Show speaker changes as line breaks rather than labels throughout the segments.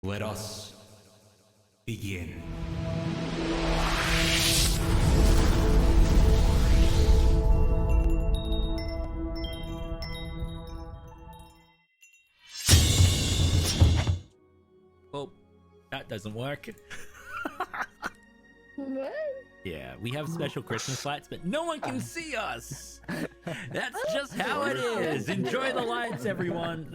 Let us begin. Well, that doesn't work.
What?
Yeah, we have special Christmas lights, but no one can see us. That's just how it is. Enjoy the lights, everyone.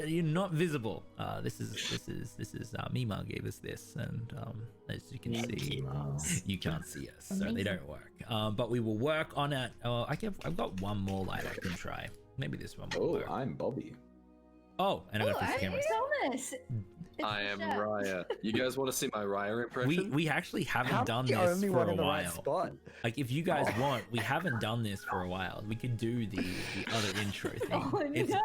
You're not visible. This is Mima gave us this, and as you can see, you can't see us, so they don't work. But we will work on it. I've got one more light I can try. Maybe this one will work.
I'm Bobby.
Oh, and I got to fix the cameras.
Thomas.
I am Raya. You guys want to see my Raya impression?
We actually haven't done this for a while. Like, if you guys want, we haven't done this for a while. We could do the other intro thing.
Oh,
It's
no.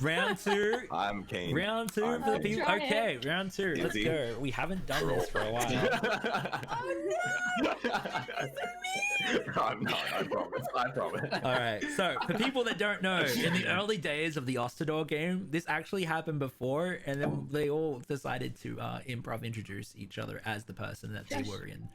round two.
I'm Kane.
Round two for the people. Okay, round two. Let's
Izzy.
go. We haven't done this for a while.
Oh no!
I'm not. I promise. I promise.
All right. So, for people that don't know, in the early days of the Ostedor game, this actually happened before, and then they all decided to improv introduce each other as the person that they were in.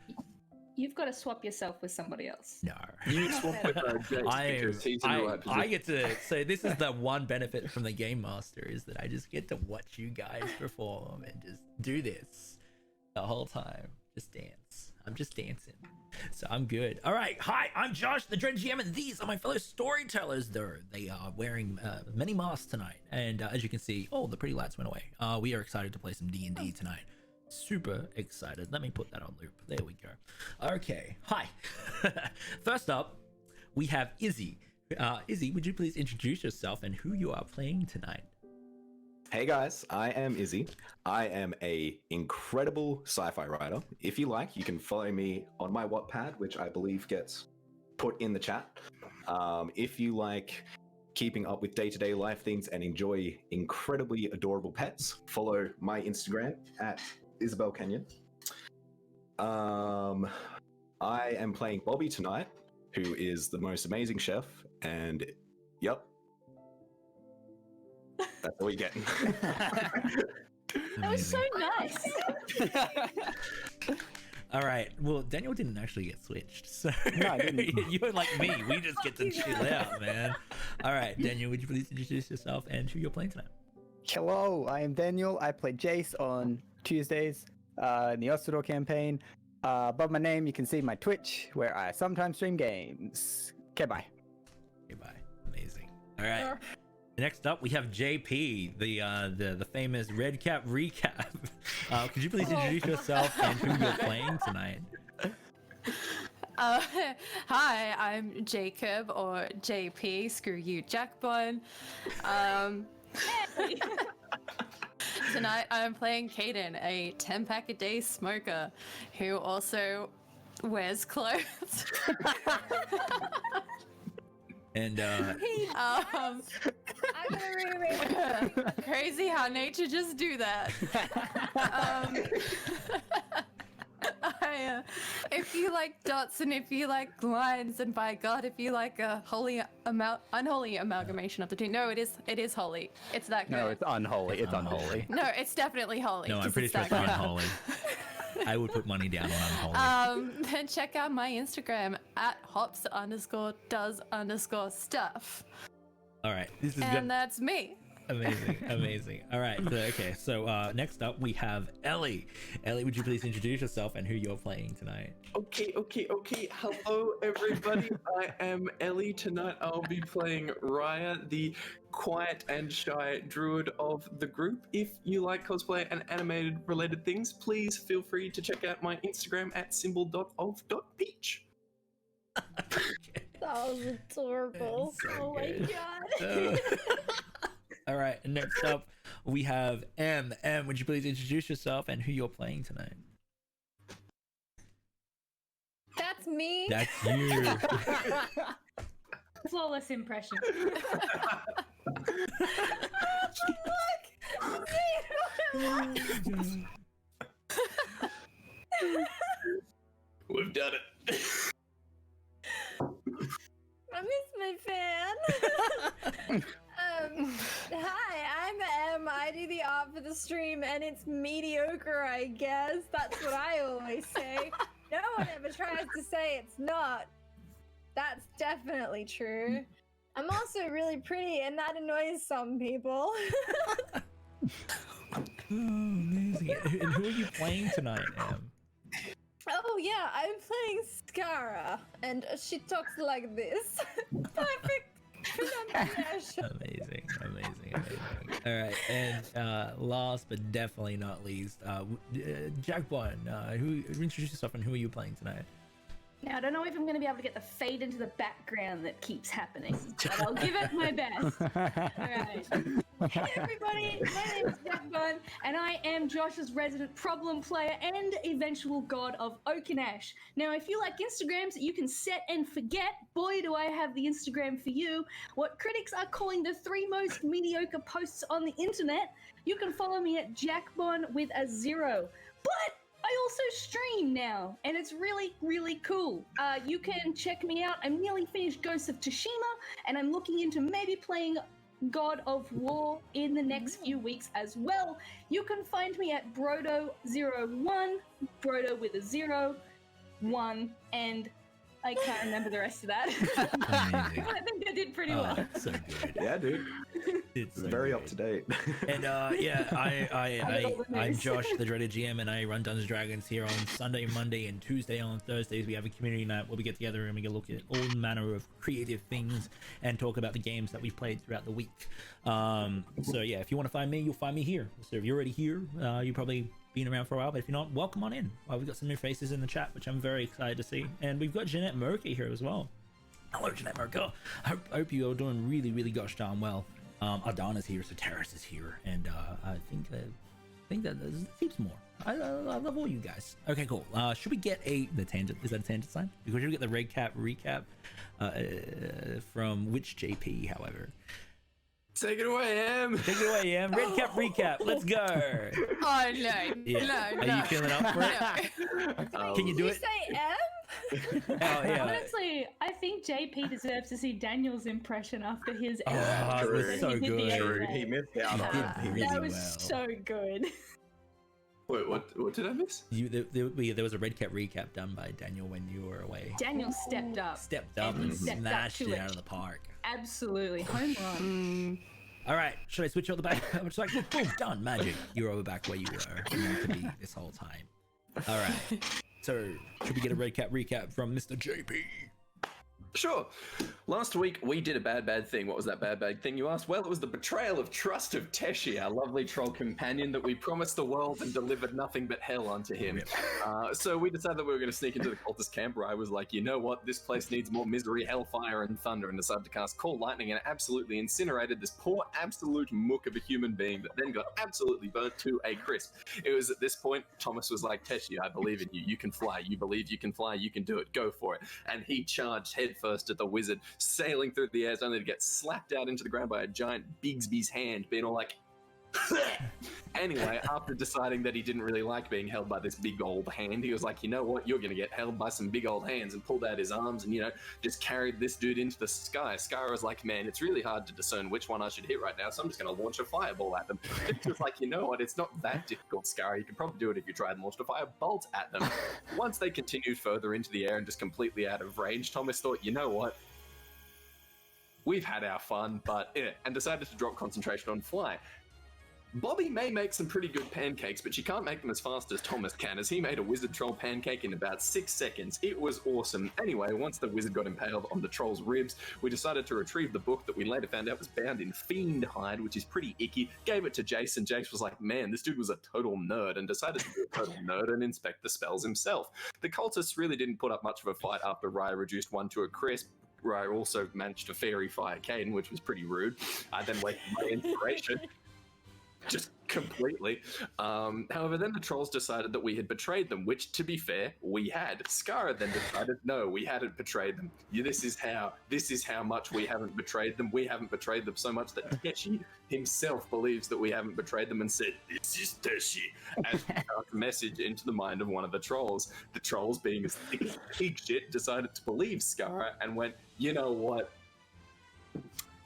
You've got to swap yourself with somebody else.
No.
You swap with Jace because he's in the right position.
I get to, so this is the one benefit from the Game Master, is that I just get to watch you guys perform and just do this the whole time. Just dance. I'm just dancing. So I'm good. All right. Hi, I'm Josh, the Dread GM, and these are my fellow storytellers. They are wearing many masks tonight. And as you can see, oh, the pretty lights went away. We are excited to play some D&D tonight. Super excited. Let me put that on loop. There we go. Okay. Hi. First up, we have Izzy. Izzy, would you please introduce yourself and who you are playing tonight?
Hey guys, I am Izzy. I am a incredible sci-fi writer. If you like, you can follow me on my Wattpad, which I believe gets put in the chat. If you like keeping up with day-to-day life things and enjoy incredibly adorable pets, follow my Instagram at Isabel Kenyon. I am playing Bobby tonight, who is the most amazing chef, and yep. That's all you get.
That was so nice.
All right. Well, Daniel didn't actually get switched, so
No, I didn't.
you're like me. We just get to chill out, man. All right, Daniel, would you please introduce yourself and who you're playing tonight?
Hello, I am Daniel. I play Jace on Tuesdays in the Ostedor campaign. Above my name, you can see my Twitch, where I sometimes stream games. Okay, bye.
Okay, bye. Amazing. All right. Next up, we have JP, the famous Red Cap recap. Could you please introduce yourself and who you're playing tonight?
Hi, I'm Jacob, or JP. Screw you, Jacbon. Tonight I'm playing Caden, a 10-pack a day smoker who also wears clothes.
And
I'm gonna reread.
Crazy how nature just do that. If you like dots and if you like lines, and by God, if you like a unholy amalgamation of the two. No, it is holy. It's that good.
No, it's unholy. It's unholy.
No, it's definitely holy.
no, I'm
just
pretty sure
it's
it's
that good.
unholy. I would put money down on unholy.
Then check out my Instagram at hops_does_stuff.
All right, this is
And
good.
that's me.
Amazing. All right, so next up we have Elle. Elle, would you please introduce yourself and who you're playing tonight?
Okay. Hello, everybody. I am Ellie. Tonight I'll be playing Raya, the quiet and shy druid of the group. If you like cosplay and animated related things, please feel free to check out my Instagram at symbol.of.peach.
That was adorable.
That's so
Oh my
good.
god.
All right, and next up we have M. M, would you please introduce yourself and who you're playing tonight?
That's me.
That's you.
Flawless impression.
We've done it.
I miss my fan. Hi, I'm Em. I do the art for the stream and it's mediocre, I guess. That's what I always say. No one ever tries to say it's not. That's definitely true. I'm also really pretty, and that annoys some people.
Amazing. And who are you playing tonight, Em?
Oh yeah, I'm playing Skara, and she talks like this. Perfect pronunciation.
Amazing. All right, and last but definitely not least, Jacbon, who introduce yourself and who are you playing tonight?
Now, I don't know if I'm going to be able to get the fade into the background that keeps happening, but I'll give it my best. Alright. Hey everybody, my name is Jacbon, and I am Josh's resident problem player and eventual god of Oak and Ash. Now, if you like Instagrams that you can set and forget, boy do I have the Instagram for you. What critics are calling the 3 most mediocre posts on the internet. You can follow me at Jacbon with a 0. But I also stream now, and it's really, really cool. You can check me out. I'm nearly finished Ghosts of Tsushima, and I'm looking into maybe playing God of War in the next few weeks as well. You can find me at Brodo01, Brodo with a 0, 1, and I can't remember the rest of that.
Amazing.
I think I did pretty well.
So good.
Yeah, dude.
It's so
Very
good.
up to date.
And I'm Josh, the dreaded GM, and I run Dungeons and Dragons here on Sunday, Monday, and Tuesday. On Thursdays, we have a community night where we get together and we look at all manner of creative things and talk about the games that we've played throughout the week. So yeah, if you want to find me, you'll find me here. So if you're already here, you've probably been around for a while, but if you're not, welcome on in. We've got some new faces in the chat, which I'm very excited to see, and we've got Jeanette Murky here as well. Hello, Jeanette Murky. I hope you are doing really, really gosh darn well. Adana's here, Soteris is here, and I think that seems more. I love all you guys. Okay, cool. Should we get the tangent? Is that a tangent sign? Because should we get the recap from which JP, however?
Take it away, Em.
Take it away, Em. Red cap recap. Let's go.
Oh no,
Yeah.
no,
Are
no.
you feeling up for it? Can you do
You
it?
say M?
Oh yeah.
Honestly, I think JP deserves to see Daniel's impression after his
Oh, it was so
He did the
good.
True.
He missed out on it.
He
He
really
That was
well.
so good.
Wait, what did I miss?
There was a red cap recap done by Daniel when you were away.
Daniel stepped up.
Stepped up and
Stepped up
smashed
to
it
it.
out of the park.
Absolutely. Home run.
All right, should I switch out the back? I'm just like, boom, done, magic. You're over back where you were meant to be this whole time. All right, so should we get a red cap recap from Mr. JP?
Sure. Last week we did a bad thing. What was that bad thing, you asked? Well, it was the betrayal of trust of Teshi, our lovely troll companion that we promised the world and delivered nothing but hell onto him. So we decided that we were going to sneak into the cultist camp, where I was like, you know what, this place needs more misery, hellfire, and thunder, and decided to cast Call Lightning and absolutely incinerated this poor absolute mook of a human being that then got absolutely burnt to a crisp. It was at this point, Thomas was like, Teshi, I believe in you. You can fly. You believe you can fly. You can do it. Go for it. And he charged headfirst at the wizard, sailing through the air, only to get slapped out into the ground by a giant Bigsby's hand, being all like, Anyway, after deciding that he didn't really like being held by this big old hand, he was like, you know what, you're going to get held by some big old hands, and pulled out his arms and, just carried this dude into the sky. Skyra was like, man, it's really hard to discern which one I should hit right now, so I'm just going to launch a fireball at them. It's just like, you know what, it's not that difficult, Skyra. You can probably do it if you tried and launched a firebolt at them. Once they continued further into the air and just completely out of range, Thomas thought, you know what, we've had our fun, and decided to drop concentration on fly. Bobby may make some pretty good pancakes, but she can't make them as fast as Thomas can, as he made a wizard troll pancake in about 6 seconds. It was awesome. Anyway, once the wizard got impaled on the troll's ribs, we decided to retrieve the book that we later found out was bound in fiend hide, which is pretty icky, gave it to Jace, and Jace was like, man, this dude was a total nerd, and decided to be a total nerd and inspect the spells himself. The cultists really didn't put up much of a fight after Raya reduced one to a crisp. Raya also managed to fairy fire Caden, which was pretty rude. I then wasted my inspiration. Just completely. However, then the trolls decided that we had betrayed them, which, to be fair, we had. Skara then decided, no, we hadn't betrayed them. This is how much we haven't betrayed them. We haven't betrayed them so much that Teshi himself believes that we haven't betrayed them and said, this is Teshi, as he got a message into the mind of one of the trolls. The trolls, being as thick as pig shit, decided to believe Skara and went, you know what?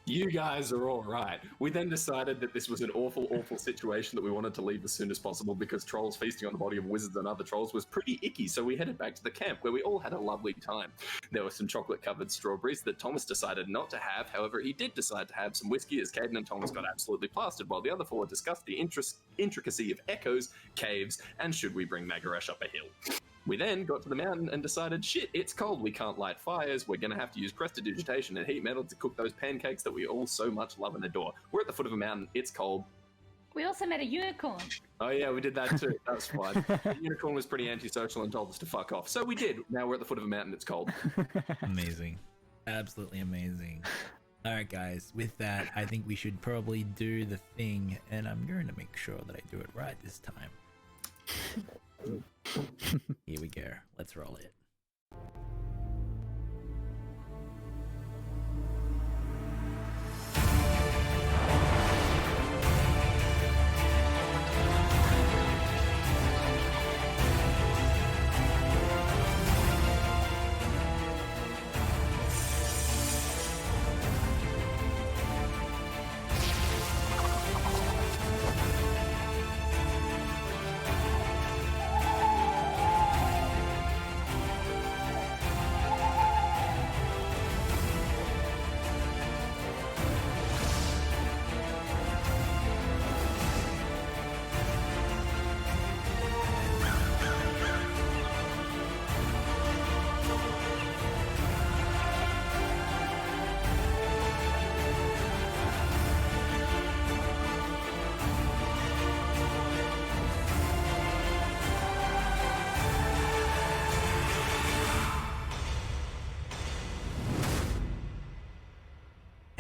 You guys are all right. We then decided that this was an awful, awful situation that we wanted to leave as soon as possible because trolls feasting on the body of wizards and other trolls was pretty icky, so we headed back to the camp where we all had a lovely time. There were some chocolate-covered strawberries that Thomas decided not to have. However, he did decide to have some whiskey as Caden and Thomas got absolutely plastered, while the other four discussed the intricacy of echoes, caves, and should we bring Magaresh up a hill. We then got to the mountain and decided, shit, it's cold, we can't light fires, we're going to have to use prestidigitation and heat metal to cook those pancakes that we all so much love and adore. We're at the foot of a mountain, it's cold.
We also met a unicorn.
Oh yeah, we did that too, that was fun. The unicorn was pretty antisocial and told us to fuck off, so we did. Now we're at the foot of a mountain, it's cold.
Amazing. Absolutely amazing. Alright guys, with that, I think we should probably do the thing, and I'm going to make sure that I do it right this time. Here we go. Let's roll it.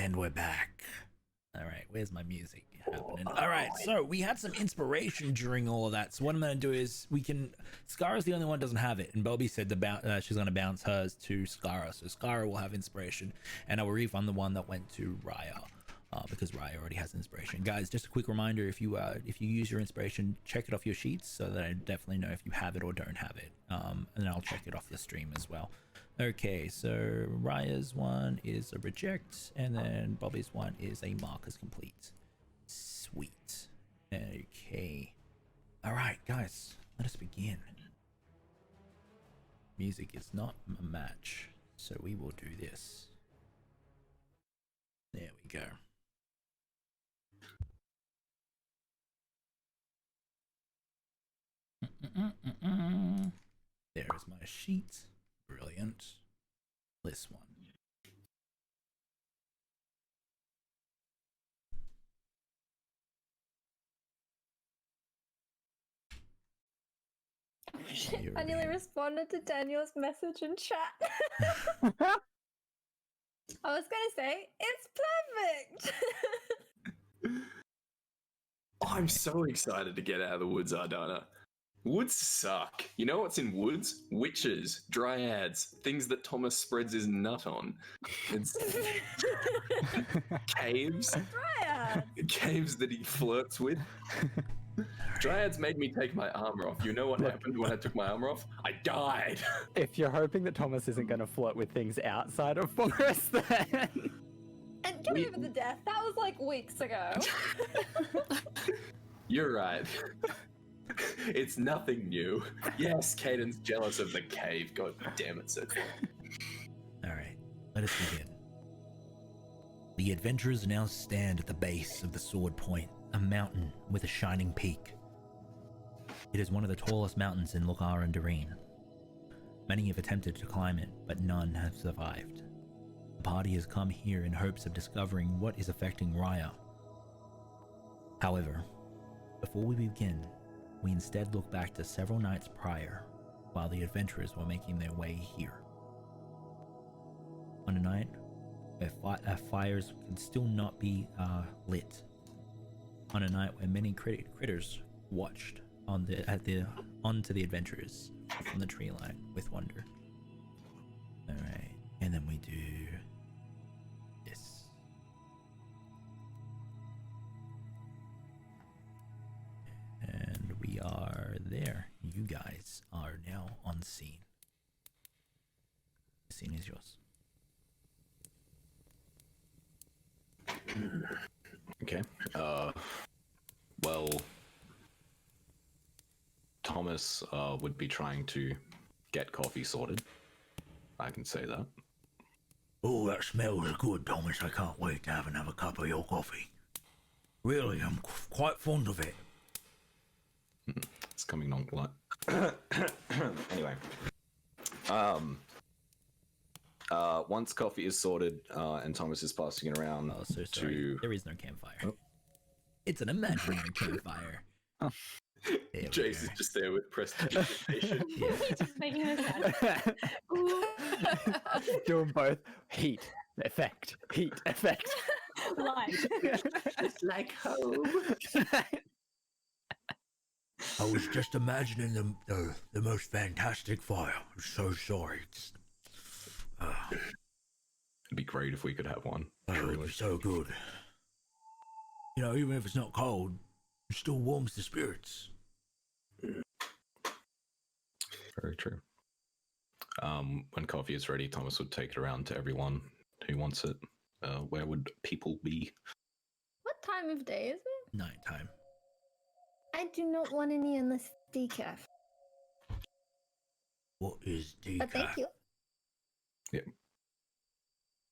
And we're back. All right, where's my music happening? All right, so we had some inspiration during all of that. So what I'm going to do is Skara's the only one that doesn't have it. And Bobby said she's going to bounce hers to Skara. So Skara will have inspiration. And I will refund the one that went to Raya. Because Raya already has inspiration. Guys, just a quick reminder, if you use your inspiration, check it off your sheets so that I definitely know if you have it or don't have it. And I'll check it off the stream as well. Okay, so Raya's one is a reject, and then Bobby's one is a mark as complete. Sweet. Okay. Alright, guys, let us begin. Music is not a match, so we will do this. There we go. There is my sheet. Brilliant. This one.
I nearly responded to Daniel's message in chat. I was gonna say, it's perfect!
I'm so excited to get out of the woods, Ardana. Woods suck. You know what's in woods? Witches, dryads, things that Thomas spreads his nut on. It's caves.
Dryad!
Caves that he flirts with. Dryads made me take my armor off. You know what happened when I took my armor off? I died.
If you're hoping that Thomas isn't going to flirt with things outside of forest, then...
And get over the death, that was like weeks ago.
You're right. It's nothing new. Yes, Caden's jealous of the cave. God damn it, Sid.
Alright, let us begin. The adventurers now stand at the base of the Sword Point, a mountain with a shining peak. It is one of the tallest mountains in Lokar and Doreen. Many have attempted to climb it, but none have survived. The party has come here in hopes of discovering what is affecting Raya. However, before we begin, we instead look back to several nights prior, while the adventurers were making their way here. On a night where fires could still not be lit. On a night where many critters watched onto the adventurers from the tree line with wonder. Alright, and then we do this. And we are there. You guys are now on scene. The scene is yours.
Okay. Well, Thomas would be trying to get coffee sorted. I can say that.
Oh, that smells good, Thomas. I can't wait to have another cup of your coffee. Really, I'm quite fond of it.
It's coming on polite. Anyway. Once coffee is sorted and Thomas is passing it around
Oh, so sorry. There is no campfire. It's an imaginary campfire.
Oh.
Jace is just there with prestidigitation.
Yeah.
Just making a sound. Ooh.
Doing both. Heat, effect, heat, effect.
Live.
It's like home.
I was just imagining the most fantastic fire. I'm so sorry.
It'd be great if we could have one.
Oh, it was so good. You know, even if it's not cold, it still warms the spirits.
Very true. When coffee is ready, Thomas would take it around to everyone who wants it. Where would people be?
What time of day is it?
Nighttime.
I do not want any unless decaf.
What is decaf?
But thank you.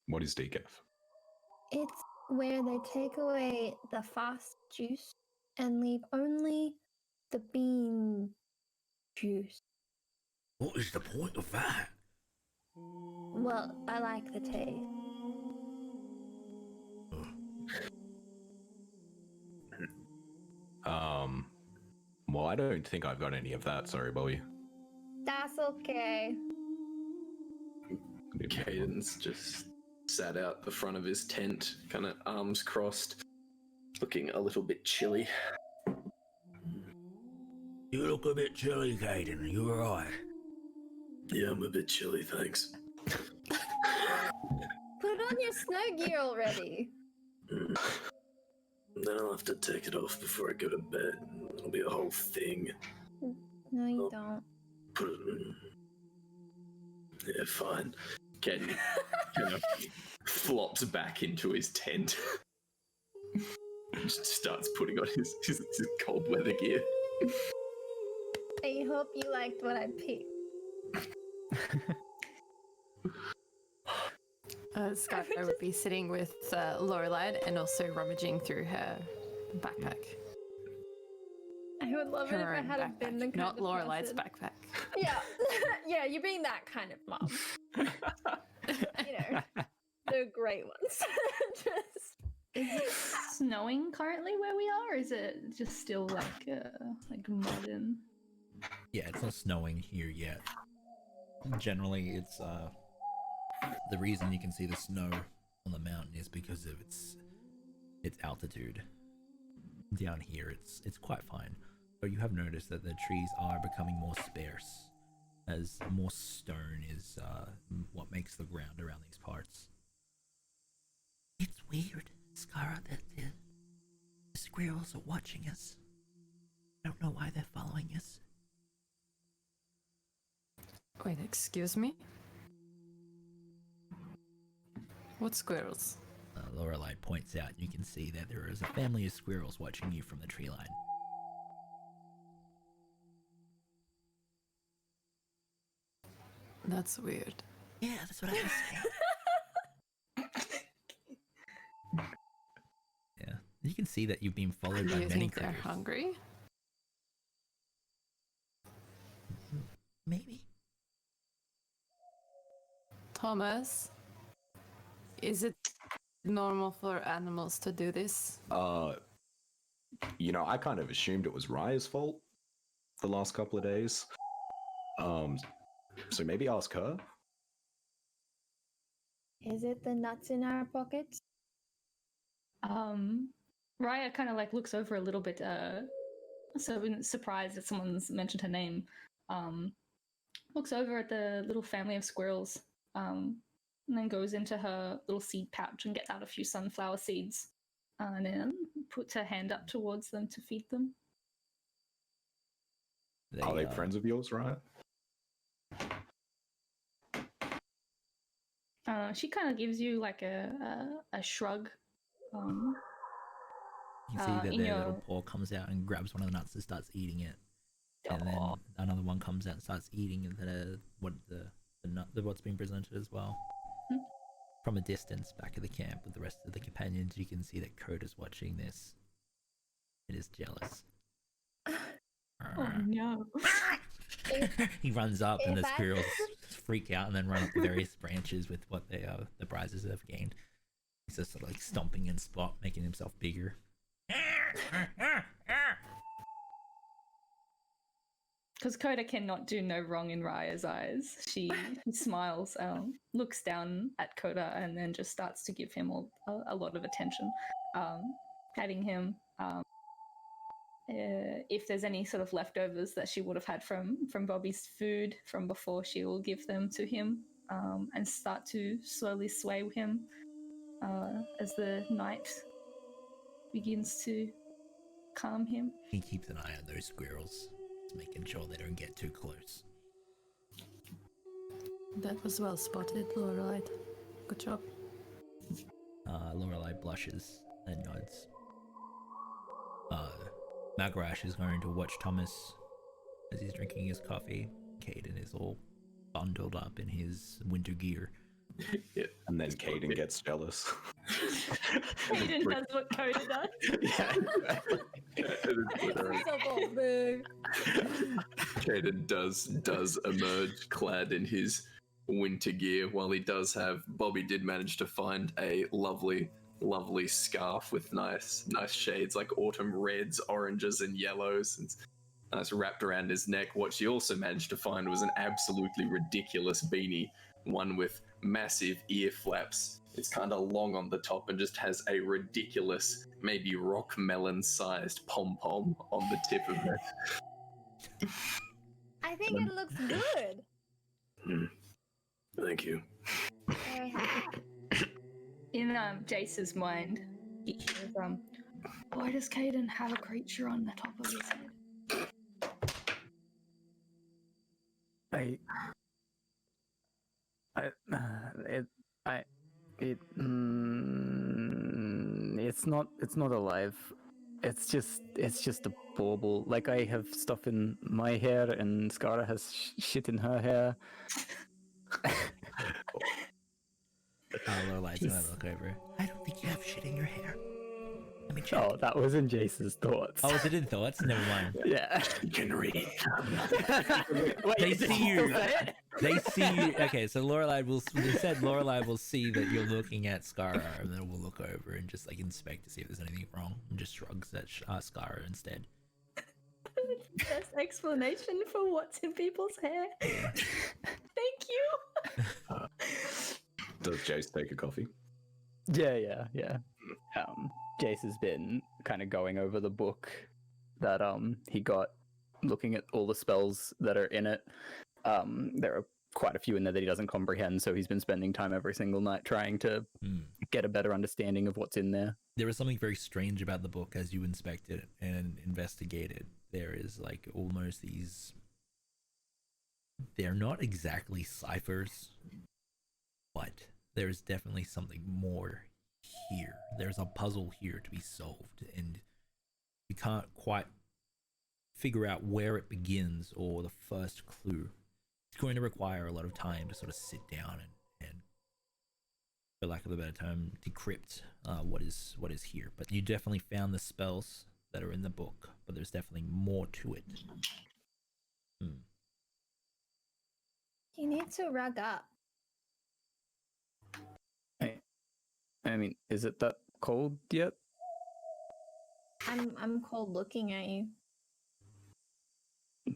What is decaf?
It's where they take away the fast juice and leave only the bean juice.
What is the point of that?
Well, I like the taste.
Well, I don't think I've got any of that. Sorry, Bobby.
That's okay.
Caden's just sat out the front of his tent, kind of arms crossed, looking a little bit chilly.
You look a bit chilly, Caden. You alright?
Yeah, I'm a bit chilly, thanks.
Put on your snow gear already.
Then I'll have to take it off before I go to bed. It'll be a whole thing.
No, you don't.
Put it in. Yeah, fine. Caden kind of flops back into his tent. Just starts putting on his cold weather gear.
I hope you liked what I picked.
Sky would be sitting with Lorelei and also rummaging through her backpack.
I would love it if
Her
I
own
hadn't been the
backpack,
kind
not
of
Lorelai's
person.
backpack.
Yeah, yeah, you being that kind of mom. You know, the great ones. Just
Is it snowing currently where we are, or is it just still like mud and...
Yeah, it's not snowing here yet. Generally, it's the reason you can see the snow on the mountain is because of its altitude. Down here, it's quite fine, but you have noticed that the trees are becoming more sparse, as more stone is what makes the ground around these parts. It's weird, Skara, that the squirrels are watching us. I don't know why they're following us.
Wait, excuse me? What squirrels?
Lorelei points out, you can see that there is a family of squirrels watching you from the tree line.
That's weird.
Yeah, that's what I was saying. Yeah, you can see that you've been followed
Do
by
you
many
think they're
critters.
hungry?
Maybe.
Thomas, is it normal for animals to do this?
You know, I kind of assumed it was Raya's fault the last couple of days. So maybe ask her.
Is it the nuts in our pockets?
Raya kind of like looks over a little bit, surprised that someone's mentioned her name. Looks over at the little family of squirrels, and then goes into her little seed pouch and gets out a few sunflower seeds, and then puts her hand up towards them to feed them.
Are they friends of yours, Raya?
She kind of gives you like a shrug,
You see that
in
their
your-
little paw comes out and grabs one of the nuts and starts eating it, and then another one comes out and starts eating the nut, what's being presented as well.
Hmm.
From a distance, back at the camp with the rest of the companions, you can see that Coda's watching this. It is jealous.
Oh no.
He runs up, and the
If I-
squirrels freak out and then run up the various branches with what they the prizes they've gained. He's just sort of like stomping in spot, making himself bigger.
Because Coda cannot do no wrong in Raya's eyes. She smiles, looks down at Coda, and then just starts to give him a lot of attention, patting him. If there's any sort of leftovers that she would have had from Bobby's food from before, she will give them to him, and start to slowly sway him as the night begins to calm him.
He keeps an eye on those squirrels, just making sure they don't get too close.
That was well spotted, Lorelei. Good job.
Lorelei blushes and nods. Magarash is going to watch Thomas as he's drinking his coffee. Caden is all bundled up in his winter gear.
Yeah. And then Caden gets jealous.
Aiden does what Coda does.
Yeah.
Caden does emerge clad in his winter gear. While he does have, Bobby did manage to find a lovely scarf with nice shades like autumn reds, oranges, and yellows. It's nice wrapped around his neck. What she also managed to find was an absolutely ridiculous beanie, one with massive ear flaps. It's kind of long on the top and just has a ridiculous, maybe rock melon sized pom-pom on the tip of it.
I think it looks good.
Thank you.
Very happy.
In Jace's mind, he hears, why does Caden have a creature on the top of his head?
It's not alive. It's just a bauble. Like, I have stuff in my hair, and Skara has shit in her hair.
Lorelai's gonna look over. I don't think you have shit in your hair. Let me check.
Oh, that was in Jace's thoughts.
Oh, was it in thoughts? Never mind.
Yeah.
You can read.
Wait,
They
did
see
she
you.
still say it?
They see you. Okay, so Lorelai will. They said Lorelai will see that you're looking at Skara, and then we'll look over and just like inspect to see if there's anything wrong, and just shrugs at Skara instead.
Best explanation for what's in people's hair. Thank you.
Does Jace take a coffee?
Yeah. Jace has been kind of going over the book that he got, looking at all the spells that are in it. There are quite a few in there that he doesn't comprehend, so he's been spending time every single night trying to get a better understanding of what's in there.
There is something very strange about the book as you inspect it and investigate it. There is like almost these. They're not exactly ciphers, but there is definitely something more here. There's a puzzle here to be solved, and you can't quite figure out where it begins or the first clue. It's going to require a lot of time to sort of sit down and for lack of a better term, decrypt what is here. But you definitely found the spells that are in the book, but there's definitely more to it.
You need to rug up.
I mean, is it that cold yet?
I'm cold looking at you.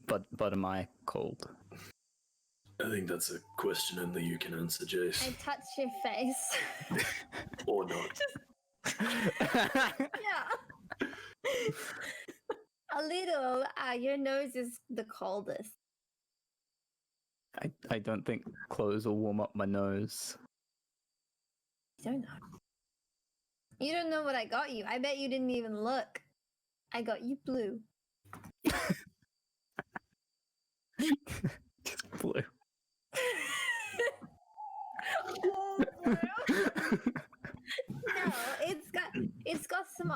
But am I cold?
I think that's a question only you can answer, Jace.
I touch your face.
Or not.
Yeah. A little. Your nose is the coldest.
I don't think clothes will warm up my nose.
You don't know. You don't know what I got you. I bet you didn't even look. I got you blue.
Blue.
No, it's got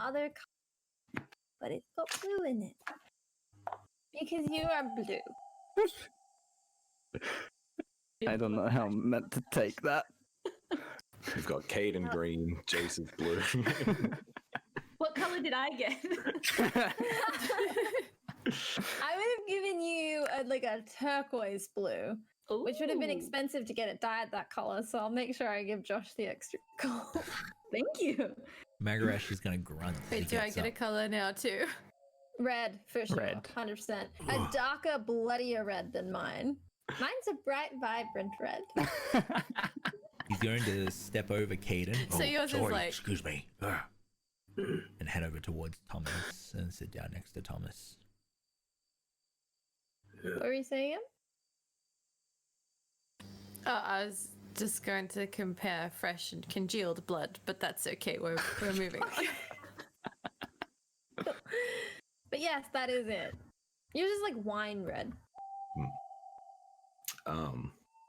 other color, but it's got blue in it. Because you are blue.
I don't know how I'm meant to take that.
We've got Caden green, Jace is blue.
What color did I get?
I would have given you a turquoise blue, which would have been
Ooh.
expensive to get it dyed that color. So I'll make sure I give Josh the extra gold.
Thank you.
Magarash is gonna grunt. as he
Wait, do I
gets
get a
up.
color now too?
Red, for sure.
Red.
100%. A darker, bloodier red than mine. Mine's a bright, vibrant red.
He's going to step over Caden.
So yours is like-
Excuse me. And head over towards Thomas and sit down next to Thomas.
What were you saying again?
Oh, I was just going to compare fresh and congealed blood, but that's okay. We're moving on.
But yes, that is it. Yours is like wine red.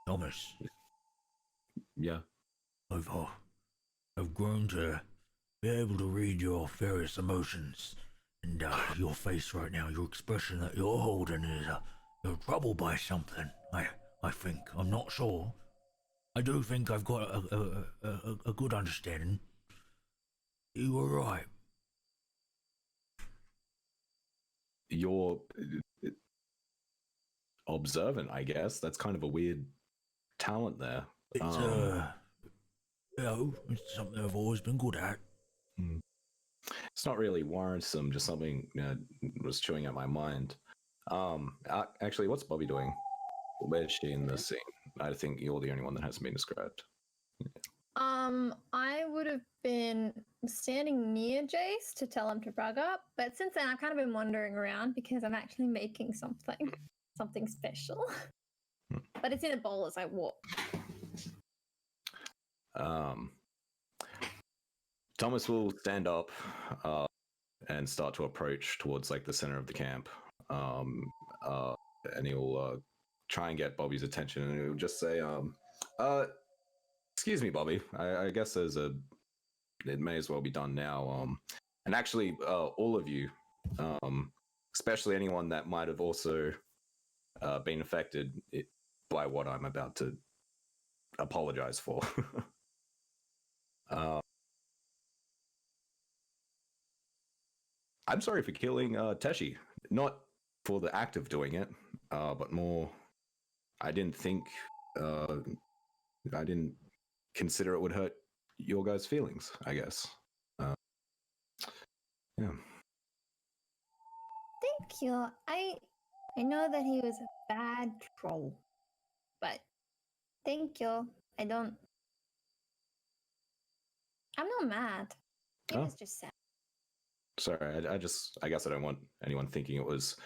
Thomas,
Yeah.
I've grown to be able to read your various emotions, and your face right now, your expression that you're holding is you're troubled by something. I think. I'm not sure. I do think I've got a good understanding. You were right.
You're observant, I guess. That's kind of a weird talent there.
It's it's something I've always been good at.
It's not really worrisome, just something was chewing at my mind. Actually, what's Bobby doing? Where's she in the scene? I think you're the only one that hasn't been described.
I would have been standing near Jace to tell him to rug up, but since then I've kind of been wandering around because I'm actually making something special. But it's in a bowl as I walk.
Thomas will stand up and start to approach towards like the center of the camp, and he'll try and get Bobby's attention, and he'll just say, "Excuse me, Bobby. I guess it may as well be done now. And actually, all of you, especially anyone that might have also been affected by what I'm about to apologize for." I'm sorry for killing Teshi. Not for the act of doing it, but more, I didn't consider it would hurt your guys' feelings, I guess. Yeah.
Thank you. I know that he was a bad troll, but thank you. I'm not mad. It
Oh.
was just sad.
Sorry, I guess I don't want anyone thinking it was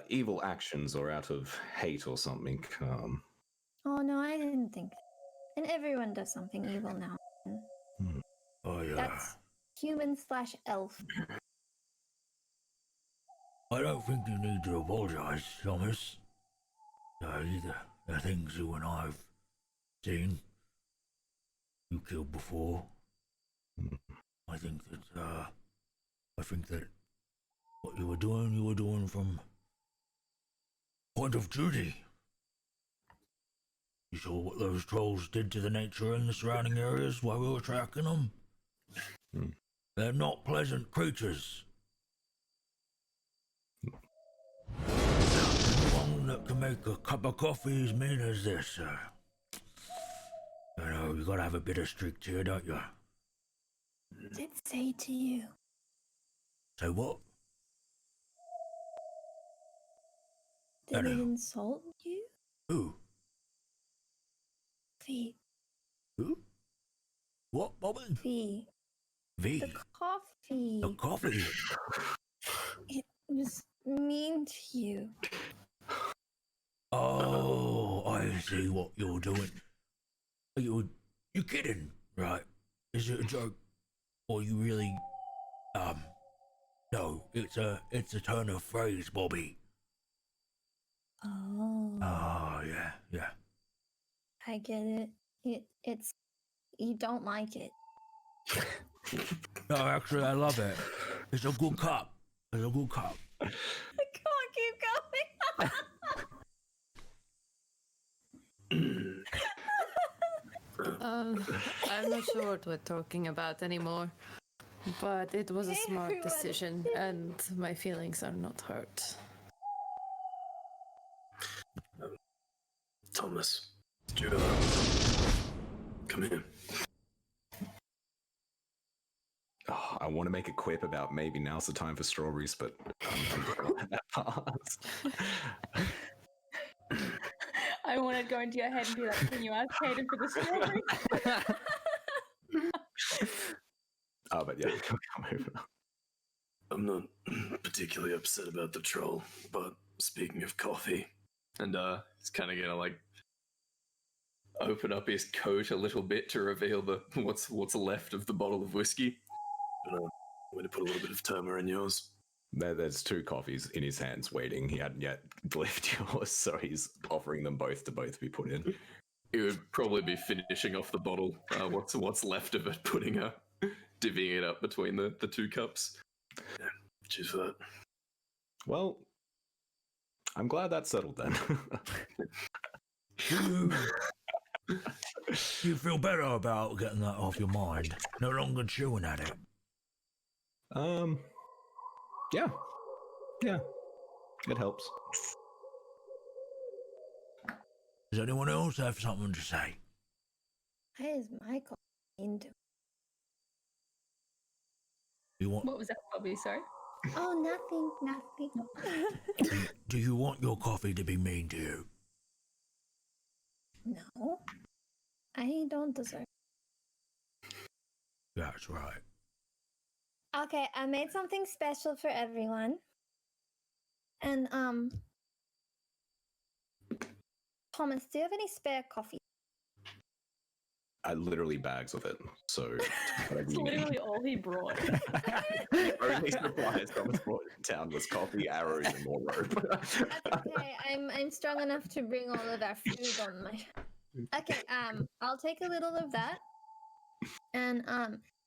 evil actions or out of hate or something.
Oh no, I didn't think that. And everyone does something evil now. That's human/elf.
I don't think you need to apologize, Thomas. The things you and I've seen, you killed before. I think that what you were doing from point of duty. You saw what those trolls did to the nature in the surrounding areas while we were tracking them. They're not pleasant creatures. Anyone that can make a cup of coffee as mean as this, you know, you gotta have a bit of streak to you, don't you?
Did say to you.
Say what?
Did it
Hello.
insult you?
Who?
V.
Who? What, Bobby?
V.
V.
The coffee.
The coffee.
It was mean to you.
Oh, I see what you're doing. You kidding, right? Is it a joke? Or you really, no, it's a turn of phrase, Bobby.
Oh.
Oh, yeah.
I get it. It's you don't like it.
No, actually, I love it. It's a good cup. It's a good cup.
I can't keep going.
I'm not sure what we're talking about anymore, but it was a smart
Everyone.
decision, and my feelings are not hurt.
Thomas, do you come here.
Oh, I want to make a quip about maybe now's the time for strawberries, but I'm gonna let that pass.
I want to go into your head and be like, can you ask Hayden for the strawberry?
But yeah, come over.
I'm not particularly upset about the troll, but speaking of coffee, and he's kind of gonna like open up his coat a little bit to reveal the what's left of the bottle of whiskey. But I'm going to put a little bit of Terma in yours.
There's 2 coffees in his hands waiting. He hadn't yet left yours, so he's offering them both to both be put in.
He would probably be finishing off the bottle. What's left of it, divvying it up between the 2 cups. Yeah, cheers for that.
Well, I'm glad that's settled then.
You feel better about getting that off your mind? No longer chewing at it.
Yeah. Yeah. It helps.
Does anyone else have something to say?
Why is Michael into?
You want?
What was that, Bobby? Sorry.
Oh, nothing.
Do you want your coffee to be mean to you?
No, I don't deserve.
That's right.
Okay, I made something special for everyone. And Thomas, do you have any spare coffee?
Literally bags of it. So
That's literally all he brought.
the only supplies Thomas brought in town was coffee, arrows, and more rope.
That's okay. I'm strong enough to bring all of our food on my. Okay, I'll take a little of that. And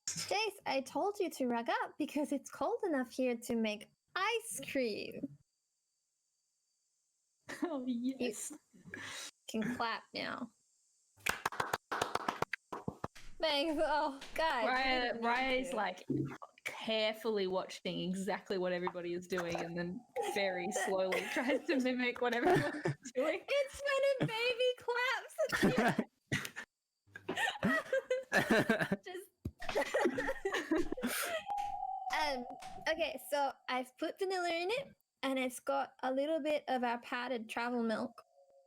Jace, I told you to rug up because it's cold enough here to make ice cream.
Oh yes.
You can clap now. Thanks. Oh, guys.
Raya is like carefully watching exactly what everybody is doing, and then very slowly tries to mimic what everyone's doing.
It's when a baby claps. Okay, so I've put vanilla in it, and it's got a little bit of our powdered travel milk.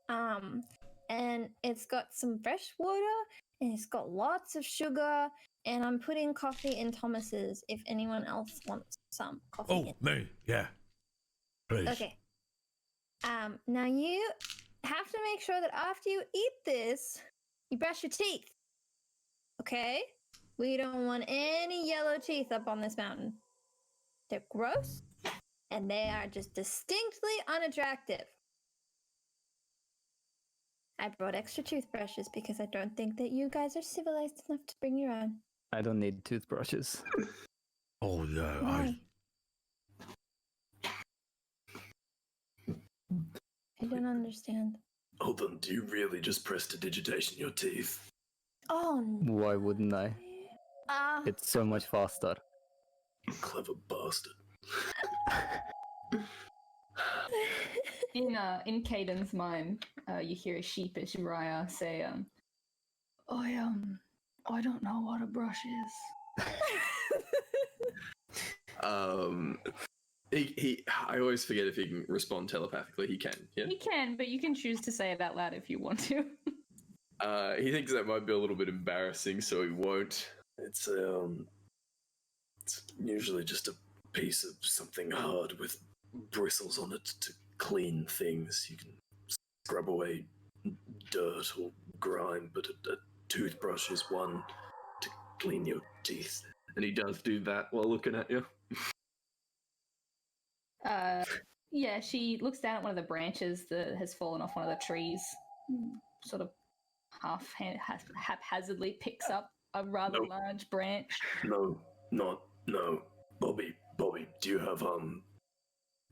And it's got some fresh water, and it's got lots of sugar, and I'm putting coffee in Thomas's if anyone else wants some coffee.
Oh, me, yeah. Please.
Okay. Now you have to make sure that after you eat this, you brush your teeth. Okay? We don't want any yellow teeth up on this mountain. They're gross, and they are just distinctly unattractive. I brought extra toothbrushes because I don't think that you guys are civilized enough to bring your own.
I don't need toothbrushes.
Oh, yeah,
Why? I don't understand.
Hold on, do you really just prestidigitation your teeth?
Oh, no.
Why wouldn't I? It's so much faster.
Clever bastard.
In Caden's mind, you hear a sheepish Raya say, I don't know what a brush is.
I always forget if he can respond telepathically. He can, yeah?
He can, but you can choose to say it out loud if you want to.
He thinks that might be a little bit embarrassing, so he won't. It's usually just a piece of something hard with bristles on it to clean things. You can scrub away dirt or grime, but a toothbrush is one to clean your teeth. And he does do that while looking at you.
Yeah, she looks down at one of the branches that has fallen off one of the trees, sort of haphazardly picks up a rather
Nope.
large branch.
No, no. Bobby, do you have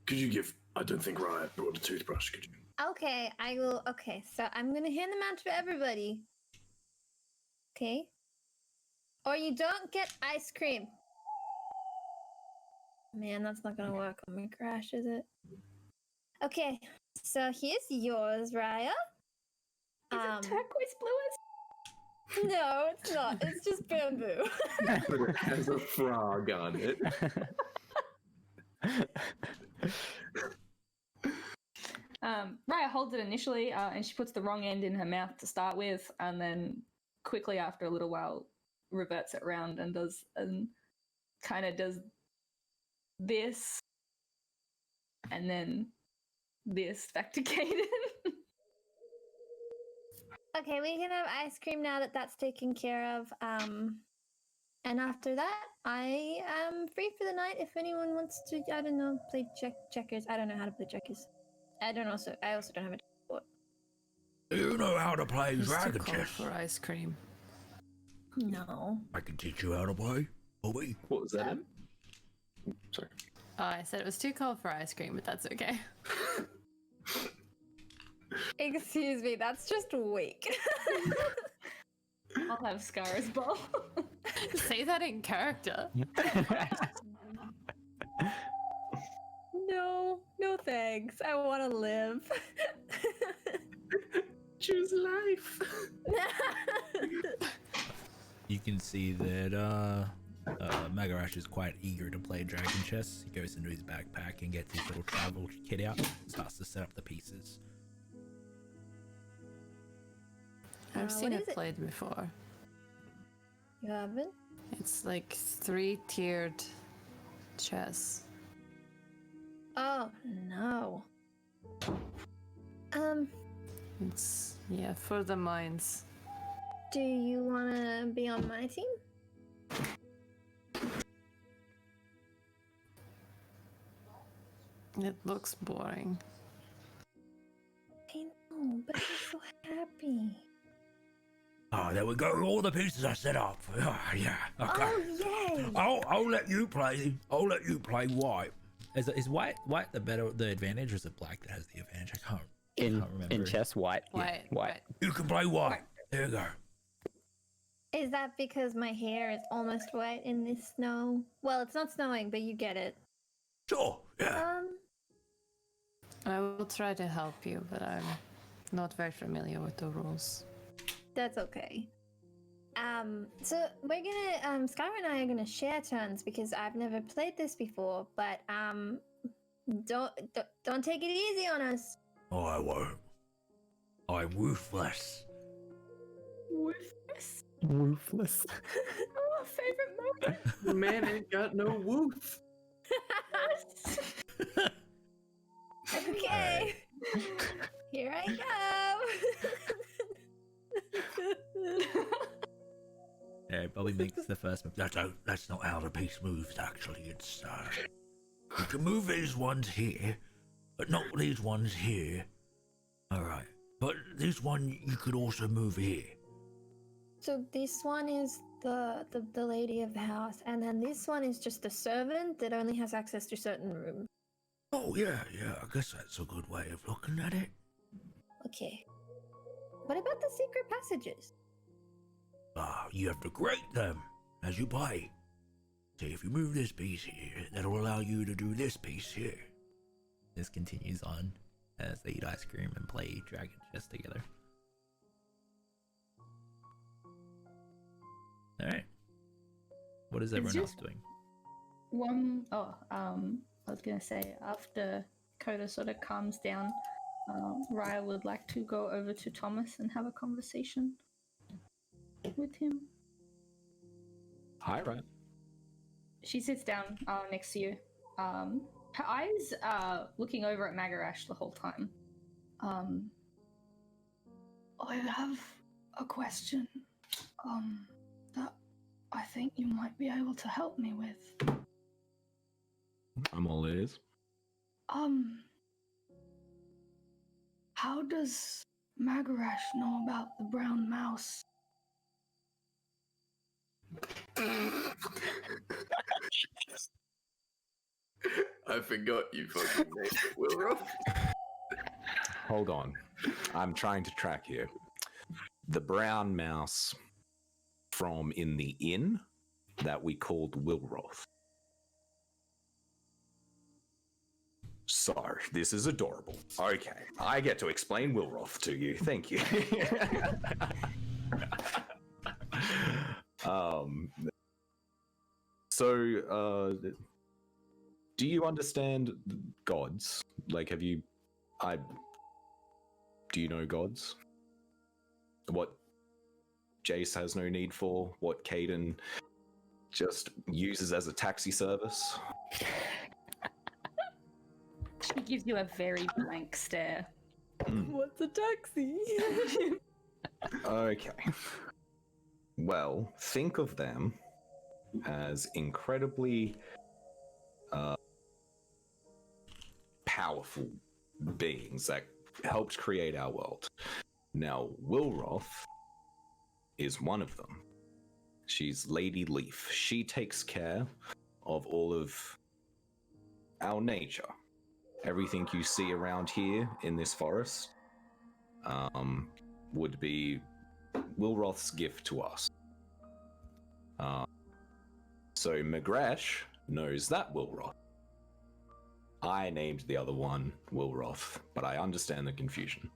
could you give I don't think Riot brought a toothbrush, could you?
Okay, I will. Okay, so I'm gonna hand them out to everybody. Okay? Or you don't get ice cream. Man, that's not gonna work on my crash, is it? Okay, so here's yours, Raya.
Is it turquoise blue?
No, it's not. It's just bamboo.
But it has a frog on it.
Raya holds it initially, and she puts the wrong end in her mouth to start with, and then quickly after a little while reverts it around and does this, and then this back to Kaden.
Okay, we can have ice cream now that that's taken care of. And after that, I am free for the night. If anyone wants to, I don't know, play checkers. I don't know how to play checkers. I also don't have a board.
You know how to play
It's too
dragon
cold
chess.
for ice cream.
No.
I can teach you how to play. Bobby.
What was that? Sorry.
Oh, I said it was too cold for ice cream, but that's okay.
Excuse me, that's just weak.
I'll have Scar's ball.
Say that in character.
No thanks. I want to live.
Choose life.
You can see that Magarash is quite eager to play dragon chess. He goes into his backpack and gets his little travel kit out and starts to set up the pieces.
I've seen
what
it
is it?
played before.
You haven't?
It's like 3-tiered chess.
Oh no.
It's, yeah, for the minds.
Do you want to be on my team?
It looks boring.
I know, but I'm so happy.
Oh, there we go. All the pieces are set up. Oh, yeah. Okay.
Oh yay!
I'll let you play. I'll let you play white. Is white the advantage, or is it black that has the advantage? I can't remember.
In chess, white.
White.
You can play white. There you go.
Is that because my hair is almost white in this snow? Well, it's not snowing, but you get it.
Sure. Yeah.
I will try to help you, but I'm not very familiar with the rules.
That's okay. So we're gonna Skylar and I are gonna share turns because I've never played this before, but don't take it easy on us.
Oh, I won't. I'm ruthless.
Woofless.
Ruthless.
Oh, favorite moment.
The man ain't got no woof.
Okay. Here I go.
Yeah, Bobby makes the first move. That's not how the piece moves, actually. It's, you can move these ones here, but not these ones here. Alright. But this one you could also move here.
So this one is the lady of the house, and then this one is just the servant that only has access to certain rooms.
Oh, yeah, I guess that's a good way of looking at it.
Okay. What about the secret passages?
You have to grate them as you play. See, if you move this piece here, that'll allow you to do this piece here. This continues on as they eat ice cream and play dragon chess together. Alright. What is everyone else doing?
I was gonna say, after Coda sort of calms down, Raya would like to go over to Thomas and have a conversation with him.
Hi, Ryan.
She sits down next to you. Her eyes are looking over at Magarash the whole time. I have a question that I think you might be able to help me with.
I'm all ears.
How does Magarash know about the brown mouse?
I forgot you fucking named it, Wilroth.
Hold on. I'm trying to track here. The brown mouse from in the inn that we called Wilroth. So, this is adorable. Okay, I get to explain Wilroth to you. Thank you. Do you understand gods? Like, do you know gods? What Jace has no need for? What Caden just uses as a taxi service?
She gives you a very blank stare.
What's a taxi?
Okay. Well, think of them as incredibly powerful beings that helped create our world. Now, Wilroth is one of them. She's Lady Leaf. She takes care of all of our nature. Everything you see around here in this forest would be Wilroth's gift to us. So Magresh knows that Wilroth. I named the other one Wilroth, but I understand the confusion.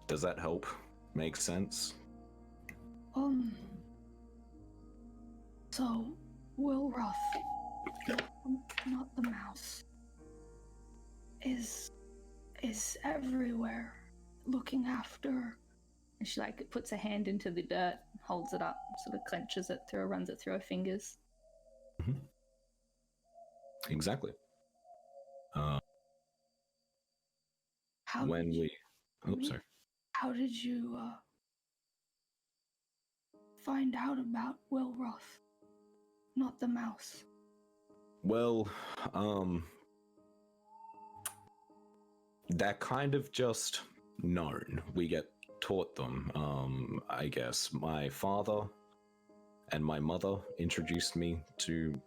Does that help make sense?
So Wilroth, not the mouse, is everywhere, looking after.
And she like puts a hand into the dirt, holds it up, sort of clenches it through, runs it through her fingers.
Mm-hmm. Exactly.
How did you find out about Wilroth, not the mouse?
Well, they're kind of just known. We get taught them. I guess my father and my mother introduced me to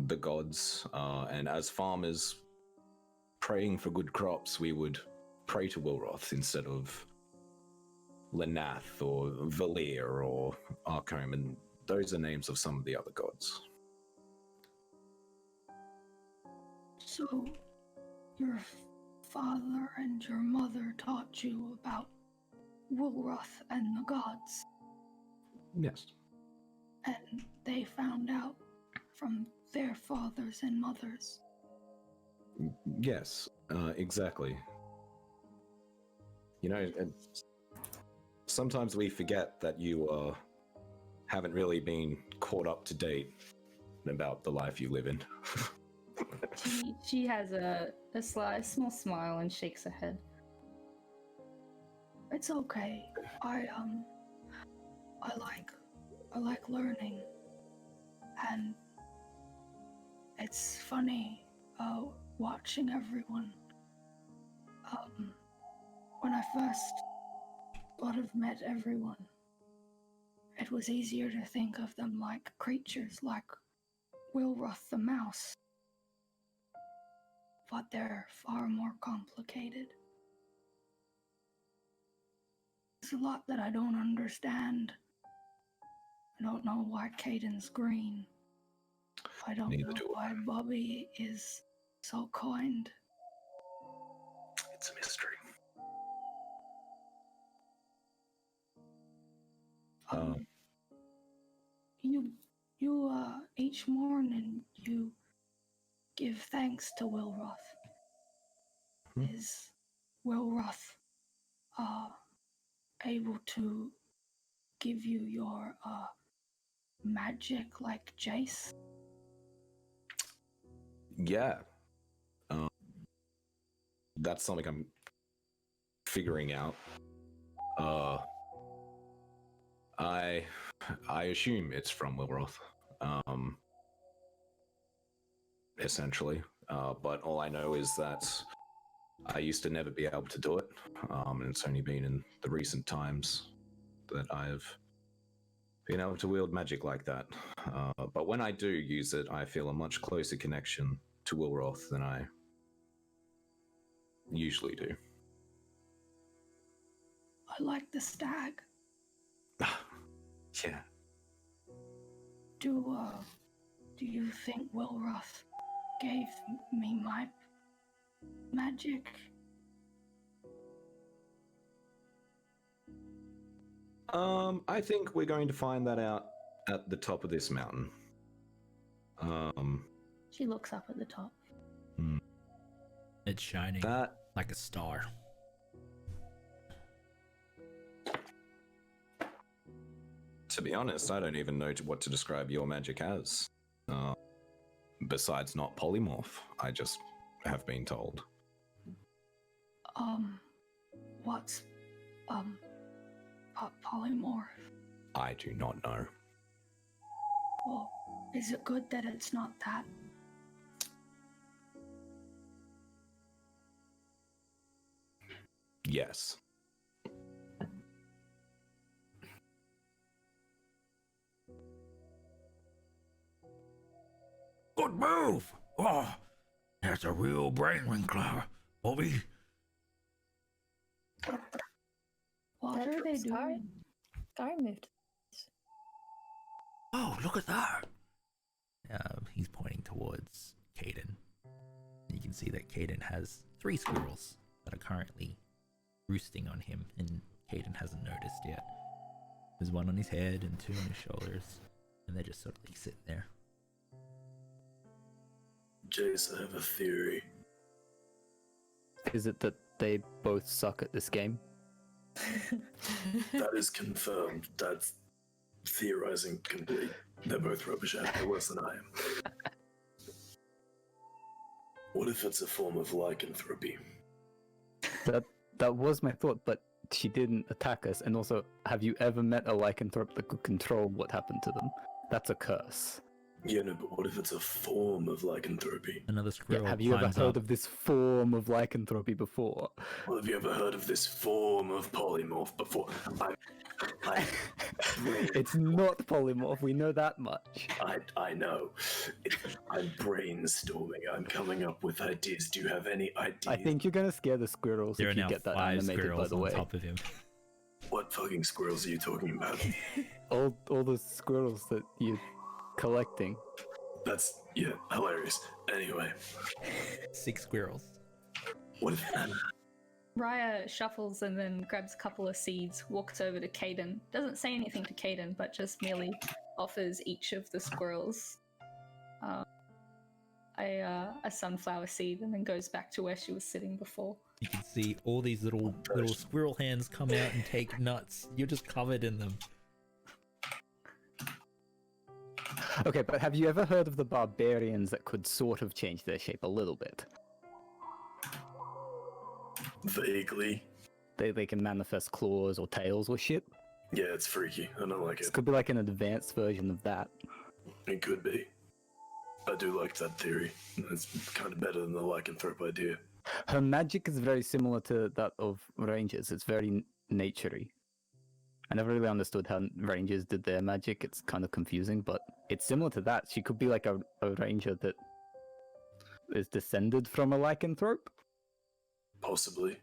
the gods, and as farmers praying for good crops, we would pray to Wilroth instead of Lenath or Valir or Arkham, and those are names of some of the other gods.
So, your father and your mother taught you about Wilroth and the gods?
Yes.
And they found out from their fathers and mothers?
Yes, exactly. You know, sometimes we forget that you haven't really been caught up to date about the life you live in.
She has a small smile and shakes her head.
It's okay. I like learning, and it's funny watching everyone. When I first sort of met everyone, it was easier to think of them like creatures, like Wilroth the mouse. But they're far more complicated. There's a lot that I don't understand. I don't know why Caden's green. I don't know why Bobby is so kind.
It's a mystery.
You each morning you give thanks to Wilroth. Is Wilroth able to give you your magic like Jace?
Yeah. That's something I'm figuring out. I assume it's from Wilroth. Essentially. But all I know is that I used to never be able to do it. And it's only been in the recent times that I've been able to wield magic like that. But when I do use it, I feel a much closer connection to Wilroth than I usually do.
I like the stag.
Yeah.
Do you think Wilroth gave me my magic?
I think we're going to find that out at the top of this mountain.
She looks up at the top.
It's shining
That
like a star.
To be honest, I don't even know what to describe your magic as. Besides not polymorph, I just have been told.
What's polymorph?
I do not know.
Well, is it good that it's not that?
Yes.
Good move! Oh, that's a real brain winkler, Bobby.
What are they doing?
Sky moved.
Oh, look at that! He's pointing towards Caden. You can see that Caden has 3 squirrels that are currently roosting on him, and Caden hasn't noticed yet. There's one on his head and 2 on his shoulders, and they're just sort of like sitting there.
Jace, I have a theory.
Is it that they both suck at this game?
That is confirmed. That's theorizing complete. They're both rubbish at it. They're worse than I am. What if it's a form of lycanthropy?
That was my thought, but she didn't attack us. And also, have you ever met a lycanthrope that could control what happened to them? That's a curse.
Yeah, no, but what if it's a form of lycanthropy?
Another squirrel
Have you ever
climbs
heard
up.
of this form of lycanthropy before?
Well, have you ever heard of this form of polymorph before?
It's not polymorph, we know that much.
I know. I'm brainstorming. I'm coming up with ideas. Do you have any ideas?
I think you're gonna scare the squirrels
There are
if you
now
get that
5
animated, by
squirrels
the
on
way.
top of him.
What fucking squirrels are you talking about?
All the squirrels that you're collecting.
That's, yeah, hilarious. Anyway,
6 squirrels.
what if...
Raya shuffles and then grabs a couple of seeds, walks over to Caden. Doesn't say anything to Caden, but just merely offers each of the squirrels a sunflower seed, and then goes back to where she was sitting before.
You can see all these little squirrel hands come out and take nuts. You're just covered in them.
Okay, but have you ever heard of the barbarians that could sort of change their shape a little bit?
Vaguely.
They can manifest claws or tails or shit.
Yeah, it's freaky. I don't like
This
it.
could be like an advanced version of that.
It could be. I do like that theory. It's kind of better than the lycanthrope idea.
Her magic is very similar to that of rangers. It's very naturey. I never really understood how rangers did their magic. It's kind of confusing, but it's similar to that. She could be like a ranger that is descended from a lycanthrope.
Possibly.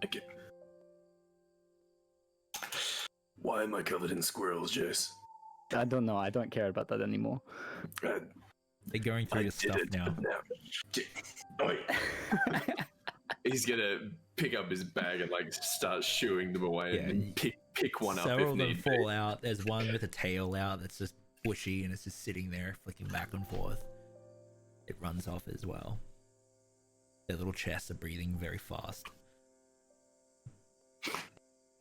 Okay. Why am I covered in squirrels, Jace?
I don't know. I don't care about that anymore.
I
They're going through your stuff
did it
now.
Oh, he's gonna pick up his bag and like start shooing them away,
Yeah,
and then pick one up
Several
if
of them
need
fall
be.
out. There's one with a tail out that's just bushy and it's just sitting there flicking back and forth. It runs off as well. Their little chests are breathing very fast.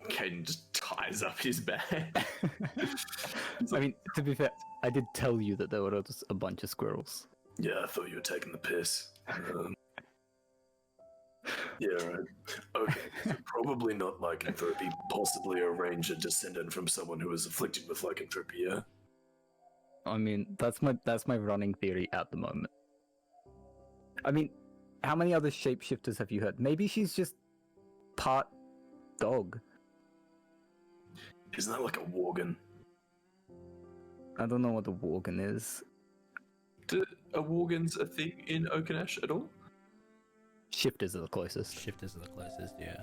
Caden just ties up his bag.
I mean, to be fair, I did tell you that there were just a bunch of squirrels.
Yeah, I thought you were taking the piss. Yeah, right. Okay, so probably not lycanthropy, possibly a ranger descendant from someone who was afflicted with lycanthropy, yeah?
I mean, that's my running theory at the moment. I mean, how many other shapeshifters have you heard? Maybe she's just part dog.
Isn't that like a worgen?
I don't know what a worgen is.
Are worgens a thing in Okanesh at all?
Shifters are the closest.
Shifters are the closest, yeah.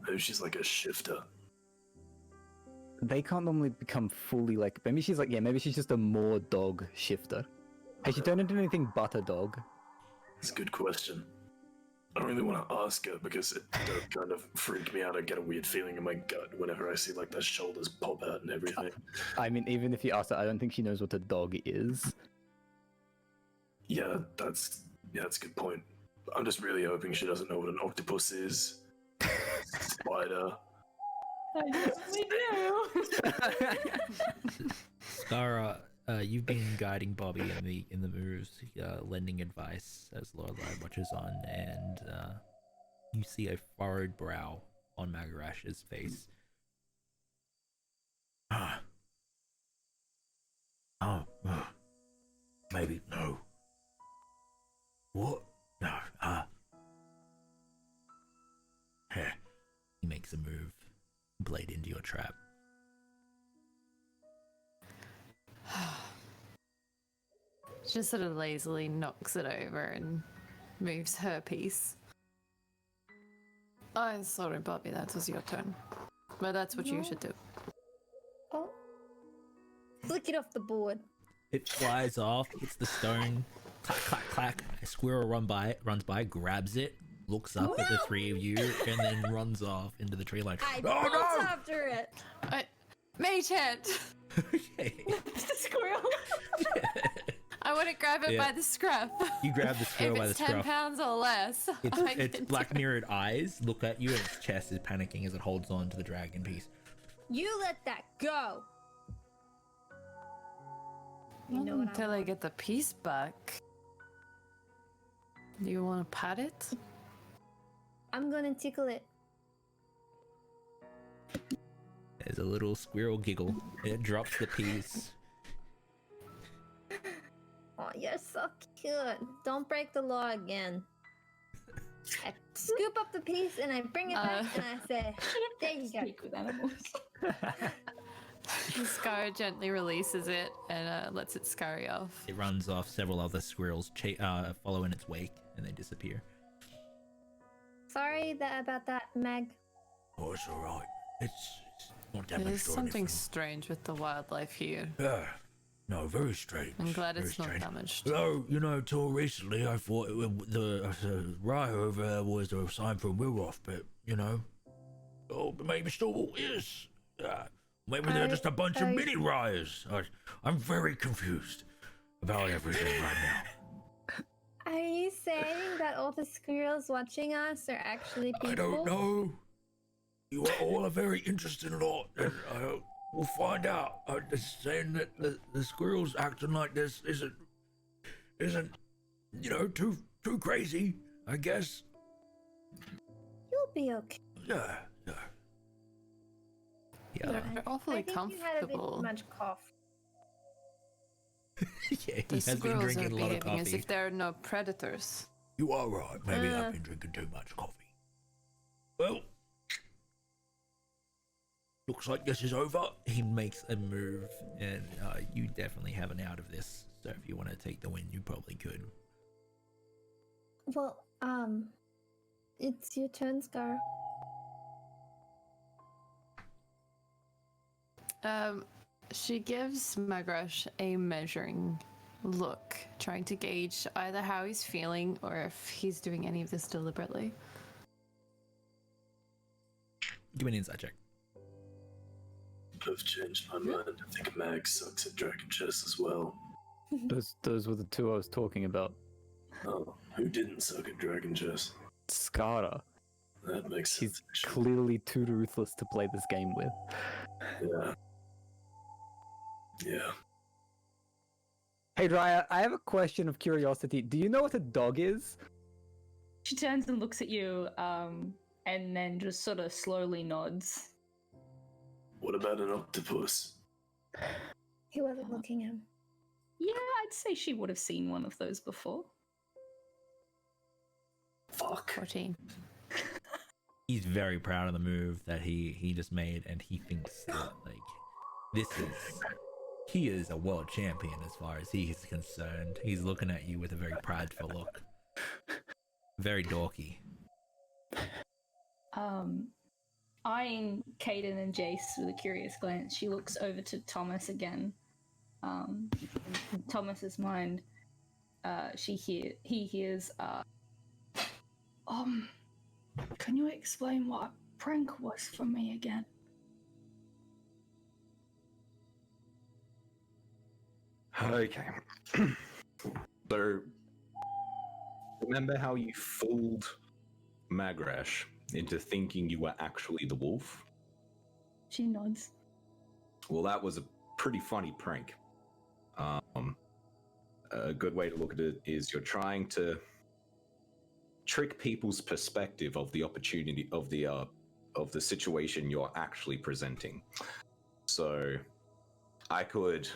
Maybe she's like a shifter.
They can't normally become fully like. Maybe she's like, yeah, maybe she's just a more dog shifter. Has she turned into anything but a dog?
That's a good question. I don't really want to ask her because it does kind of freak me out. I get a weird feeling in my gut whenever I see like their shoulders pop out and everything.
I mean, even if you ask her, I don't think she knows what a dog is.
Yeah, that's a good point. I'm just really hoping she doesn't know what an octopus is. Spider.
We do.
Skara, you've been guiding Bobby in the moves, lending advice as Lorelei watches on, and you see a furrowed brow on Magarash's face.
Maybe no.
What? No. He makes a move, blade into your trap.
Just sort of lazily knocks it over and moves her piece. I'm sorry, Bobby, that was your turn. But that's what you should do.
Oh. Flick it off the board.
It flies off, hits the stone, clack, clack, clack. A squirrel runs by, grabs it, looks up at the three of you, and then runs off into the tree like,
I
oh
bolt
no!
after it.
Mage hand!
Okay.
The squirrel.
I want to grab it by the scruff.
You grab the squirrel by the
If it's 10
scruff.
pounds or less.
Its black mirrored eyes look at you, and its chest is panicking as it holds on to the dragon piece.
You let that go. You know
Not
what
until I get the piece back. Do you want to pat it?
I'm gonna tickle it.
There's a little squirrel giggle. It drops the piece.
Oh, you're so cute. Don't break the law again. I scoop up the piece and I bring it back and I say, there you go.
Speak with animals.
Scar gently releases it and lets it scurry off.
It runs off. Several other squirrels follow in its wake, and they disappear.
Sorry about that, Meg.
Oh, it's alright. It's not
There's
damaged or
something
anything.
strange with the wildlife here.
Yeah. No, very strange.
I'm glad
very
it's not
strange.
damaged.
Though, till recently I thought the riot over there was a sign from Wilroth, but, but maybe still is. Maybe they're just a bunch of mini riots. I'm very confused about everything right now.
Are you saying that all the squirrels watching us are actually people?
I don't know. You all are very interesting lot, and we'll find out. I'm just saying that the squirrels acting like this isn't too crazy, I guess.
You'll be okay.
Yeah.
They're awfully
I think you had a bit
comfortable.
too much cough.
Yeah, he
The
has been
squirrels
drinking
are
a lot of
behaving as
coffee.
if there are no predators.
You are right. Maybe I've been drinking too much coffee. Well, looks like this is over. He makes a move, and you definitely have an out of this. So if you want to take the win, you probably could.
Well, it's your turn, Scar.
She gives Magrash a measuring look, trying to gauge either how he's feeling or if he's doing any of this deliberately.
Give me an insight check.
I've changed my mind. I think Mag sucks at Dragon Chess as well.
Those were the two I was talking about.
Oh, who didn't suck at Dragon Chess?
Skara.
That makes
She's
sense. actually.
clearly too ruthless to play this game with.
Yeah. Yeah.
Hey, Raya, I have a question of curiosity. Do you know what a dog is?
She turns and looks at you, and then just sort of slowly nods.
What about an octopus?
He wasn't looking at him.
Yeah, I'd say she would have seen one of those before.
Fuck.
14.
he's very proud of the move that he just made, and he thinks that like he is a world champion as far as he is concerned. He's looking at you with a very prideful look, very dorky.
Eyeing Caden and Jace with a curious glance, she looks over to Thomas again. In Thomas's mind, he hears.
Can you explain what a prank was for me again?
Okay. So, remember how you fooled Magrash into thinking you were actually the wolf?
She nods.
Well, that was a pretty funny prank. A good way to look at it is you're trying to trick people's perspective of the opportunity of the situation you're actually presenting. So, I could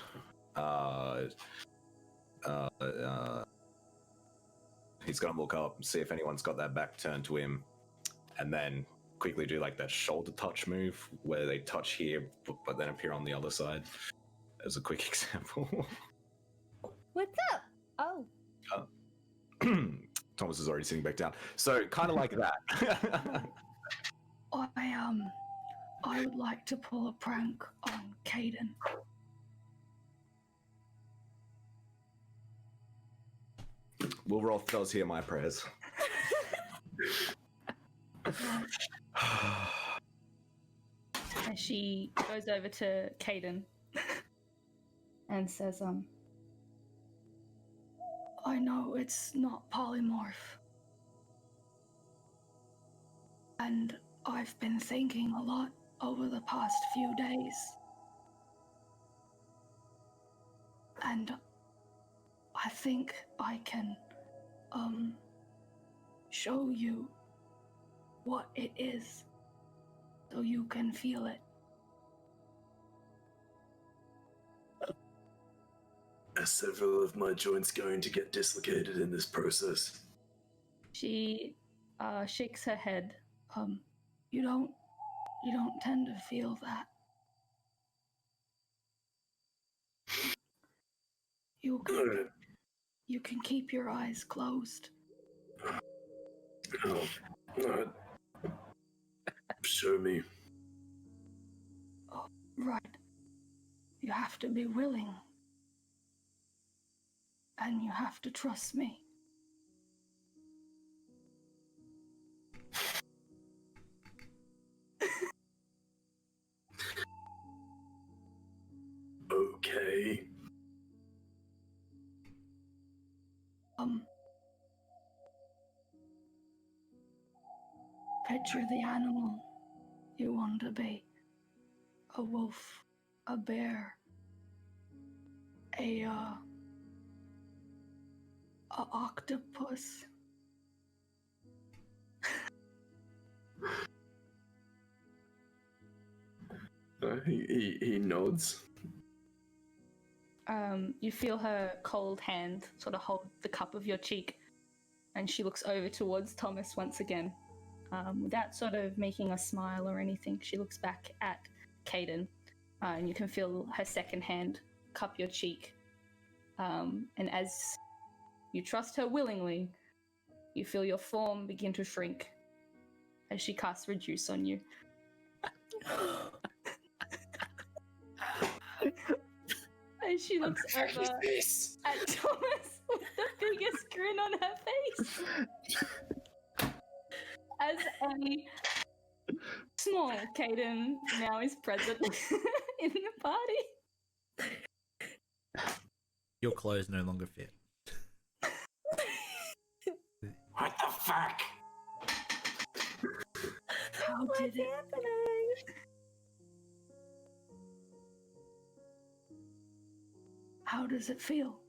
he's gonna look up and see if anyone's got their back turned to him, and then quickly do like that shoulder touch move where they touch here but then appear on the other side, as a quick example.
What's up? Oh.
Thomas is already sitting back down, so kind of like that.
I would like to pull a prank on Caden.
Will Roth does hear my prayers.
And she goes over to Caden and says,
I know it's not polymorph. And I've been thinking a lot over the past few days. And I think I can, show you what it is so you can feel it.
Are several of my joints going to get dislocated in this process?
she shakes her head.
You don't tend to feel that. You can keep your eyes closed.
Oh, alright. Show me.
Oh, right. You have to be willing. And you have to trust me.
Okay.
Picture the animal you want to be. A wolf, a bear, a octopus.
He nods.
You feel her cold hand sort of hold the cup of your cheek, and she looks over towards Thomas once again. Without sort of making a smile or anything, she looks back at Caden, and you can feel her second hand cup your cheek. And as you trust her willingly, you feel your form begin to shrink as she casts Reduce on you. And she looks over at Thomas with the biggest grin on her face. As a small Caden now is present in the party.
Your clothes no longer fit.
What the fuck?
What's happening?
How does it feel?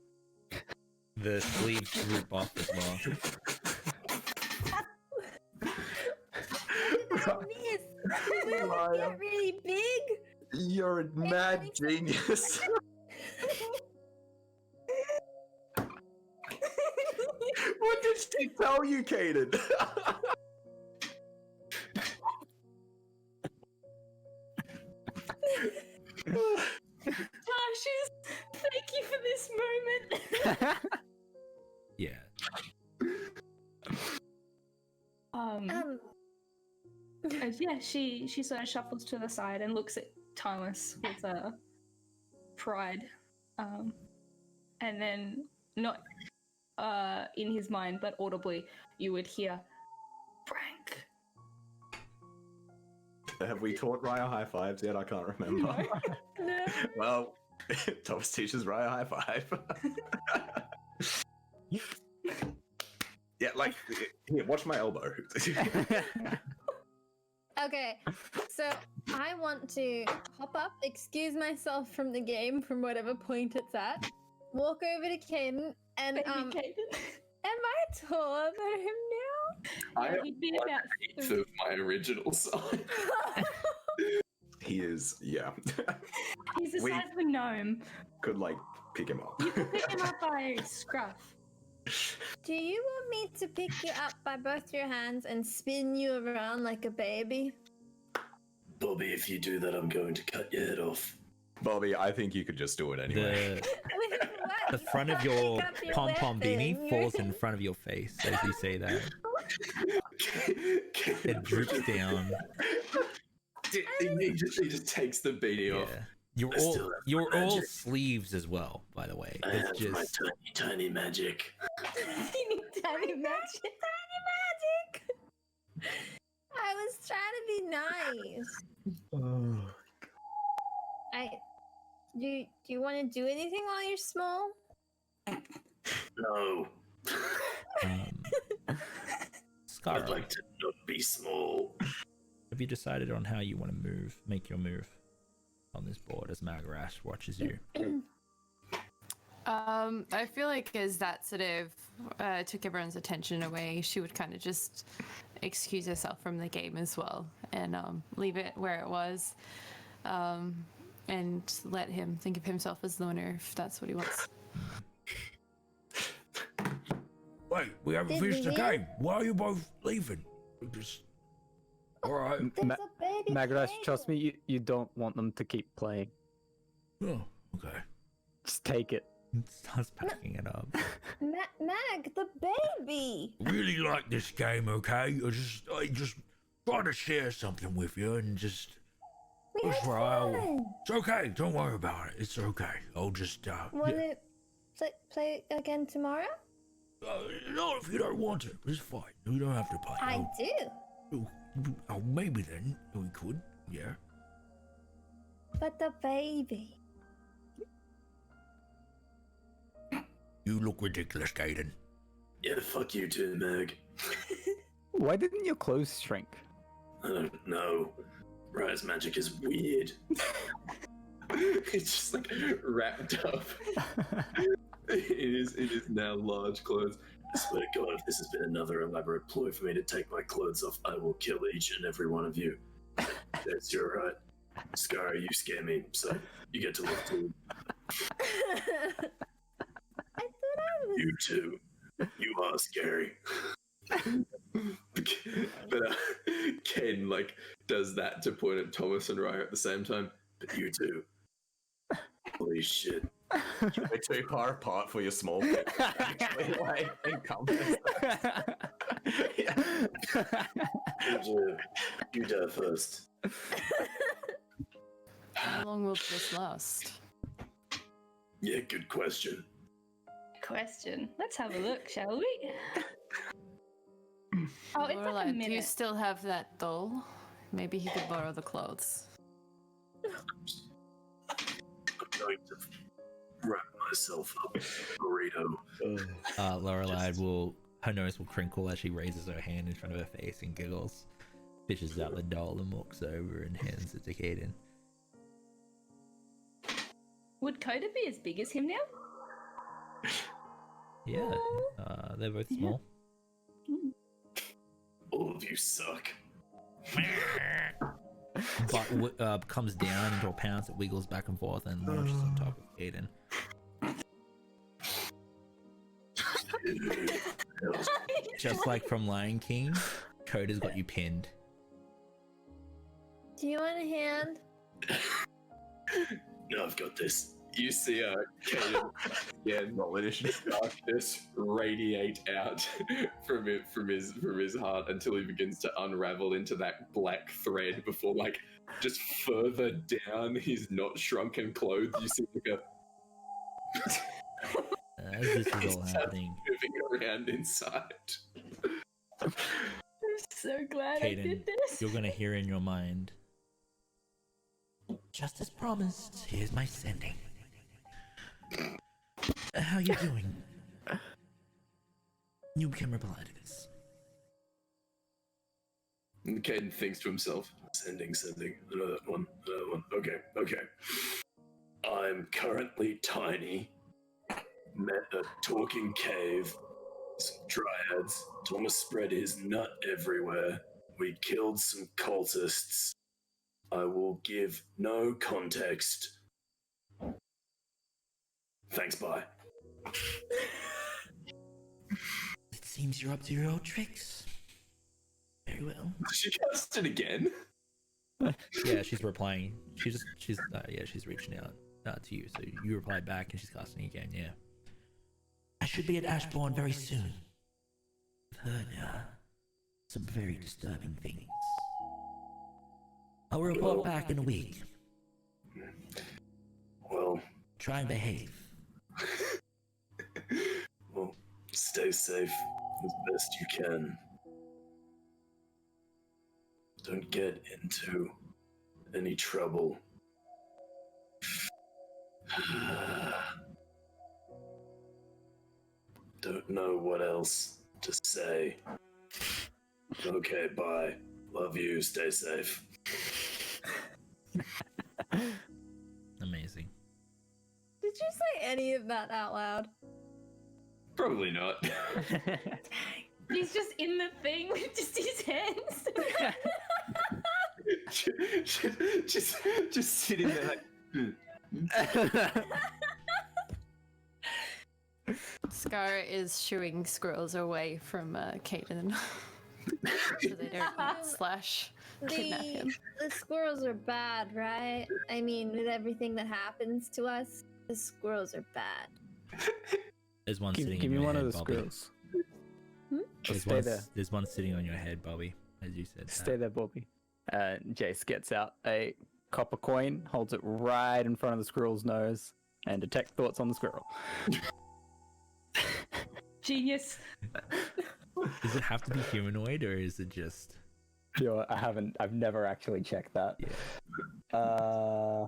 The sleeves droop off as well.
Miss, the wheels get really big.
You're a mad genius. What did she tell you, Caden?
And yeah, she sort of shuffles to the side and looks at Thomas with pride, and then not in his mind, but audibly, you would hear, Frank.
Have we taught Raya high fives yet? I can't remember.
No.
Well, Thomas teaches Raya high five. Yeah, like, here, watch my elbow.
Okay, so I want to hop up, excuse myself from the game from whatever point it's at, walk over to Caden, and am I taller than him now?
I
He'd be
am
about
1/8 of my original size.
He is, yeah.
He's the
We-
size of a gnome.
Could, like, pick him up.
You can pick him up by scruff.
Do you want me to pick you up by both your hands and spin you around like a baby?
Bobby, if you do that, I'm going to cut your head off.
Bobby, I think you could just do it anyway.
The front of your pom-pom beanie falls in front of your face as you say that. It droops down.
He just takes the beanie off.
Yeah.
I still have
You're
my
all
magic.
sleeves as well, by the way.
I
It's
have my
just
tiny magic.
Tiny magic. Tiny magic. I was trying to be nice. Do you want to do anything while you're small?
No, I'd
Scar.
like to not be small.
Have you decided on how you want to make your move on this board as Magarash watches you?
I feel like as that sort of took everyone's attention away, she would kind of just excuse herself from the game as well and leave it where it was, and let him think of himself as the winner if that's what he wants.
Wait, we haven't
Did
finished the
we win?
game. Why are you both leaving? All right.
There's a baby.
Magarash,
playing.
trust me, you don't want them to keep playing.
Oh, okay.
Just take it.
Starts packing it up.
Mag, the baby.
Really like this game, okay? I just try to share something with you and just.
We
That's
had
right.
fun.
It's okay. Don't worry about it. It's okay. I'll just
Want to play again tomorrow?
no, if you don't want to, it's fine. You don't have to play.
I do.
Oh, maybe then we could. Yeah.
But the baby.
You look ridiculous, Gaiden.
Yeah, fuck you too, Meg.
Why didn't your clothes shrink?
I don't know. Raya's magic is weird.
It's just like wrapped up. It is now large clothes.
I swear to God, if this has been another elaborate ploy for me to take my clothes off, I will kill each and every one of you. Yes, you're right. Scar, you scare me, so you get to live too.
I thought I was.
You too. You are scary.
But Ken like does that to point at Thomas and Raya at the same time.
But you too. Holy shit.
We're too far apart for your small feet. Actually, like, encompass.
You die first.
How long will this last?
Yeah, good question.
Question. Let's have a look, shall we? Oh, it's like a
Lorelai, do you
minute.
still have that doll? Maybe he could borrow the clothes.
I'm going to wrap myself up in a burrito.
Lorelei her nose will crinkle as she raises her hand in front of her face and giggles, fishes out the doll and walks over and hands it to Caden.
Would Coda be as big as him now?
Yeah, they're both small.
All of you suck.
But comes down into a pounce, it wiggles back and forth and launches on top of Caden. Just like from Lion King, Coda's got you pinned.
Do you want a hand?
No, I've got this.
You see Caden again, darkness radiate out from his heart until he begins to unravel into that black thread before, like, just further down his not shrunken clothes, you see like
As this is all happening,
moving around inside.
I'm so glad I
Caden,
did this.
you're gonna hear in your mind, just as promised, here's my sending. How you doing? You can reply to this.
And Caden thinks to himself, sending, another one. Okay. I'm currently tiny, met a talking cave, some dryads, Thomas spread his nut everywhere, we killed some cultists. I will give no context. Thanks, bye.
It seems you're up to your old tricks. Very well.
She cast it again.
Yeah, she's replying. She's reaching out to you. So you replied back, and she's casting again. Yeah. I should be at Ashbourne very soon. I've heard some very disturbing things. I'll report back in a week.
Well,
try and behave.
Well, stay safe as best you can. Don't get into any trouble. Don't know what else to say. Okay, bye. Love you, stay safe.
Amazing.
Did you say any of that out loud?
Probably not.
He's just in the thing with just his hands.
just sitting there like.
Scar is shooing squirrels away from Caden. So they don't slash kidnap him.
The squirrels are bad, right? I mean, with everything that happens to us, the squirrels are bad.
There's one sitting
Give
in
me
your
one
head,
of the
Bobby.
squirrels.
There's
Stay there.
There's one sitting on your head, Bobby, as you said.
Stay there, Bobby. Jace gets out a copper coin, holds it right in front of the squirrel's nose, and detect thoughts on the squirrel.
Genius.
Does it have to be humanoid, or is it just?
Sure, I've never actually checked that.
Yeah.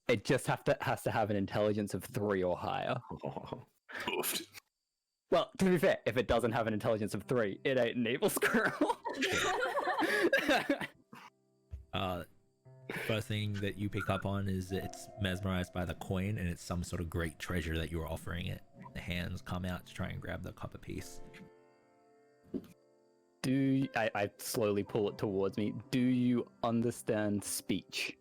It just has to have an intelligence of 3 or higher.
Oofed.
Well, to be fair, if it doesn't have an intelligence of 3, it ain't an evil squirrel.
First thing that you pick up on is it's mesmerized by the coin, and it's some sort of great treasure that you're offering it. The hands come out to try and grab the copper piece.
I slowly pull it towards me. Do you understand speech?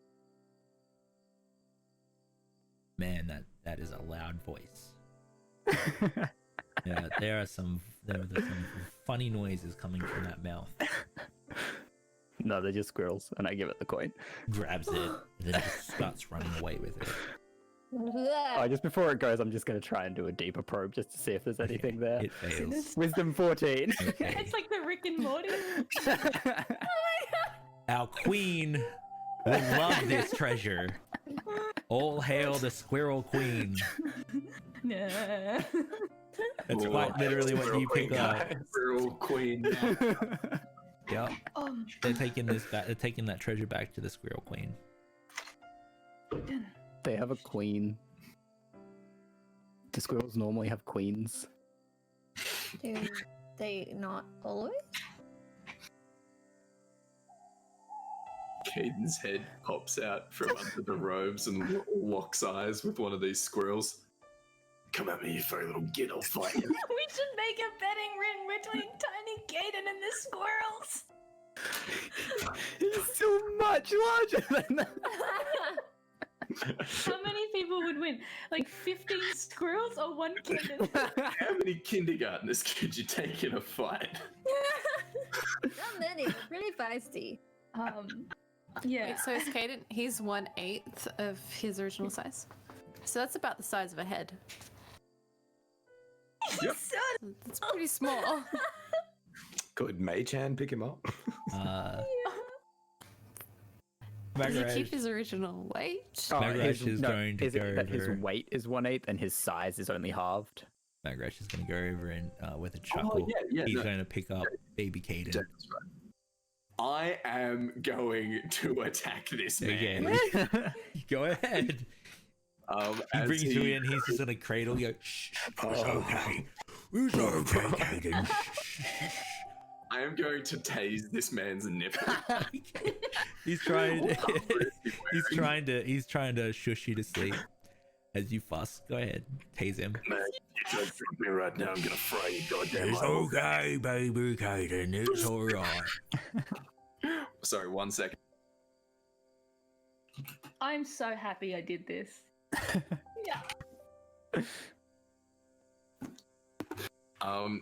Man, that is a loud voice. Yeah, there are some funny noises coming from that mouth.
No, they're just squirrels, and I give it the coin.
Grabs it, and then just starts running away with it.
Just before it goes, I'm just going to try and do a deeper probe just to see if there's anything there.
It fails.
Wisdom 14.
Okay.
It's like the Rick and Morty.
Our queen will love this treasure. All hail the squirrel queen.
No.
That's quite literally what you pick up.
Squirrel queen.
Yep. They're taking this back. They're taking that treasure back to the squirrel queen.
They have a queen. Do squirrels normally have queens?
Do they not always?
Caden's head pops out from under the robes and locks eyes with one of these squirrels.
Come at me, you furry little git, I'll fight you.
We should make a betting ring between Tiny Caden and the squirrels.
He's so much larger than that.
How many people would win? Like 15 squirrels or 1 kitten?
How many kindergartners could you take in a fight?
Not many. They're pretty feisty.
Yeah.
Wait, so is Caden, he's 1/8 of his original size. So that's about the size of a head.
Yep.
It's pretty small.
Could Mei-chan pick him up?
Does he
Magrash,
keep his original weight?
Magrash is going to
is
go
it that his
over.
weight is 1/8 and his size is only halved?
Magrash is going to go over and with a chuckle, he's
no,
going to pick up baby Caden.
Jack's right. I am going to attack this man.
Again. Go ahead. He
As
brings you in. He's just gonna cradle you. Shh,
It's okay. It's okay, Caden.
I am going to tase this man's nipple.
he's trying. He's trying to shush you to sleep as you fuss. Go ahead, tase him.
Man, you try to trick me right now, I'm gonna fry you goddamn
It's
eyes.
okay, baby Caden. It's alright.
Sorry, 1 second.
I'm so happy I did this.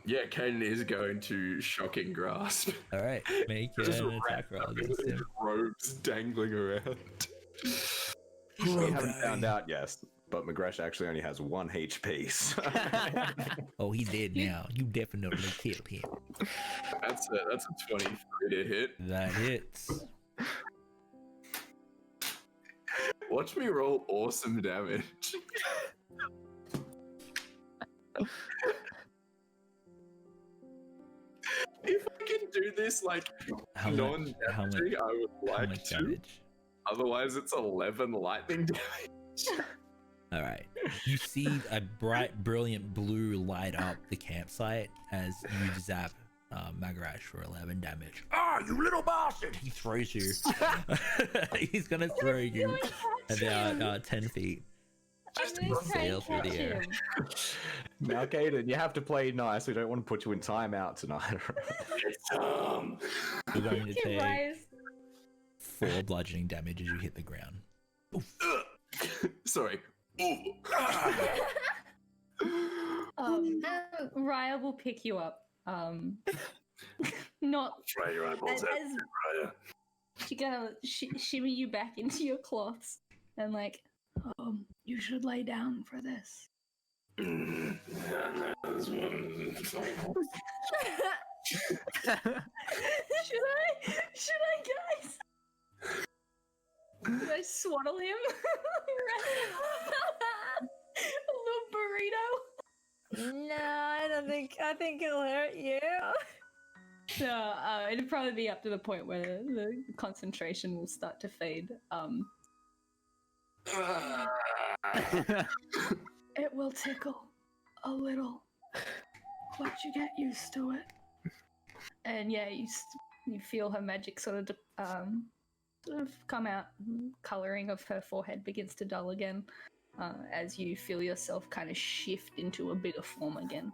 Yeah, Caden is going to shocking grasp.
All right, make
Just
an attack
wrapped
roll
up in
against
his
him.
robes dangling around.
We haven't found out yet, but Magresh actually only has 1 HP. So.
Oh, he's dead now. You definitely killed him.
That's a 23 to hit.
That hits.
Watch me roll awesome damage. If I can do this like
How much?
non-damaging, I would
How
like
much
to.
damage?
Otherwise, it's 11 lightning damage.
All right. You see a bright, brilliant blue light up the campsite as you zap Magrash for 11 damage.
Ah, you little bastard!
He throws you. He's gonna throw you about 10 feet. Sail through the air.
Now, Caden, you have to play nice. We don't want to put you in timeout tonight.
You're going to take
Rise.
4 bludgeoning damage as you hit the ground.
Sorry.
Raya will pick you up. Not
Fry your eyeballs out,
as
Raya.
she's gonna shimmy you back into your cloths and like,
You should lay down for this.
should I guys? Should I swaddle him? A little burrito.
No, I think it'll hurt you.
No, it'd probably be up to the point where the concentration will start to fade.
It will tickle a little, but you get used to it.
And yeah, you feel her magic sort of come out. Coloring of her forehead begins to dull again, as you feel yourself kind of shift into a bigger form again.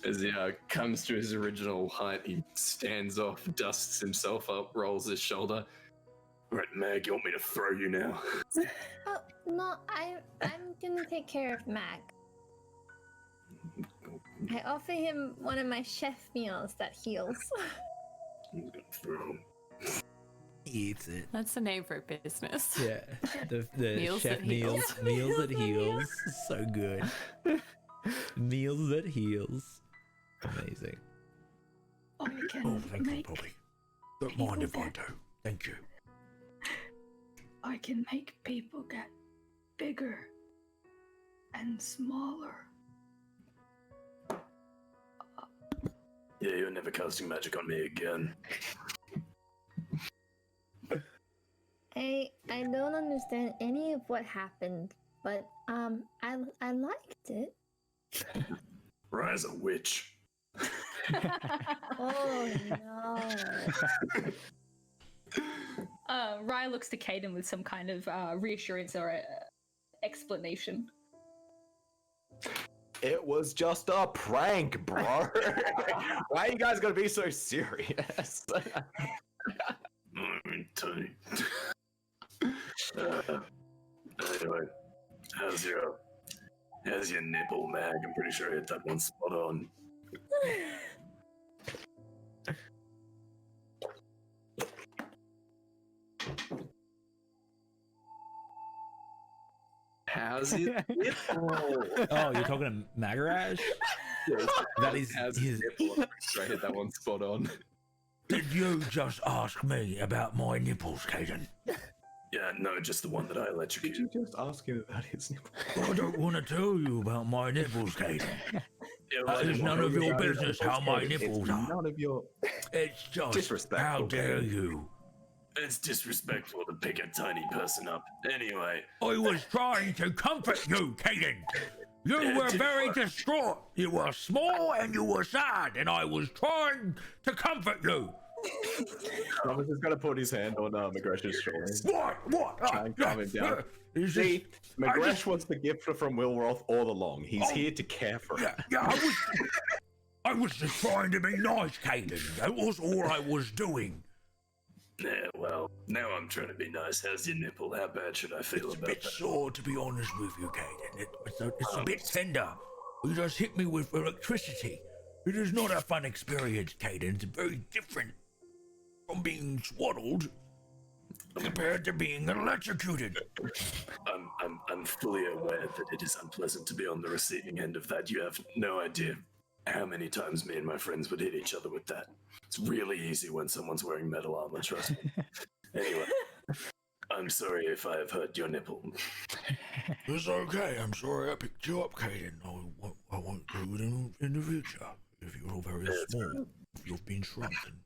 As he comes to his original height, he stands off, dusts himself up, rolls his shoulder.
Right, Mag, you want me to throw you now?
Oh, no, I'm gonna take care of Mac. I offer him one of my chef meals that heals.
I'm gonna throw.
He eats it.
That's the name for a business.
Yeah, the
Meals
chef
that heals.
meals that heals. So good. Meals that heals. Amazing.
Or you can
Oh, thank you,
make
Bobby. Don't mind if I
people
do. Thank you.
I can make people get bigger and smaller.
Yeah, you're never casting magic on me again.
I don't understand any of what happened, but I liked it.
Raya's a witch.
Oh no.
Raya looks to Caden with some kind of reassurance or explanation.
It was just a prank, bro. Why you guys gotta be so serious?
Tony. Anyway, how's your nipple, Mag? I'm pretty sure I hit that one spot on.
How's it?
Oh, you're talking to Magarash? That is
How's
his.
I hit that one spot on.
Did you just ask me about my nipples, Caden?
Yeah, no, just the one that I
Did
electrocuted.
you just ask him about his nipple?
I don't want to tell you about my nipples, Caden.
Yeah, well, I
That is
didn't
none
want
of
to-
your business how my nipples
It's
are.
none of your
It's just,
disrespectful,
how dare
Caden.
you?
It's disrespectful to pick a tiny person up. Anyway,
I was trying to comfort you, Caden. You
Yeah, it
were
didn't
very
work.
distraught. You were small and you were sad, and I was trying to comfort you.
Thomas is gonna put his hand on McGresh's shoulder.
What?
Try and calm him down.
Is
See,
this,
McGresh was the gift from Will Roth all along. He's
Oh.
here to care for him.
yeah, I was just trying to be nice, Caden. That was all I was doing.
yeah, well, now I'm trying to be nice. How's your nipple? How bad should I feel
It's a
about
bit
that?
sore, to be honest with you, Caden. It's a bit tender. You just hit me with electricity. It is not a fun experience, Caden. It's very different from being swaddled compared to being electrocuted.
I'm fully aware that it is unpleasant to be on the receiving end of that. You have no idea how many times me and my friends would hit each other with that. It's really easy when someone's wearing metal armor, trust me. Anyway, I'm sorry if I have hurt your nipple.
It's okay. I'm sorry I picked you up, Caden. I won't do it in the future. If you're very small, if you've been shrunken.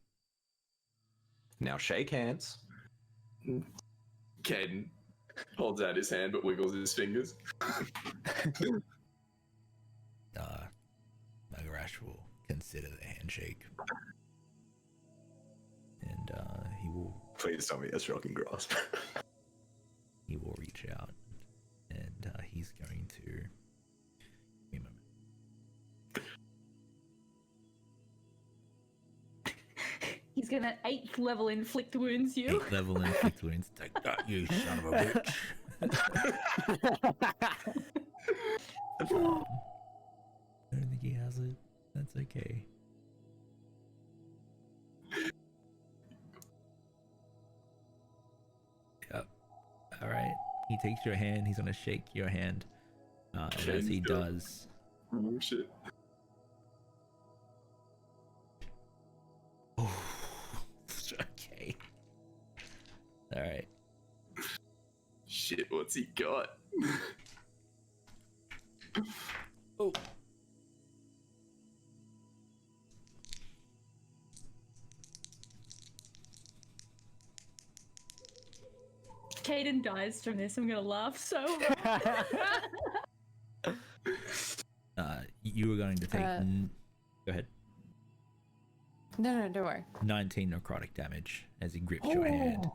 Now shake hands.
Caden holds out his hand but wiggles his fingers.
Magarash will consider the handshake, and
Please tell me a shocking grasp.
he will reach out, and he's going to. Give me a moment.
He's gonna 8th level inflict wounds you.
8th level inflict wounds.
Take that, you son of a bitch.
I don't think he has it. That's okay. Yep. All right. He takes your hand. He's gonna shake your hand. And as he does,
Oh shit.
okay. All right.
Shit, what's he got?
Oh.
Caden dies from this. I'm gonna laugh so hard.
You were going to take. Go ahead.
No, don't worry.
19 necrotic damage as he grips your hand.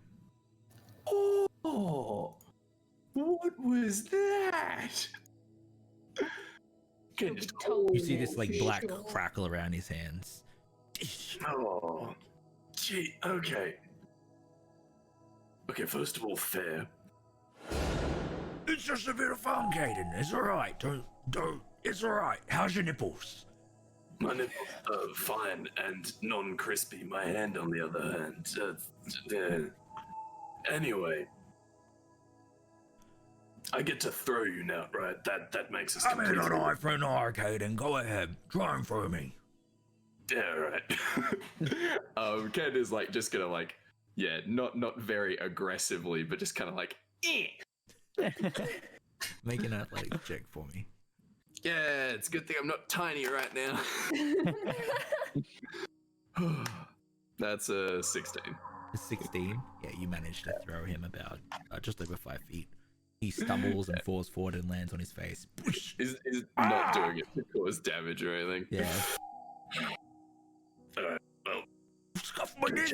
Oh, what was that? Goodness.
You see this like black crackle around his hands.
Oh, gee, okay. Okay, first of all, fair.
It's just a bit of fun, Caden. It's alright. Don't. It's alright. How's your nipples?
My nipples are fine and non-crispy. My hand, on the other hand, anyway, I get to throw you now, right? That makes us
I mean,
completely.
an eye for an eye, Caden. Go ahead. Try and throw me.
Yeah, right.
Ken is like just gonna like, yeah, not very aggressively, but just kind of like, eh.
Make an athletics check for me.
Yeah, it's a good thing I'm not tiny right now. That's a 16.
16. Yeah, you managed to throw him about just over 5 feet. He stumbles and falls forward and lands on his face.
Is not doing it to cause damage or anything.
Yeah.
Alright, well,
Scuff my dick.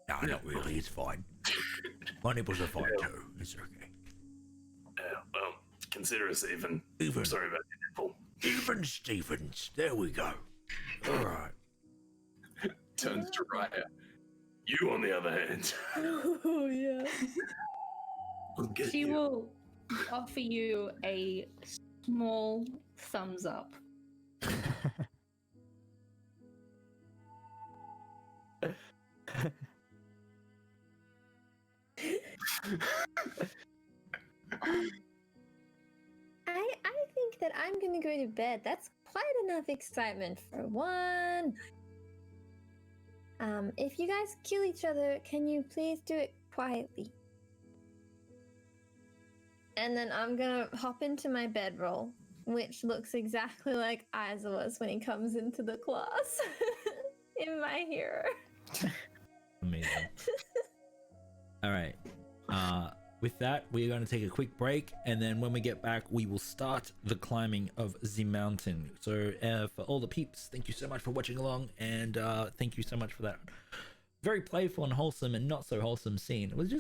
No, not really. It's fine. My nipples are fine too. It's okay.
yeah, well, consider us even.
Even.
Sorry about your nipple.
Even Stevens. There we go. All right.
Turns to Raya.
You, on the other hand,
Oh yeah.
will get
She
you.
will offer you a small thumbs up.
that I'm gonna go to bed. That's quite enough excitement for one. If you guys kill each other, can you please do it quietly? And then I'm gonna hop into my bedroll, which looks exactly like Isawa's when he comes into the class in My Hero.
Amazing. All right. With that, we're going to take a quick break, and then when we get back, we will start the climbing of the mountain. So, for all the peeps, thank you so much for watching along, and thank you so much for that very playful and wholesome and not so wholesome scene. It was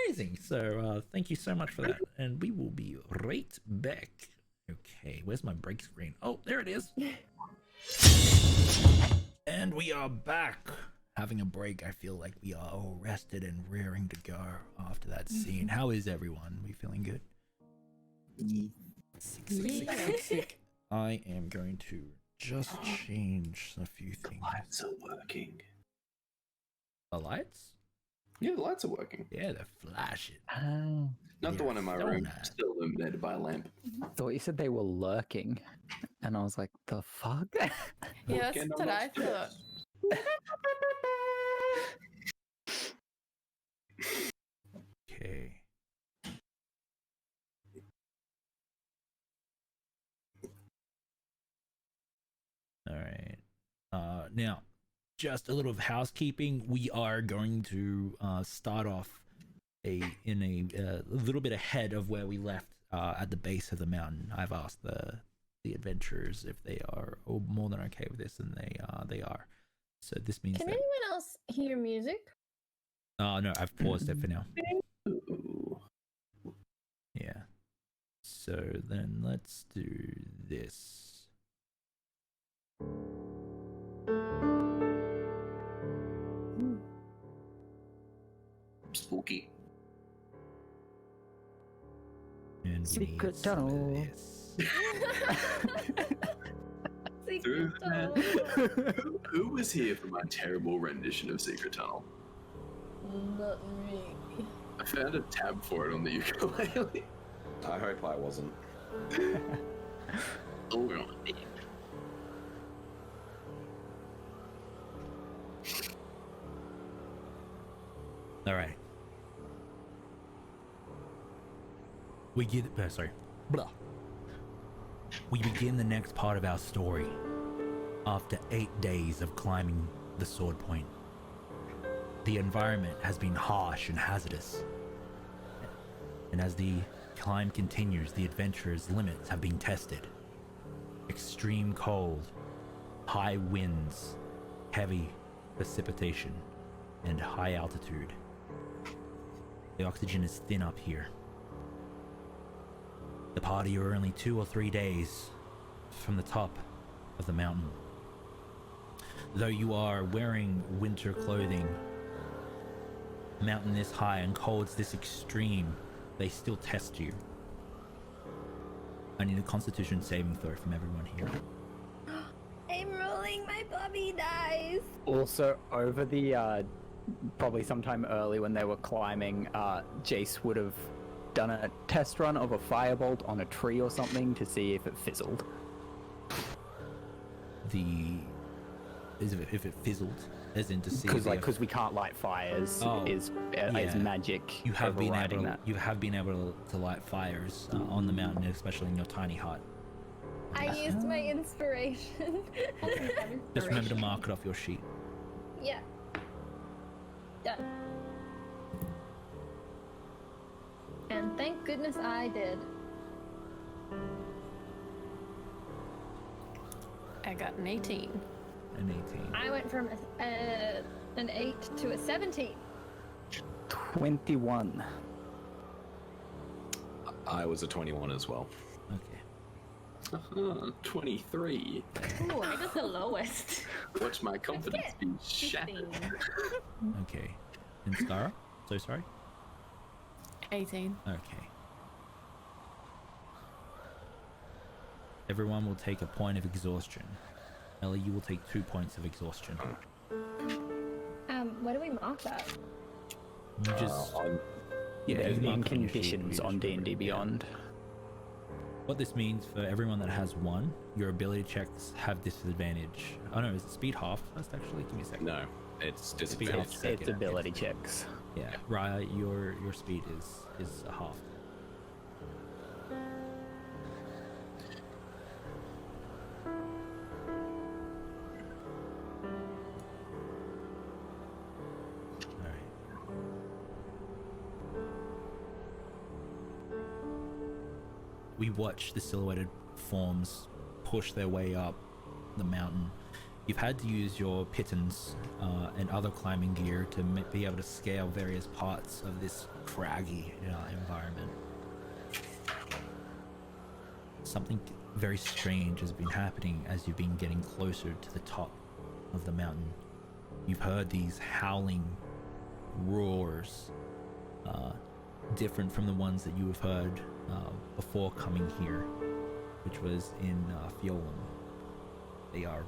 amazing. So, thank you so much for that, and we will be right back. Okay, where's my break screen? Oh, there it is. And we are back. Having a break. I feel like we are all rested and rearing to go after that scene. How is everyone? We feeling good? Sick. I am going to just change a few things.
Lights are working.
The lights?
Yeah, the lights are working.
Yeah, they're flashing.
Not the one in my room, still illuminated by a lamp.
I thought you said they were lurking, and I was like, the fuck?
Yeah, that's what I thought.
Okay. All right. Now, just a little of housekeeping. We are going to start off in a little bit ahead of where we left at the base of the mountain. I've asked the adventurers if they are more than okay with this, and they are. So this means
Can
that...
anyone else hear music?
No, I've paused it for now.
Ooh.
Yeah. So then let's do this.
Spooky.
And we
Secret
need some of
tunnel.
this.
Through who was here for my terrible rendition of Secret Tunnel?
Not me.
I found a tab for it on the ukulele.
I hope I wasn't.
Oh, God.
All right. We get sorry. Blah. We begin the next part of our story after 8 days of climbing the sword point. The environment has been harsh and hazardous. And as the climb continues, the adventurers' limits have been tested. Extreme cold, high winds, heavy precipitation, and high altitude. The oxygen is thin up here. The party are only 2 or 3 days from the top of the mountain. Though you are wearing winter clothing, a mountain this high and colds this extreme, they still test you. I need a constitution saving throw from everyone here.
I'm rolling, my puppy dies.
Also, over the probably sometime early when they were climbing, Jace would have done a test run of a firebolt on a tree or something to see if it fizzled.
If it fizzled, as in to see
because we can't light fires is magic.
You have been
overriding
able
that.
you have been able to light fires on the mountain, especially in your tiny hut.
I used my inspiration.
Just remember to mark it off your sheet.
Yeah. Done. And thank goodness I did.
I got an 18.
An 18.
I went from an 8 to a 17.
21.
I was a 21 as well.
Okay.
23.
Ooh, I got the lowest.
Watch my confidence be shattered.
Okay. And Skara? So sorry?
18.
Okay. Everyone will take a point of exhaustion. Ellie, you will take 2 points of exhaustion.
Where do we mark that?
You just...
On
yeah, you mark
in
it on your sheet,
conditions
you
on
just
D&D
remember it, yeah.
Beyond.
What this means for everyone that has one, your ability checks have disadvantage. Oh no, is it speed half first actually? Give me a second.
No, it's
Speed
disadvantage.
half second.
It's ability checks.
Yeah, Raya, your speed is a half. We watch the silhouetted forms push their way up the mountain. You've had to use your pitons and other climbing gear to be able to scale various parts of this craggy environment. Something very strange has been happening as you've been getting closer to the top of the mountain. You've heard these howling roars, different from the ones that you have heard before coming here, which was in Fjolum. They are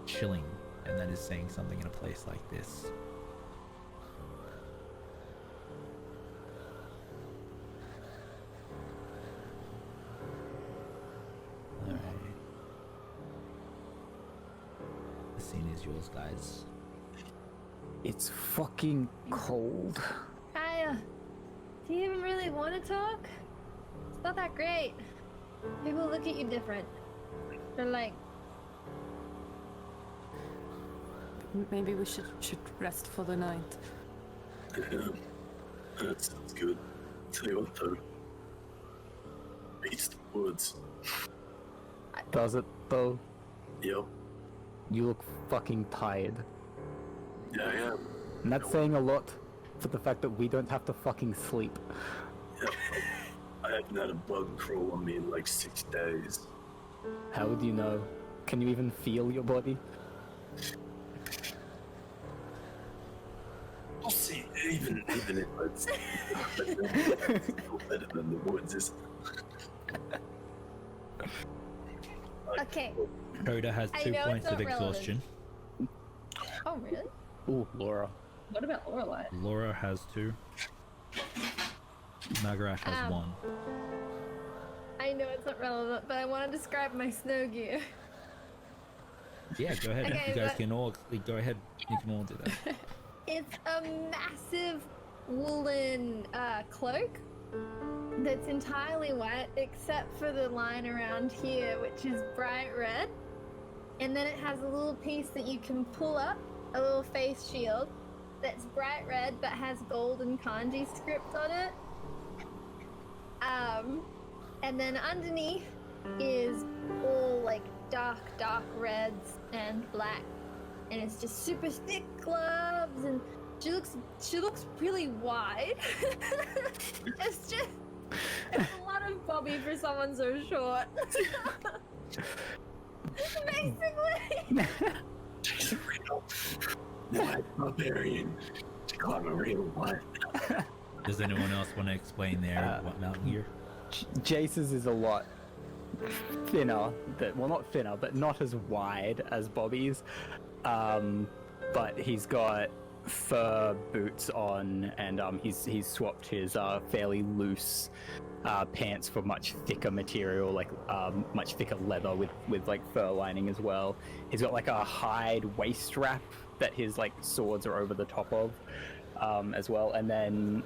chilling, and that is saying something in a place like this. Alright. The scene is yours, guys.
It's fucking cold.
Kaya, do you even really want to talk? It's not that great. People look at you different. They're like,
Maybe we should rest for the night.
Yeah, that sounds good. Tell you what though, beats the woods.
Does it though?
Yep.
You look fucking tired.
Yeah, I am.
And that's saying a lot for the fact that we don't have to fucking sleep.
Yep. I haven't had a bug crawl on me in like 6 days.
How would you know? Can you even feel your body?
I'll see. Even if it's still better than the woods is.
okay.
Coda has
I
2
know it's
points of
not relevant.
exhaustion.
Oh, really?
Ooh, Laura.
What about Lorelai?
Laura has 2. Nagarash has 1.
I know it's not relevant, but I want to describe my snow gear.
Yeah, go ahead.
Okay,
you guys
but-
can all go ahead. You can all do that.
It's a massive woolen cloak that's entirely white except for the line around here, which is bright red. And then it has a little piece that you can pull up, a little face shield that's bright red but has golden kanji script on it. And then underneath is all like dark reds and black. And it's just super thick gloves, and she looks really wide. it's a lot of bobby for someone so short. Basically.
She's a real white barbarian. To climb a real white.
Does anyone else want to explain their what mountain gear?
Jace's is a lot thinner, well, not thinner, but not as wide as Bobby's. But he's got fur boots on, and he's swapped his fairly loose pants for much thicker material, like much thicker leather with like fur lining as well. He's got like a hide waist wrap that his like swords are over the top of as well, and then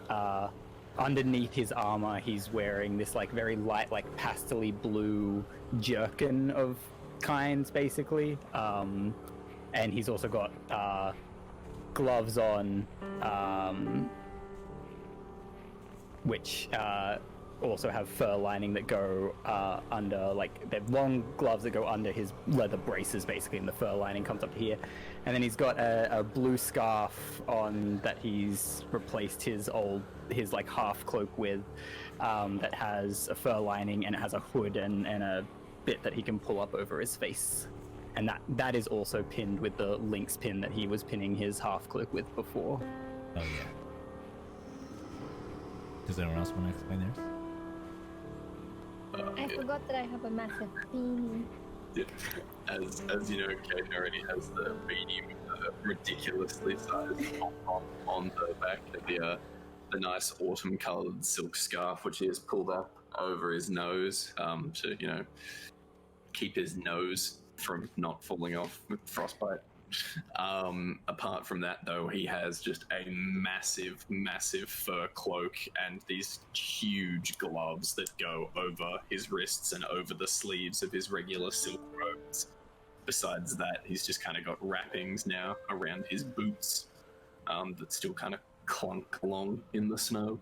underneath his armor he's wearing this like very light, like pastely blue jerkin of kinds, basically. And he's also got gloves on, which also have fur lining that go under, like, they're long gloves that go under his leather braces, basically, and the fur lining comes up here. And then he's got a blue scarf on that he's replaced his like half cloak with, that has a fur lining, and it has a hood and a bit that he can pull up over his face. And that is also pinned with the lynx pin that he was pinning his half cloak with before.
Oh yeah. Does anyone else want to explain theirs?
I forgot that I have a massive beanie.
Yeah. As you know, Kate already has the medium, ridiculously sized on the back of the nice autumn-coloured silk scarf, which he has pulled up
over his nose to, keep his nose from not falling off with frostbite. Apart from that, though, he has just a massive, massive fur cloak and these huge gloves that go over his wrists and over the sleeves of his regular silk robes. Besides that, he's just kind of got wrappings now around his boots that still kind of clunk along in the snow.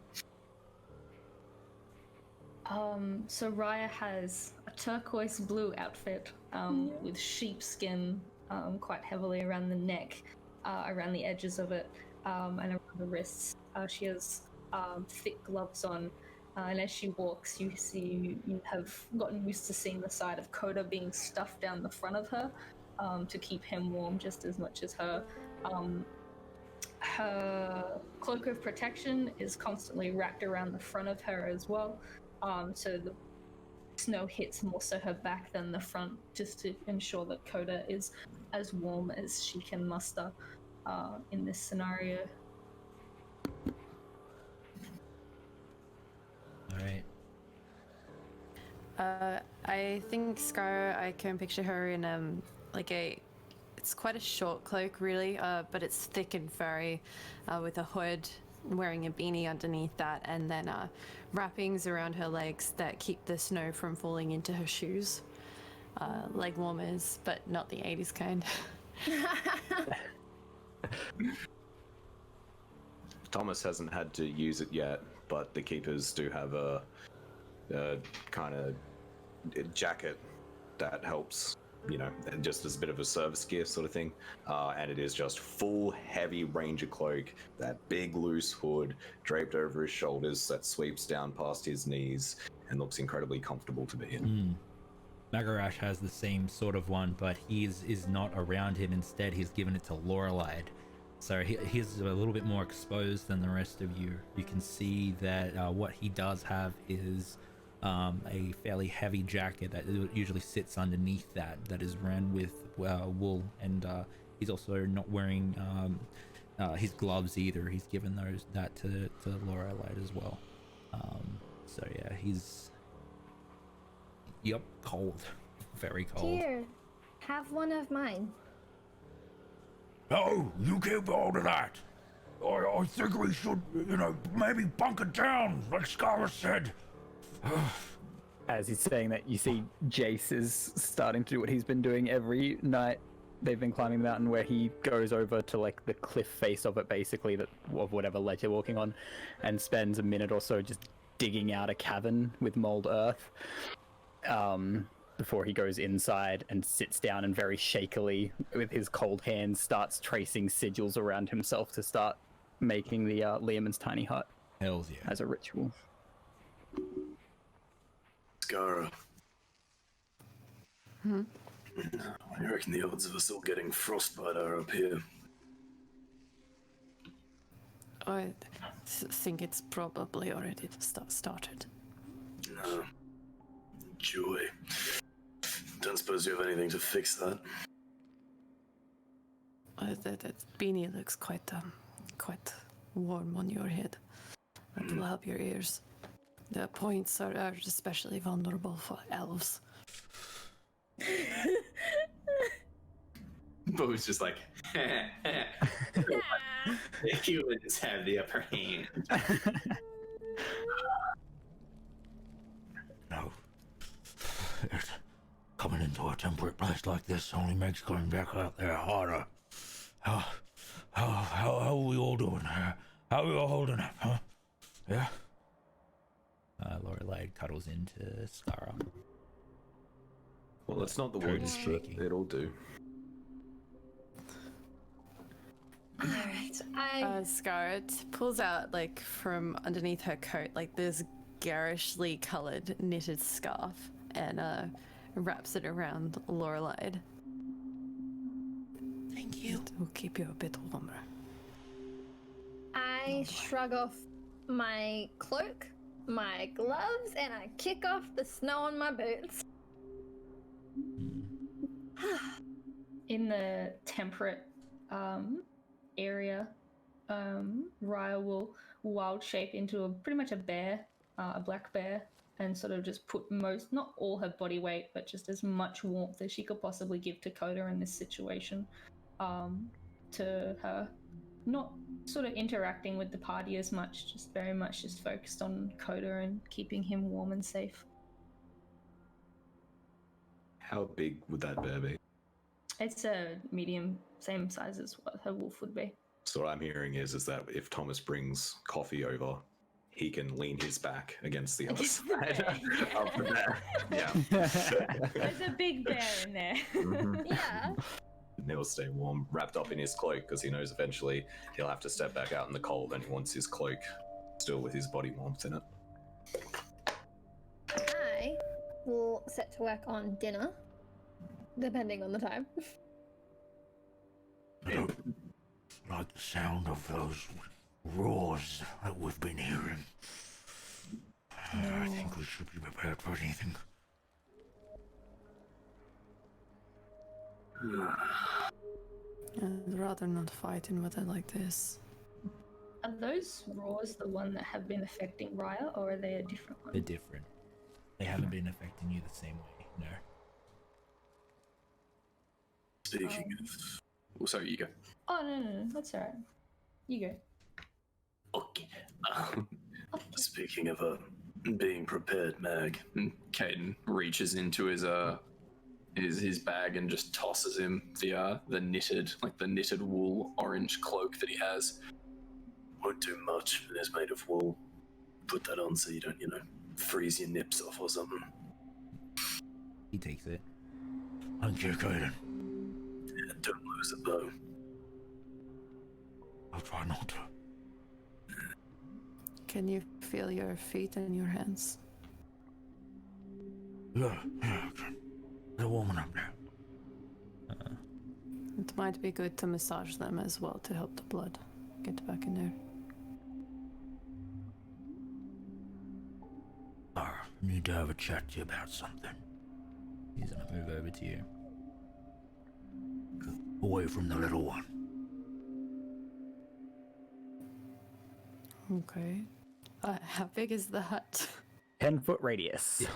So Raya has a turquoise blue outfit with sheepskin quite heavily around the neck, around the edges of it, and around the wrists. She has thick gloves on, and as she walks, you have gotten used to seeing the side of Coda being stuffed down the front of her to keep him warm just as much as her. Her cloak of protection is constantly wrapped around the front of her as well, so the snow hits more so her back than the front, just to ensure that Coda is as warm as she can muster in this scenario.
All right.
I think Scar, I can picture her in it's quite a short cloak really, but it's thick and furry, with a hood, wearing a beanie underneath that, and then wrappings around her legs that keep the snow from falling into her shoes. Leg warmers, but not the 80s kind.
Thomas hasn't had to use it yet, but the keepers do have a kind of jacket that helps, just as a bit of a service gear sort of thing. And it is just full heavy ranger cloak, that big loose hood draped over his shoulders that sweeps down past his knees and looks incredibly comfortable to be in.
Magarash has the same sort of one, but he is not around him. Instead, he's given it to Lorelei. So he's a little bit more exposed than the rest of you. You can see that what he does have is a fairly heavy jacket that usually sits underneath that is ran with wool, and he's also not wearing his gloves either. He's given that to Lorelei as well. So yeah, he's cold, very cold.
Here, have one of mine.
Oh, you keep all of that. I think we should, maybe bunker down, like Scar said.
As he's saying that, you see Jace is starting to do what he's been doing every night. They've been climbing the mountain, where he goes over to like the cliff face of it, basically, of whatever ledge you're walking on, and spends a minute or so just digging out a cavern with mold earth. Before he goes inside and sits down and very shakily, with his cold hands, starts tracing sigils around himself to start making the Liamon's tiny hut.
Hells yeah.
As a ritual.
Scara. What do you reckon the odds of us all getting frostbite are up here?
I think it's probably already started.
No. Joy. Don't suppose you have anything to fix that?
That beanie looks quite warm on your head. That will help your ears. The points are especially vulnerable for elves.
But it's just like, the humans have the upper hand.
No. Coming into a temperate place like this only makes going back out there harder. How are we all doing? How are we all holding up, huh? Yeah?
Lorelei cuddles into Skara.
Well, it's not the
Code
woods,
is
but
shaking.
it'll do.
Alright,
Scarlet pulls out, like, from underneath her coat, like, this garishly colored knitted scarf, and wraps it around Lorelei.
Thank you.
It will keep you a bit warmer.
I shrug off my cloak, my gloves, and I kick off the snow on my boots.
In the temperate area, Raya will wild shape into pretty much a bear, a black bear, and sort of just put most, not all her body weight, but just as much warmth as she could possibly give to Coda in this situation, to her. Not sort of interacting with the party as much, just very much just focused on Coda and keeping him warm and safe.
How big would that bear be?
It's a medium, same size as what her wolf would be.
So what I'm hearing is that if Thomas brings coffee over, he can lean his back against the other side of the bear. Yeah.
There's a big bear in there.
Yeah.
And he'll stay warm, wrapped up in his cloak, because he knows eventually he'll have to step back out in the cold, and he wants his cloak still with his body warmth in it.
I will set to work on dinner, depending on the time.
I don't like the sound of those roars that we've been hearing. I think we should be prepared for anything.
I'd rather not fight in weather like this.
Are those roars the one that have been affecting Raya, or are they a different one?
They're different. They haven't been affecting you the same way, no.
Speaking of... Oh, sorry, you go.
Oh, no, that's alright. You go.
Okay. Speaking of being prepared, Mag,
Caden reaches into his bag and just tosses him the knitted wool orange cloak that he has.
won't do much. It is made of wool. Put that on so you don't, freeze your nips off or something.
He takes it.
Thank you, Caden.
Yeah, don't lose a bow.
I'll try not to.
Can you feel your feet and your hands?
Yeah, I can. They're warming up now.
It might be good to massage them as well to help the blood get back in there.
I need to have a chat to you about something.
He's gonna move over to you.
Away from the little one.
Okay. How big is the hut?
10-foot radius.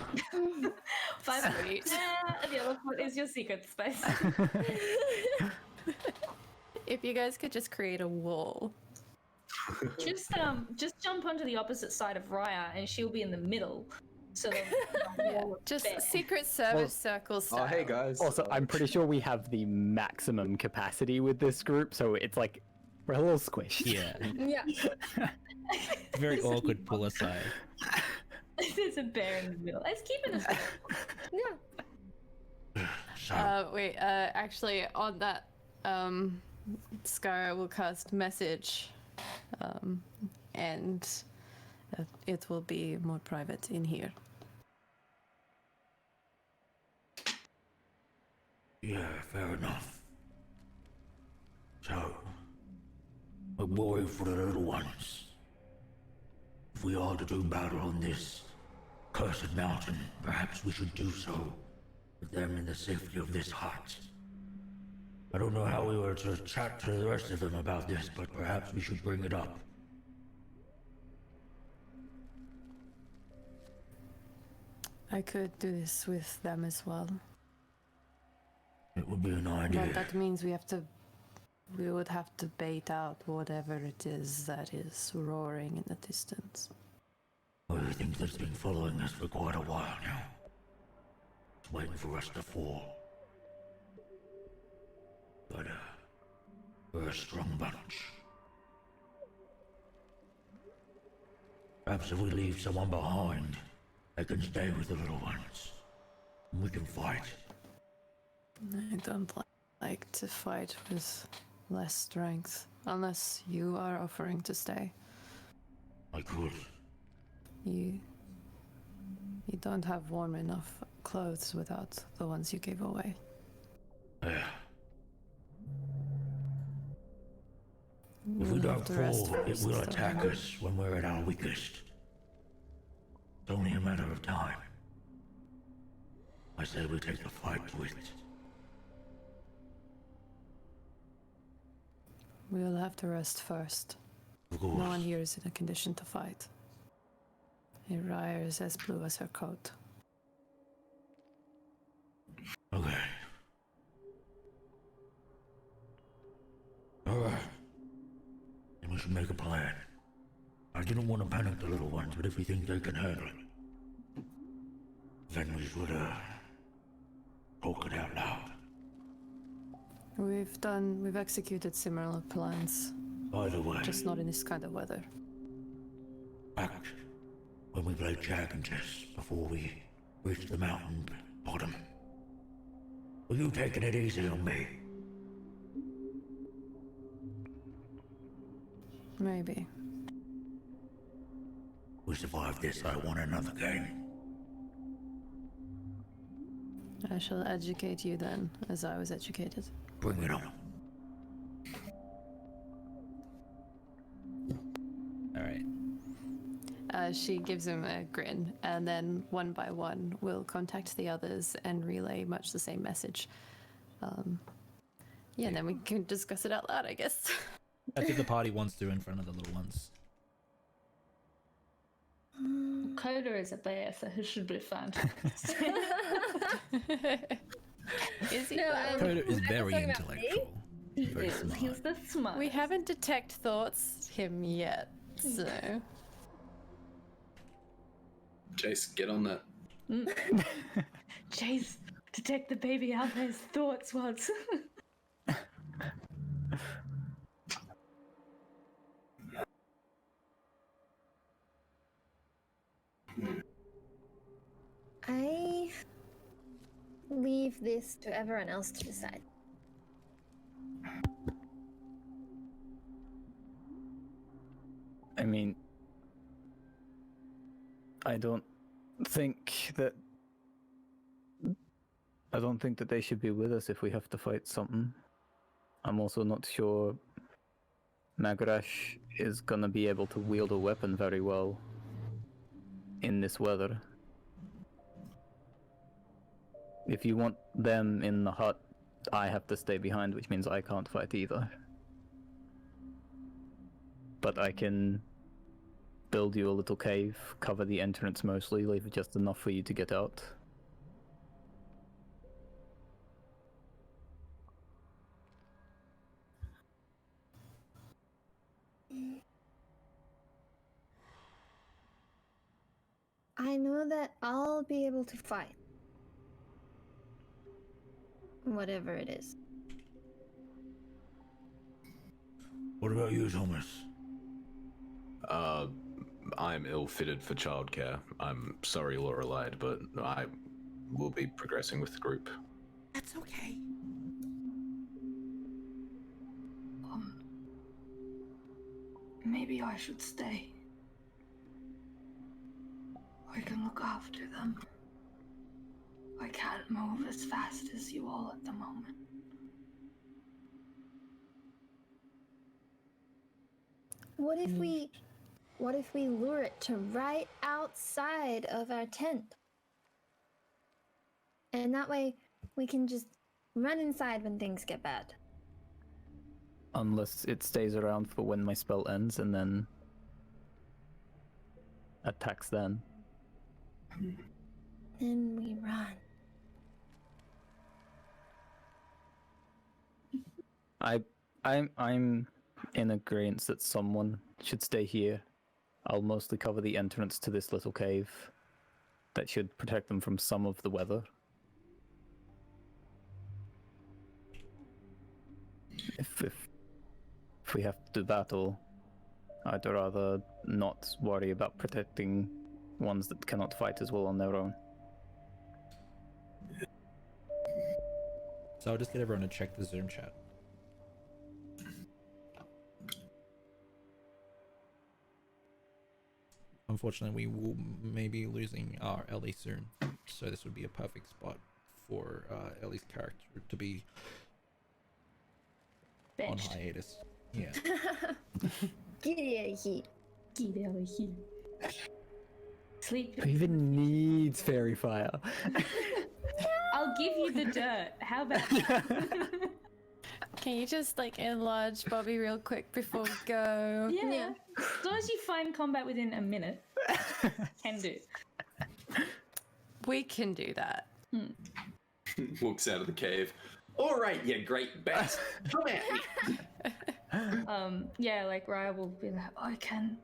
5 feet. The other foot is your secret space.
If you guys could just create a wall.
Just jump onto the opposite side of Raya, and she'll be in the middle. So
Just Secret Service circle style.
Oh, hey guys.
Also, I'm pretty sure we have the maximum capacity with this group, so it's like we're a little squished.
Yeah.
Yeah.
Very awkward pull aside.
There's a bear in the middle. Let's keep it as
Yeah.
So,
Wait, actually, on that, Scar will cast message, and it will be more private in here.
yeah, fair enough. So, I worry for the little ones. If we are to do battle on this cursed mountain, perhaps we should do so with them in the safety of this hut. I don't know how we were to chat to the rest of them about this, but perhaps we should bring it up.
I could do this with them as well.
It would be an idea.
But that means we would have to bait out whatever it is that is roaring in the distance.
I think that's been following us for quite a while now. It's waiting for us to fall. But, we're a strong bunch. Perhaps if we leave someone behind, they can stay with the little ones. And we can fight.
I don't like to fight with less strength, unless you are offering to stay.
I could.
You don't have warm enough clothes without the ones you gave away.
Yeah. If
You'll
we
have
don't
to rest
fall, it
first,
will
though.
attack us when we're at our weakest. It's only a matter of time. I say we take the fight to it.
We'll have to rest first.
Of course.
No one here is in a condition to fight. Her eye is as blue as her coat.
Okay. Alright. Then we should make a plan. I didn't want to panic the little ones, but if we think they can handle it, then we should, talk it out loud.
We've executed similar plans,
By the way,
just not in this kind of weather.
back when we played Jacbon before we reached the mountain bottom, were you taking it easy on me?
Maybe.
We survived this, I want another game.
I shall educate you then, as I was educated.
Bring it on.
Alright.
She gives him a grin, and then one by one will contact the others and relay much the same message. Yeah, and then we can discuss it out loud, I guess.
I think the party wants to in front of the little ones.
Coda is a bear, so he should be fine.
Is he?
No,
Coda is very
talking about me?
intellectual.
He
Very
is.
smart.
He's the smart.
We haven't detect thoughts him yet, so
Jace, get on that.
Chase, detect the baby Alpha's thoughts once.
I leave this to everyone else to decide.
I mean, I don't think that they should be with us if we have to fight something. I'm also not sure Magarash is gonna be able to wield a weapon very well in this weather. If you want them in the hut, I have to stay behind, which means I can't fight either. But I can build you a little cave, cover the entrance mostly, leave just enough for you to get out.
I know that I'll be able to fight. Whatever it is.
What about you, Thomas?
I'm ill-fitted for childcare. I'm sorry, Lorelei, but I will be progressing with the group.
That's okay.
Maybe I should stay. I can look after them. I can't move as fast as you all at the moment.
What if we lure it to right outside of our tent? And that way we can just run inside when things get bad.
Unless it stays around for when my spell ends and then attacks then.
Then we run.
I'm in agreement that someone should stay here. I'll mostly cover the entrance to this little cave. That should protect them from some of the weather. If we have to battle, I'd rather not worry about protecting ones that cannot fight as well on their own.
So I'll just get everyone to check the Zoom chat. Unfortunately, we will maybe losing our Ellie soon, so this would be a perfect spot for Ellie's character to be on
Benched.
hiatus. Yeah.
Get out of here.
Get out of here. Sleep.
Who even needs fairy fire?
I'll give you the dirt. How about that?
can you just like enlarge Bobby real quick before we go?
Yeah. As long as you find combat within a minute. Can do.
We can do that.
Walks out of the cave. All right, you great bet. Come at me.
Yeah, like Raya will be like, I can.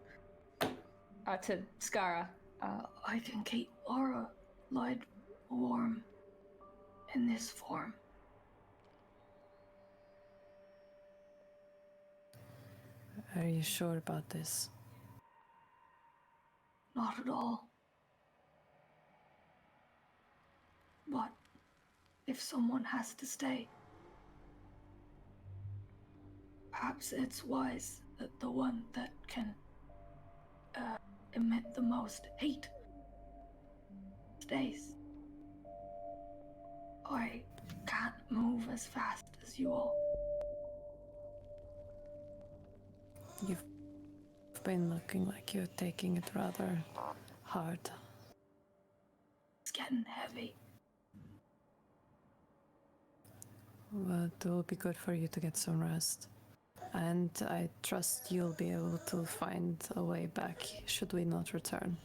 To Skara,
I can keep Aura light warm in this form.
Are you sure about this?
Not at all. But if someone has to stay, perhaps it's wise that the one that can emit the most heat stays. I can't move as fast as you all.
You've been looking like you're taking it rather hard.
It's getting heavy.
Well, it will be good for you to get some rest. And I trust you'll be able to find a way back should we not return.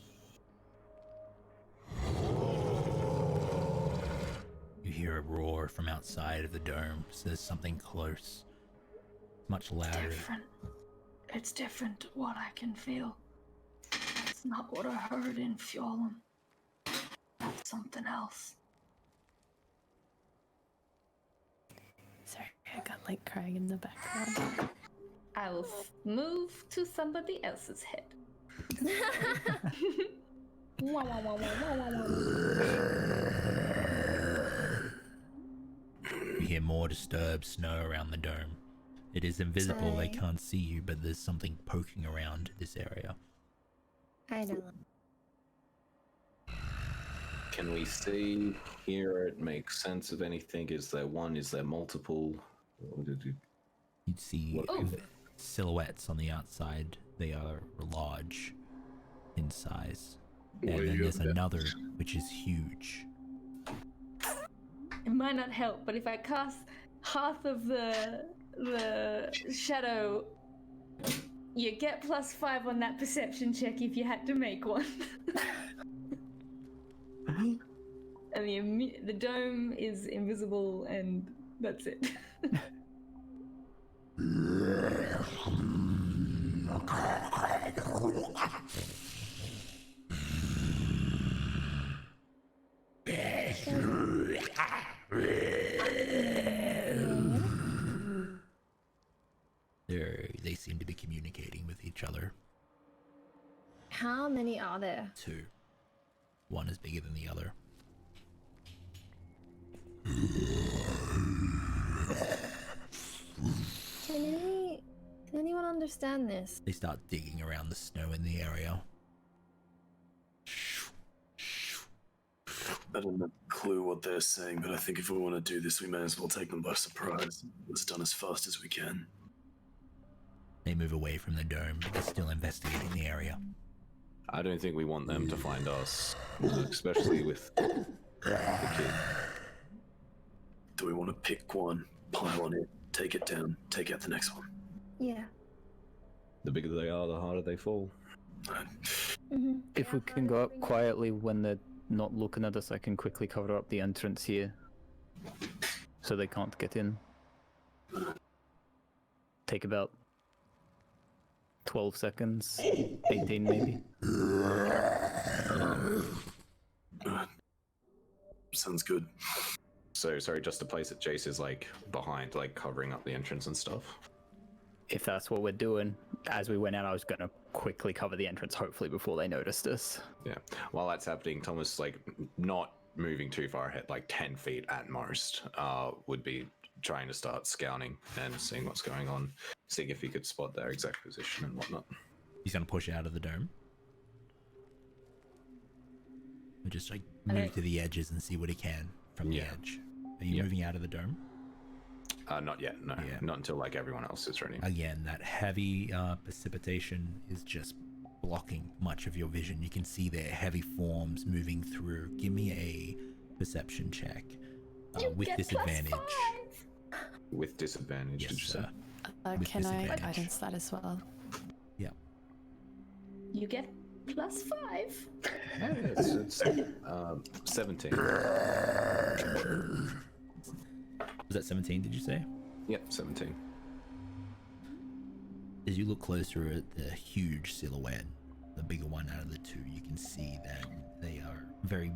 You hear a roar from outside of the dome. So there's something close. Much louder.
It's different what I can feel. It's not what I heard in Fjolum. That's something else.
Sorry, I got like crying in the background.
I will move to somebody else's head. Wah, wah, wah, wah, wah, wah, wah.
You hear more disturbed snow around the dome. It is invisible, they can't see you, but there's something poking around this area.
I know.
Can we see, hear it, make sense of anything? Is there one? Is there multiple?
You'd see silhouettes on the outside. They are large in size. And then there's another which is huge.
It might not help, but if I cast half of the shadow, you get +5 on that perception check if you had to make one. And the dome is invisible, and that's it.
They seem to be communicating with each other.
How many are there?
2. One is bigger than the other.
Can anyone understand this?
They start digging around the snow in the area.
I don't have a clue what they're saying, but I think if we want to do this, we may as well take them by surprise. It's done as fast as we can.
They move away from the dome, but they're still investigating the area.
I don't think we want them to find us, especially with the kid.
Do we want to pick one, pile on it, take it down, take out the next one?
Yeah.
The bigger they are, the harder they fall.
Mm-hmm.
If we can go up quietly when they're not looking at us, I can quickly cover up the entrance here, so they can't get in. Take about 12 seconds, 18 maybe.
Sounds good.
So, sorry, just to place it, Jace is like behind, like covering up the entrance and stuff.
If that's what we're doing, as we went out, I was going to quickly cover the entrance, hopefully before they noticed us.
Yeah. While that's happening, Thomas, like, not moving too far ahead, like 10 feet at most, would be trying to start scouting and seeing what's going on, seeing if he could spot their exact position and whatnot.
He's gonna push out of the dome. Or just like move to the edges and see what he can from the edge. Are you moving out of the dome?
Not yet, no.
Yeah.
Not until like everyone else is ready.
Again, that heavy precipitation is just blocking much of your vision. You can see their heavy forms moving through. Give me a perception check with disadvantage.
With disadvantage,
Yes,
did you say?
With
Can I
disadvantage.
guidance that as well?
Yeah.
You get plus 5.
It's 17.
Was that 17? Did you say?
Yep, 17.
As you look closer at the huge silhouette, the bigger one out of the two, you can see that they are very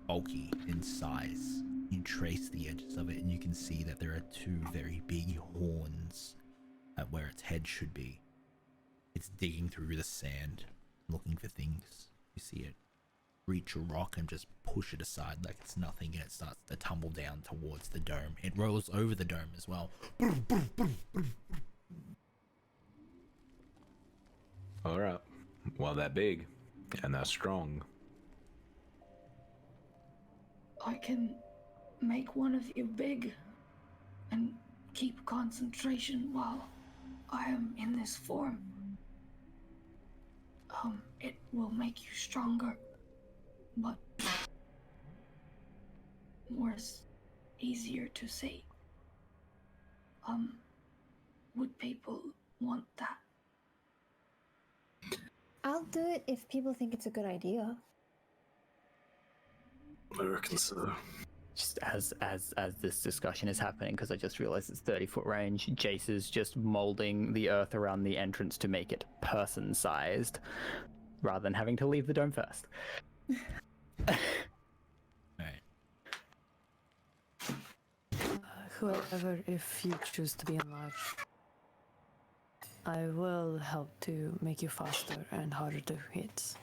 bulky in size. You trace the edges of it and you can see that there are two very big horns at where its head should be. It's digging through the sand, looking for things. You see it reach a rock and just push it aside like it's nothing, and it starts to tumble down towards the dome. It rolls over the dome as well.
Alright. Well, they're big and they're strong.
I can make one of you big and keep concentration while I am in this form. It will make you stronger, but easier to see. Would people want that?
I'll do it if people think it's a good idea.
I reckon so.
Just as this discussion is happening, because I just realized it's 30-foot range, Jace is just molding the earth around the entrance to make it person-sized, rather than having to leave the dome first.
Alright.
Whoever, if you choose to be enlarged, I will help to make you faster and harder to hit.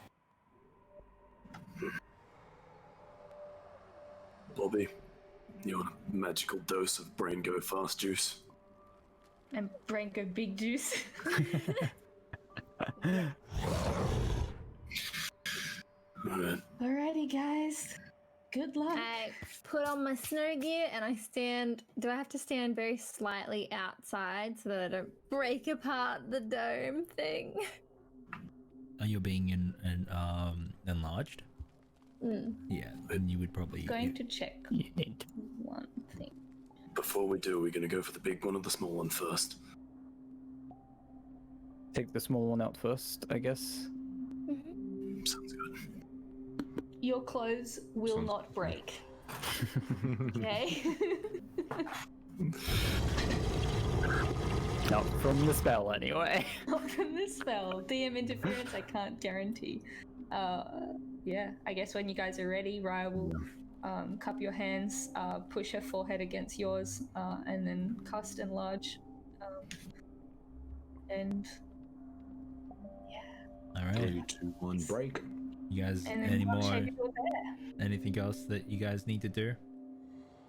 Bobby, you want a magical dose of brain go fast juice?
And brain go big juice.
Alright.
Alrighty, guys. Good luck.
I put on my snow gear and I stand. Do I have to stand very slightly outside so that I don't break apart the dome thing?
Are you being enlarged? Yeah, then you would probably.
Going to check
You need
one thing.
Before we do, we're gonna go for the big one or the small one first?
take the small one out first, I guess.
Sounds good.
Your clothes will not break. Okay?
Not from the spell, anyway.
Not from the spell. DM interference, I can't guarantee. Yeah, I guess when you guys are ready, Raya will cup your hands, push her forehead against yours, and then cast enlarge. And yeah.
All right.
3, 2, 1, break.
You guys,
And then
any more?
you're there.
Anything else that you guys need to do?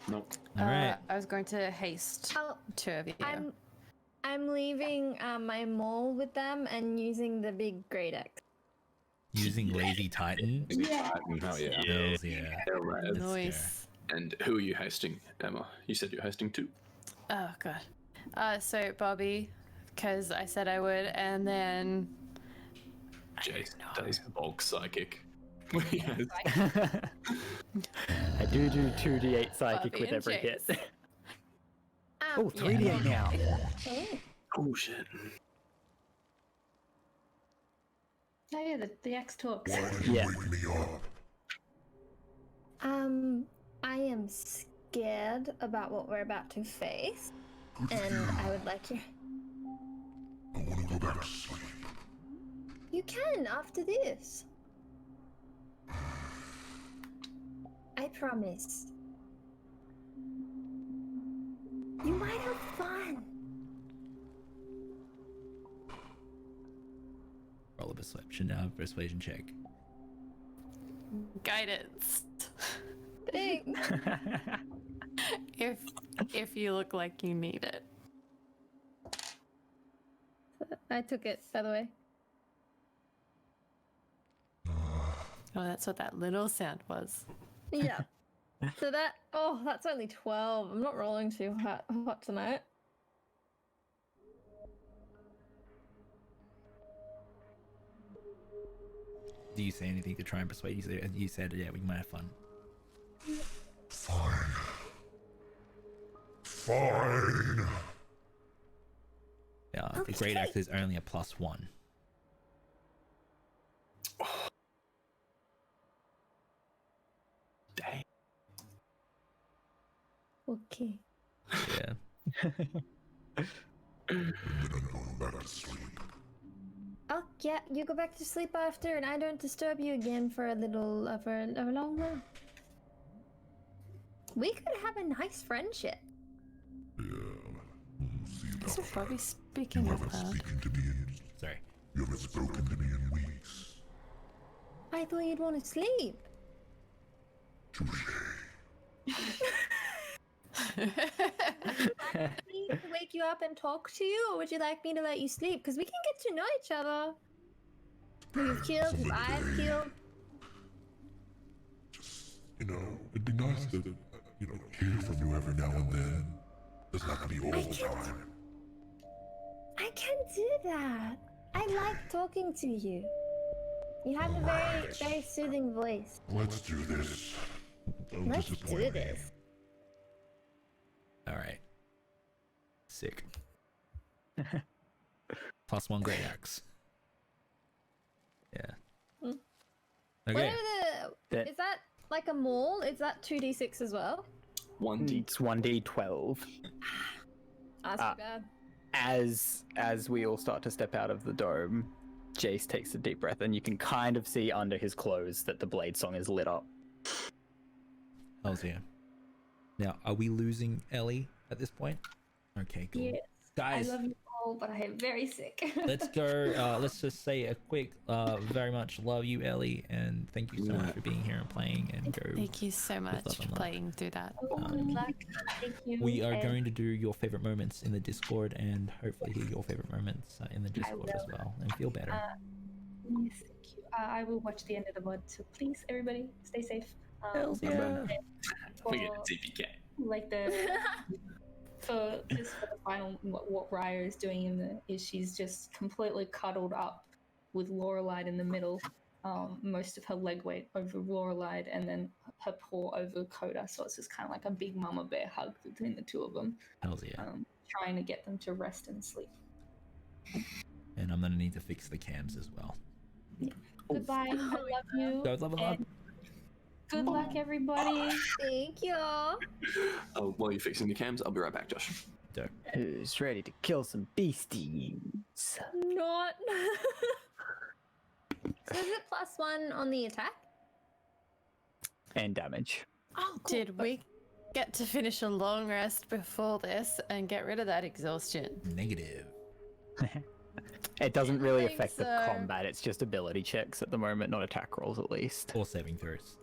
No.
All right.
I was going to haste two of you.
I'm leaving my mole with them and using the big great axe.
Using Lazy Titan.
Yeah.
Hell yeah.
Bills, yeah.
Alright.
Nice.
And who are you hosting, Emma? You said you're hosting too.
Oh god. So Bobby, because I said I would, and then
Jace does bulk psychic.
I do 2d8 psychic
Bobby
with
and
every hit.
Jace.
Oh, 3d8 now.
Oh shit.
Oh yeah, the axe talks.
Yeah.
I am scared about what we're about to face, and I would like to.
I want to go back to sleep.
You can after this. I promise. You might have fun.
Roll a persuasion check.
Guidance.
Thanks.
If you look like you need it.
I took it, by the way.
Oh, that's what that little sound was.
Yeah. So that's only 12. I'm not rolling too hot tonight.
Do you say anything to try and persuade you? You said, yeah, we might have fun.
Fine. Fine.
Yeah, the great axe is only a +1.
Okay.
Yeah.
And then I'm going back to sleep.
Oh yeah, you go back to sleep after, and I don't disturb you again for a little, for a long while. We could have a nice friendship.
Yeah, we'll see about
So
that.
probably speaking
You
out
haven't
loud.
spoken to me in,
Sorry.
you haven't spoken to me in weeks.
I thought you'd want to sleep.
Touche.
Me to wake you up and talk to you, or would you like me to let you sleep? Because we can get to know each other. Who you've killed, who I've killed.
Just, it'd be nice to, hear from you every now and then. Doesn't have to be all the time.
I can do that. I like talking to you. You have a very, very soothing voice.
Let's do this. Don't
Let's
disappoint
do
me.
this.
All right. Sick. +1 great axe. Yeah.
Mm.
Okay.
That-
Is that like a maul? Is that 2d6 as well?
1d.
It's 1d12.
That's
Ah.
too bad.
As we all start to step out of the dome, Jace takes a deep breath, and you can kind of see under his clothes that the blade song is lit up.
Hells yeah. Now, are we losing Ellie at this point? Okay, cool.
Yes.
Guys,
I love you all, but I am very sick.
let's go. Let's just say a quick, very much love you, Ellie, and thank you so much for being here and playing. And go.
Thank you so much
love
for
and love.
playing through that.
Good luck. Thank you.
We are
and
going to do your favorite moments in the Discord, and hopefully hear your favorite moments in the Discord as
will.
well, and feel better.
Yes, thank you. I will watch the end of the mod, so please, everybody, stay safe.
Hells yeah.
We get
For,
TPK.
like the for the final, what Raya is doing is she's just completely cuddled up with Lorelei in the middle, most of her leg weight over Lorelei, and then her paw over Coda. So it's just kind of like a big mama bear hug between the two of them,
Hells yeah.
trying to get them to rest and sleep.
And I'm gonna need to fix the cams as well.
Goodbye. I love you.
Go level up.
and good luck, everybody.
Thank you.
While you're fixing the cams, I'll be right back, Josh.
Dope.
Who's ready to kill some beasties?
Not. So is it +1 on the attack?
And damage.
Oh, cool.
Did we get to finish a long rest before this and get rid of that exhaustion?
Negative.
It doesn't really
think
affect the
so.
combat, it's just ability checks at the moment, not attack rolls at least.
Or saving throws.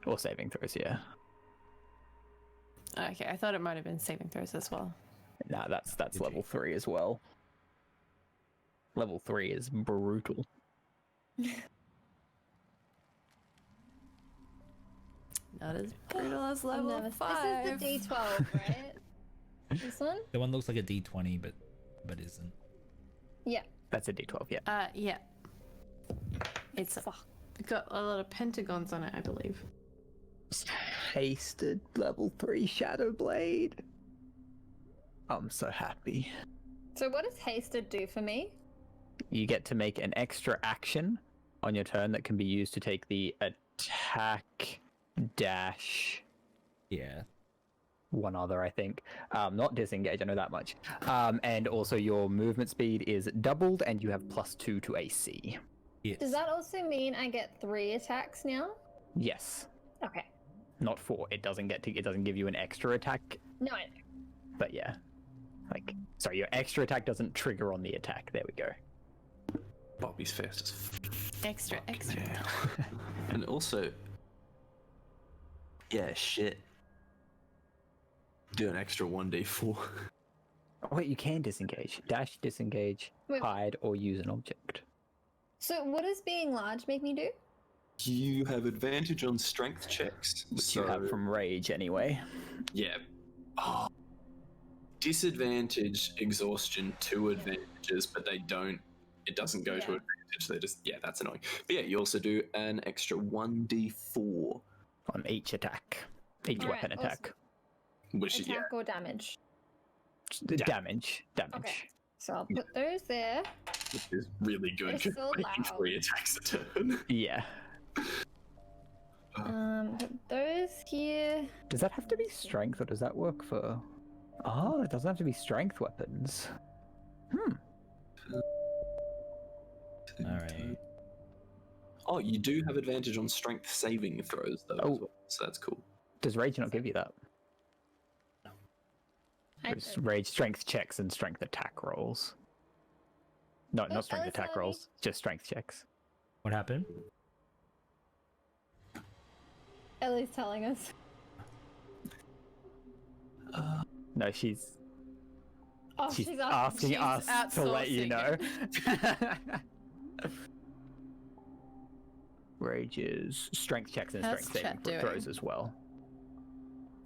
Or saving throws, yeah.
Okay, I thought it might have been saving throws as well.
Nah, that's
Did
level
you?
3 as well. Level 3 is brutal.
Not as brutal as
I'm
level
nervous.
5.
This is the D12, right? This one?
The one looks like a D20, but isn't.
Yeah.
That's a d12, yeah.
Yeah. It's got a lot of pentagons on it, I believe.
Hasted level 3 Shadow Blade. I'm so happy.
So what does hasted do for me?
You get to make an extra action on your turn that can be used to take the attack dash.
Yeah.
One other, I think. Not disengage, I know that much. And also your movement speed is doubled and you have +2 to AC.
Yes.
Does that also mean I get 3 attacks now?
Yes.
Okay.
Not 4. It doesn't give you an extra attack,
No, I know.
but yeah. Sorry, your extra attack doesn't trigger on the attack. There we go.
Bobby's fast as
Extra.
yeah. And also, yeah, shit. Do an extra 1d4.
Oh, wait, you can disengage. Dash, disengage,
Wait.
hide, or use an object.
So what does being large make me do?
You have advantage on strength checks.
Which you have from rage anyway.
Yeah. Oh. Disadvantage, exhaustion, 2 advantages, but they don't. It doesn't go to
Yeah.
advantage. They just, yeah, that's annoying. But yeah, you also do an extra 1d4,
On each attack. Each
Alright,
weapon attack.
which is, yeah,
Attack or damage?
Damage.
Okay. So I'll put those there.
which is really good
They're
because
so
making
loud.
3 attacks a turn.
Yeah.
Those here.
Does that have to be strength, or does that work for? Oh, it doesn't have to be strength weapons.
Alright.
Oh, you do have advantage on strength saving throws, though.
Oh.
As well, so that's cool.
Does rage not give you that? It's rage strength checks and strength attack rolls. No, not strength attack
sorry.
rolls, just strength checks.
What happened?
Ellie's telling us.
No, she's
Oh,
she's
she's
asking
she's
us to let you know.
outsourcing
Rage is strength checks and
How's
strength saving
chat doing?
throws as well.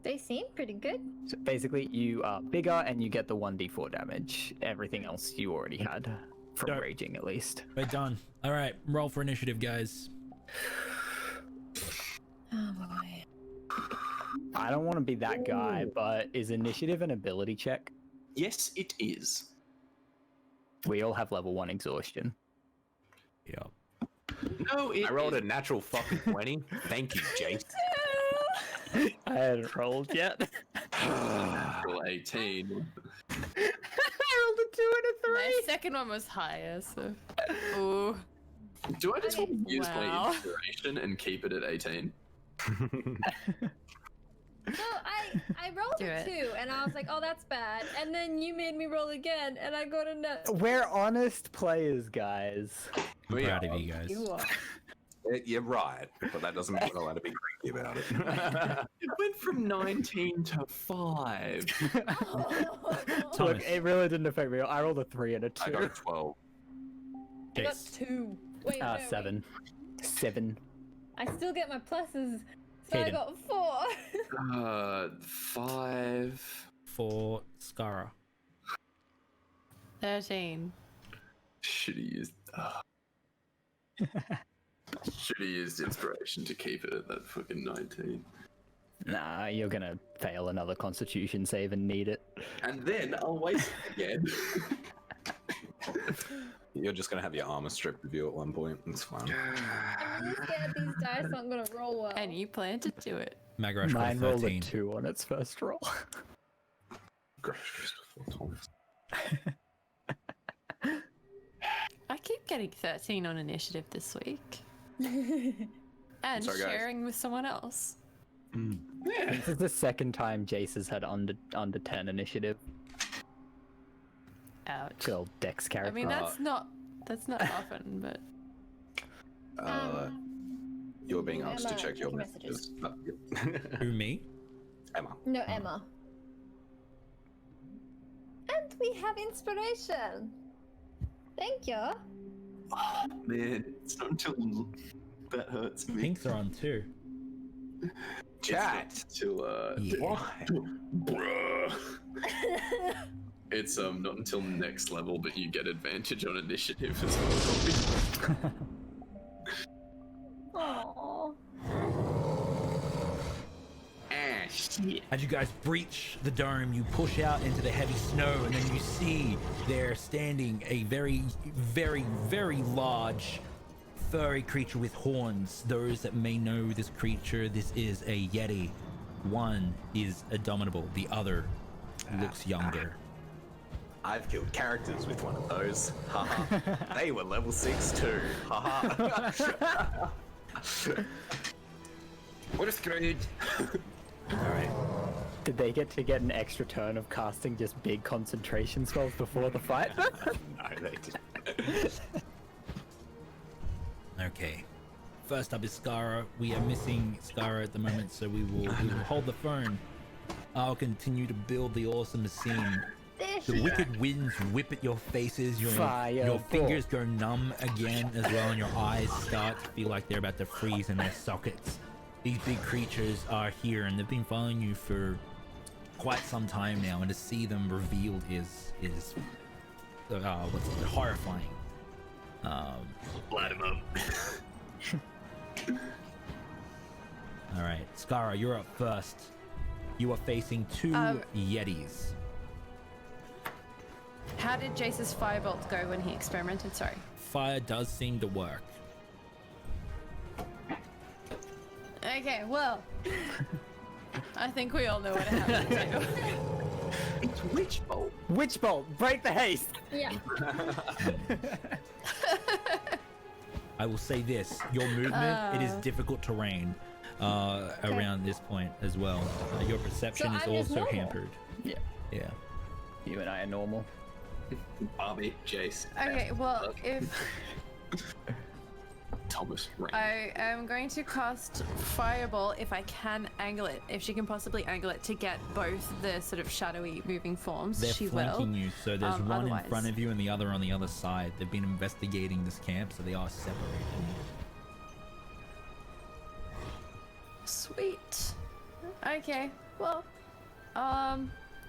They seem pretty good.
So basically, you are bigger and you get the 1d4 damage. Everything else you already had from
Dope.
raging, at least.
We're done. Alright, roll for initiative, guys.
Oh boy.
I don't want to be that guy, but is initiative an ability check?
Yes, it is.
We all have level 1 exhaustion.
Yep.
No, it
I rolled a natural fucking 20. Thank you, Jace.
I hadn't rolled yet.
natural 18.
I rolled a 2 and a 3.
My second one was higher, so. Ooh.
Do I just want to use my
Wow.
inspiration and keep it at 18?
No, I rolled
Do
a
it.
2, and I was like, oh, that's bad. And then you made me roll again, and I got a net.
We're honest players, guys.
I'm
We
proud
are.
of you guys.
You are.
You're right, but that doesn't mean we're allowed to be greedy about it.
It went from 19 to 5.
Look,
Thomas.
it really didn't affect me. I rolled a 3 and a 2.
I got a 12.
I got
Jace.
2. Wait, no, wait.
7. 7.
I still get my pluses, so I
Kaden.
got 4.
5.
For Skara.
13.
Should have used. Should have used inspiration to keep it at that fucking 19.
Nah, you're gonna fail another constitution save and need it.
And then I'll waste it again.
You're just gonna have your armor stripped of you at one point. It's fine.
I'm really scared these dice aren't gonna roll well.
And you plan to do it.
Magrush got a
Mine rolled a
13.
2 on its first roll.
I keep getting 13 on initiative this week. And
Sorry, guys.
sharing with someone else.
This is the second time Jace has had under 10 initiative.
Ouch.
Good old Dex
I
character.
mean, that's not often, but
You're being asked to
Emma,
check your
check your
messages.
Who, me?
Emma.
No, Emma. And we have inspiration. Thank you.
Oh, man, it's not until that hurts me.
Pinks are on too.
Chat.
Until
Yeah.
Why?
bruh. It's not until next level, but you get advantage on initiative as well.
Aww.
Ah, shit.
As you guys breach the dome, you push out into the heavy snow, and then you see there standing a very, very, very large furry creature with horns. Those that may know this creature, this is a Yeti. One is indomitable, the other looks younger.
I've killed characters with one of those. Haha. They were level 6 too. Haha.
We're screwed.
Alright.
Did they get an extra turn of casting just big concentration spells before the fight?
No, they didn't.
Okay. First up is Skara. We are missing Skara at the moment, so we will hold the phone. I'll continue to build the awesome scene. The wicked winds whip at your faces, your
Fireball.
fingers go numb again as well, and your eyes start to feel like they're about to freeze in their sockets. These big creatures are here, and they've been following you for quite some time now, and to see them revealed is horrifying.
Light him up.
Alright, Skara, you're up first. You are facing two Yetis.
how did Jace's firebolt go when he experimented? Sorry.
Fire does seem to work.
Okay, well, I think we all know what it has to do.
It's Witch Bolt.
Witch bolt, break the haste.
Yeah.
I will say this: your movement, it is difficult terrain around this point as well. Your perception
So
is
I'm just
also
normal.
hampered.
Yeah,
Yeah.
you and I are normal.
Barbie, Jace.
Okay, well, if
Thomas Rain.
I am going to cast Fireball if I can angle it, if she can possibly angle it to get both the sort of shadowy moving forms,
They're
she
flanking
will.
you, so there's one
Otherwise-
in front of you and the other on the other side. They've been investigating this camp, so they are separated.
Sweet. Okay, well,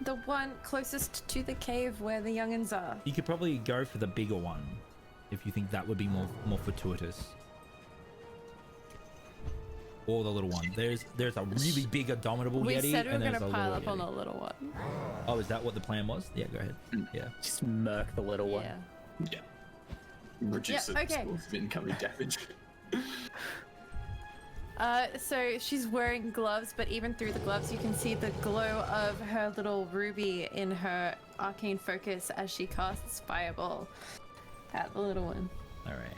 the one closest to the cave where the youngins are.
You could probably go for the bigger one if you think that would be more fortuitous. Or the little one. There's a really big abominable
We
yeti
said we were
and
going
there's
to
a
pile
little
up on
yeti.
the little one.
Oh, is that what the plan was? Yeah, go ahead. Yeah.
Just murk the little one.
Yeah.
Yeah. Reduce
Yeah,
the
okay.
source of incoming damage.
So she's wearing gloves, but even through the gloves, you can see the glow of her little ruby in her arcane focus as she casts Fireball at the little one.
All right.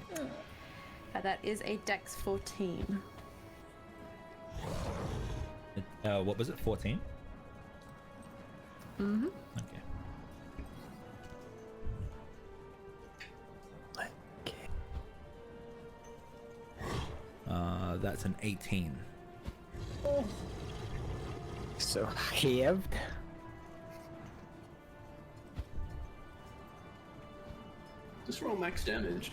That is a Dex 14.
What was it? 14?
Mm-hmm.
Okay. That's an 18.
So halved.
Just roll max damage.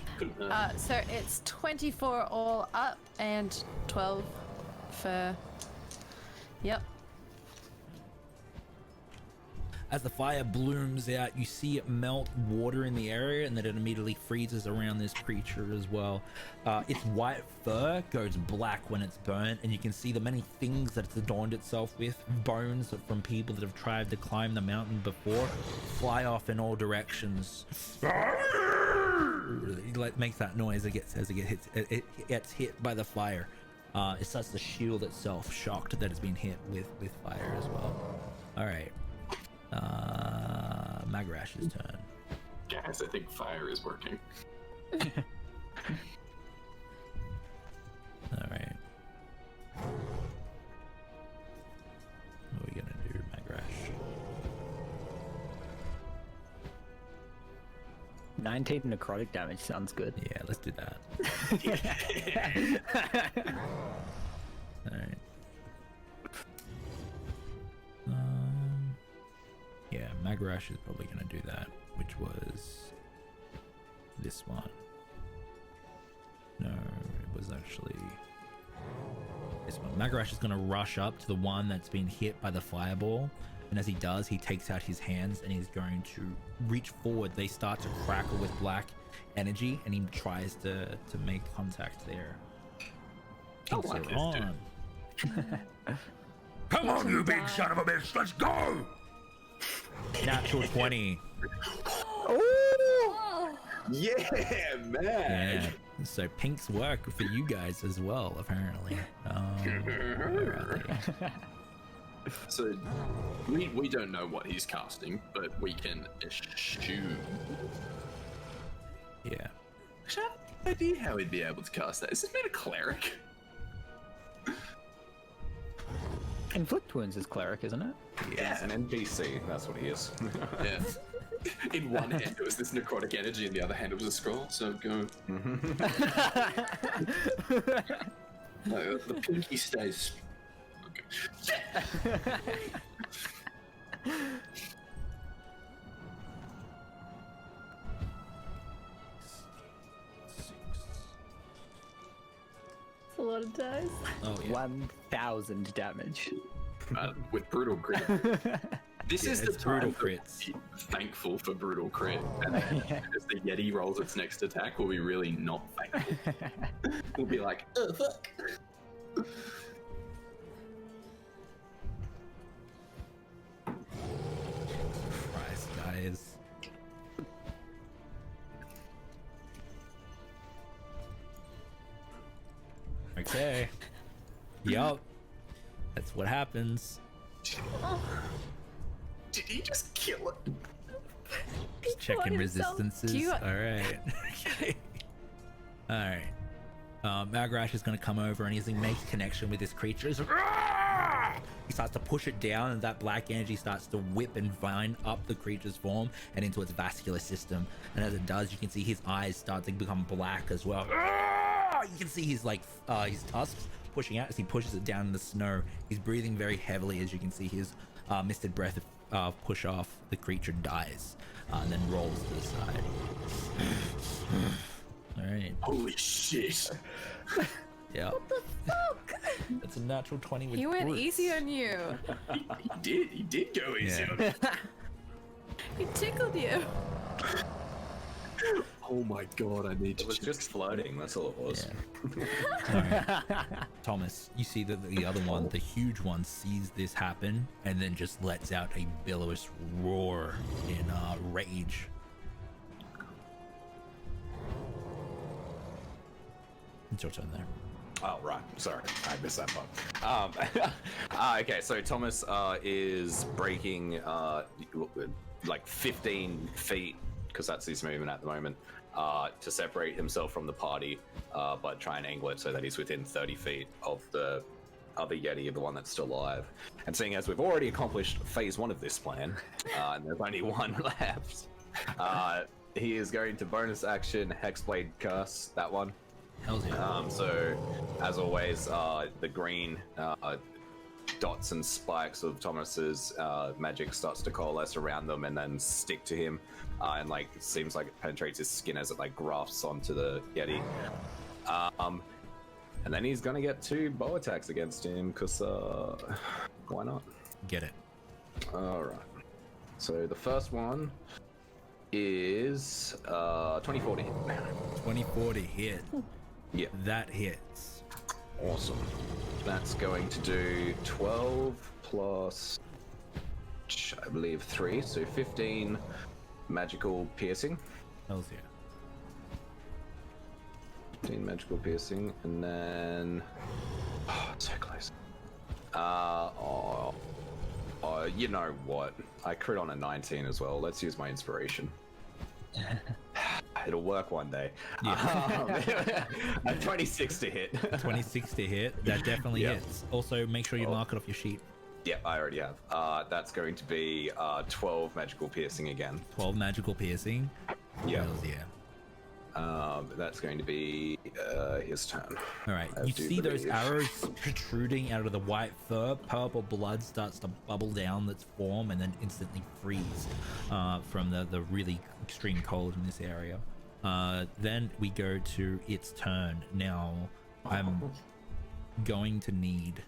So it's 24 all up and 12 for... Yep.
As the fire blooms out, you see it melt water in the area, and then it immediately freezes around this creature as well. Its white fur goes black when it's burnt, and you can see the many things that it's adorned itself with. Bones from people that have tried to climb the mountain before fly off in all directions. It makes that noise as it gets hit by the fire. It starts to shield itself, shocked that it's been hit with fire as well. All right. Magrash's turn.
Guys, I think fire is working.
All right. What are we gonna do, Magrash?
19 necrotic damage sounds good.
Yeah, let's do that. All right. Yeah, Magrash is probably gonna do that, which was this one. No, it was actually this one. Magrash is gonna rush up to the one that's been hit by the fireball, and as he does, he takes out his hands and he's going to reach forward. They start to crackle with black energy, and he tries to make contact there.
I like this
on.
Come on, you big son of a bitch, let's go!
Natural 20.
Oh,
Yeah, man.
Yeah. So pinks work for you guys as well, apparently. Where are they?
So we don't know what he's casting, but we can assume.
Yeah.
Actually, I have no idea how he'd be able to cast that. Is this man a cleric?
Inflict wounds is cleric, isn't it?
He's an NPC. That's what he is.
Yeah. In one hand it was this necrotic energy, in the other hand it was a scroll. So go. No, the pinky stays. Okay.
it's a lot of dice.
Oh yeah.
1000 damage.
With brutal crit. This is the
it's brutal
time to
crits.
be thankful for brutal crit. And then as the Yeti rolls its next attack, we'll be really not thankful. We'll be like, oh fuck.
Christ, guys. Okay. Yup. That's what happens.
Did he just kill it?
Just checking
fought himself.
resistances. Alright. Okay. Alright. Magrash is gonna come over and he makes connection with this creature. He's like, "Argh!" He starts to push it down, and that black energy starts to whip and vine up the creature's form and into its vascular system. And as it does, you can see his eyes start to become black as well. Argh! You can see his his tusks pushing out as he pushes it down in the snow. He's breathing very heavily, as you can see his misted breath push off. The creature dies and then rolls to the side. All right.
Holy shit.
Yeah. That's a natural 20 with
He went
brutes.
easy on you.
He did go easy
Yeah.
on it.
He tickled you.
Oh my god, I need to
It was
check.
just floating. That's all it was.
Alright. Thomas, you see that the other one, the huge one, sees this happen and then just lets out a billowous roar in rage. It's your turn there.
Oh, right. Sorry. I missed that part. Okay, so Thomas is breaking like 15 feet, because that's his movement at the moment, to separate himself from the party, but try and angle it so that he's within 30 feet of the other Yeti, the one that's still alive. And seeing as we've already accomplished phase 1 of this plan, and there's only one left, he is going to bonus action Hexblade Curse, that one.
Hells yeah.
So, as always, the green dots and spikes of Thomas's magic starts to coalesce around them and then stick to him, and like it seems like it penetrates his skin as it like grafts onto the Yeti. And then he's gonna get 2 bow attacks against him, because why not?
Get it.
All right. So the first one is 24 to hit.
24 to hit.
Yeah.
That hits.
Awesome. That's going to do 12 plus, I believe, 3, so 15 magical piercing.
Hells yeah.
15 magical piercing, and then... Oh, so close. You know what? I crit on a 19 as well. Let's use my inspiration. It'll work one day.
Yeah.
A 26 to hit.
26 to hit. That definitely
Yeah.
hits. Also, make sure you mark it off your sheet.
Yep, I already have. That's going to be 12 magical piercing again.
12 magical piercing.
Yeah.
Hells yeah.
That's going to be his turn.
All right,
I
you
do
see those
believe.
arrows protruding out of the white fur. Purple blood starts to bubble down its form and then instantly freeze from the really extreme cold in this area. Then we go to its turn. Now, I'm going to need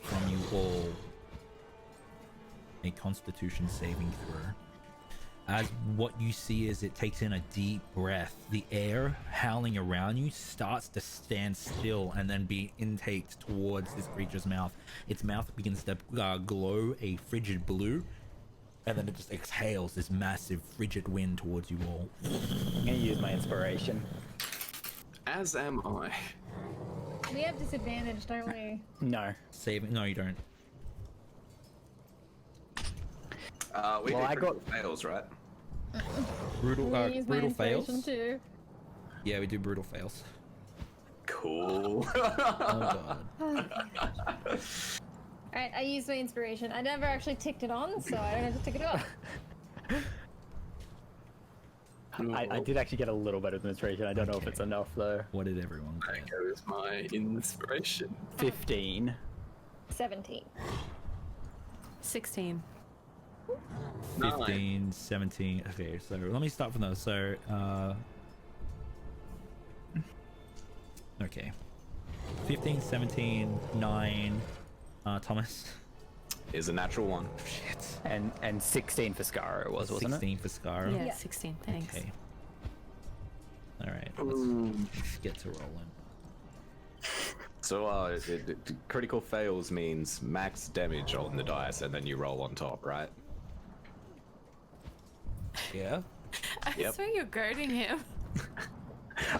from you all a Constitution saving throw. As what you see as it takes in a deep breath, the air howling around you starts to stand still and then be intaked towards this creature's mouth. Its mouth begins to glow a frigid blue, and then it just exhales this massive frigid wind towards you all.
I'm gonna use my inspiration.
As am I.
We have disadvantage, don't we?
No.
Saving? No, you don't.
We
Well,
did
I
critical fails, right?
Brutal,
We use my
brutal
inspiration
fails.
too.
Yeah, we do brutal fails.
Cool.
Oh god.
Alright, I used my inspiration. I never actually ticked it on, so I don't have to tick it off.
I did actually get a little bit of inspiration. I don't know if it's enough though.
What did everyone
There
get?
goes my inspiration.
15.
17.
16.
15, 17. Okay, so let me start from those. So, okay. 15, 17, 9. Thomas.
Is a natural 1.
Shit.
And 16 for Scar it was, wasn't
16 for Scar.
Yeah,
Yeah.
16. Thanks.
Okay. Alright,
Ooh.
let's get to rolling.
So, critical fails means max damage on the dice, and then you roll on top, right?
Yeah?
I
Yep.
swear you're guarding him.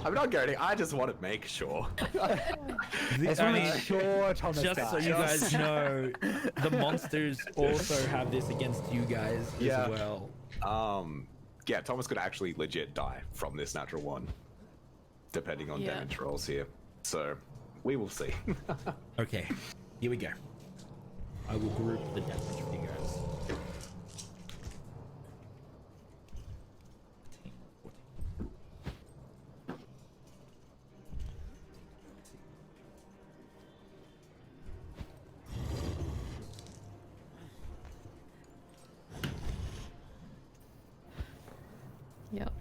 I'm not going. I just want to make sure.
I mean,
sure, Thomas.
just so you guys know, the monsters also have this against you guys
Yeah.
as well.
Yeah, Thomas could actually legit die from this natural one, depending on
Yeah.
damage rolls here. So we will see.
Okay, here we go. I will group the damage for you guys. 13, 14.
Yep.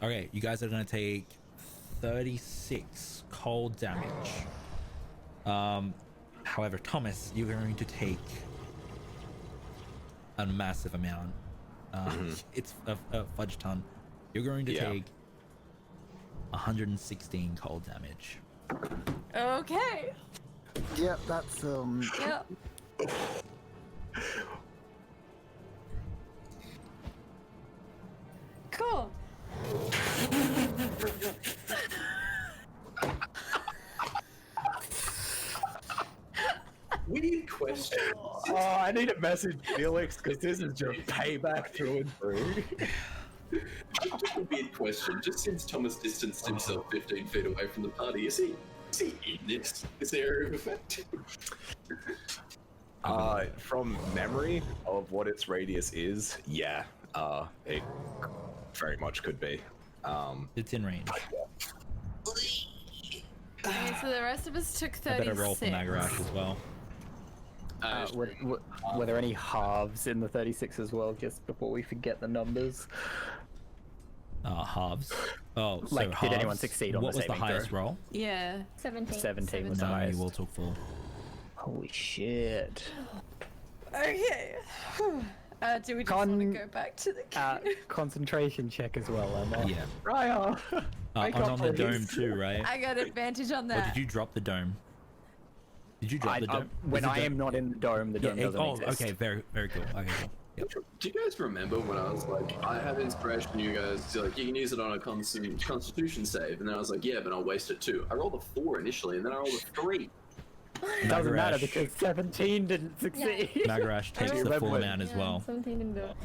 Okay, you guys are gonna take 36 cold damage. However, Thomas, you're going to take a massive amount. It's a fudge ton. You're going to take 116 cold damage.
Okay.
Yep, that's
Yep. Cool.
We need questions.
Oh, I need to message Felix because this is just payback through and through.
Just a weird question. Just since Thomas distanced himself 15 feet away from the party, is he in this area of effect?
From memory of what its radius is, yeah, it very much could be.
It's in range.
Okay, so the rest of us took
I
36.
better roll for Nagarash as well.
were there any halves in the 36 as well, just before we forget the numbers?
Halves. Oh, so
Like, did
halves.
anyone succeed on
what
the
was the
saving
highest
throw?
roll?
Yeah.
17.
17 was the
No,
highest.
you all took full.
Holy shit.
Okay. Do we just want to go back to the
Concentration check as well, Emma.
Yeah.
Raya!
And on the dome too, right?
I got advantage on
Or
that.
did you drop the dome? Did you drop the dome?
When
Is it
I am not in the dome
Yeah,
doesn't
oh,
exist.
okay, very cool. Okay, cool. Yep.
Do you guys remember when I was like, I have inspiration, you guys, like, you can use it on a constitution save, and then I was like, yeah, but I'll waste it too. I rolled a 4 initially, and then I rolled a 3.
Doesn't matter
Nagarash-
because 17 didn't succeed.
Nagarash takes the full amount as well.
17 didn't do it.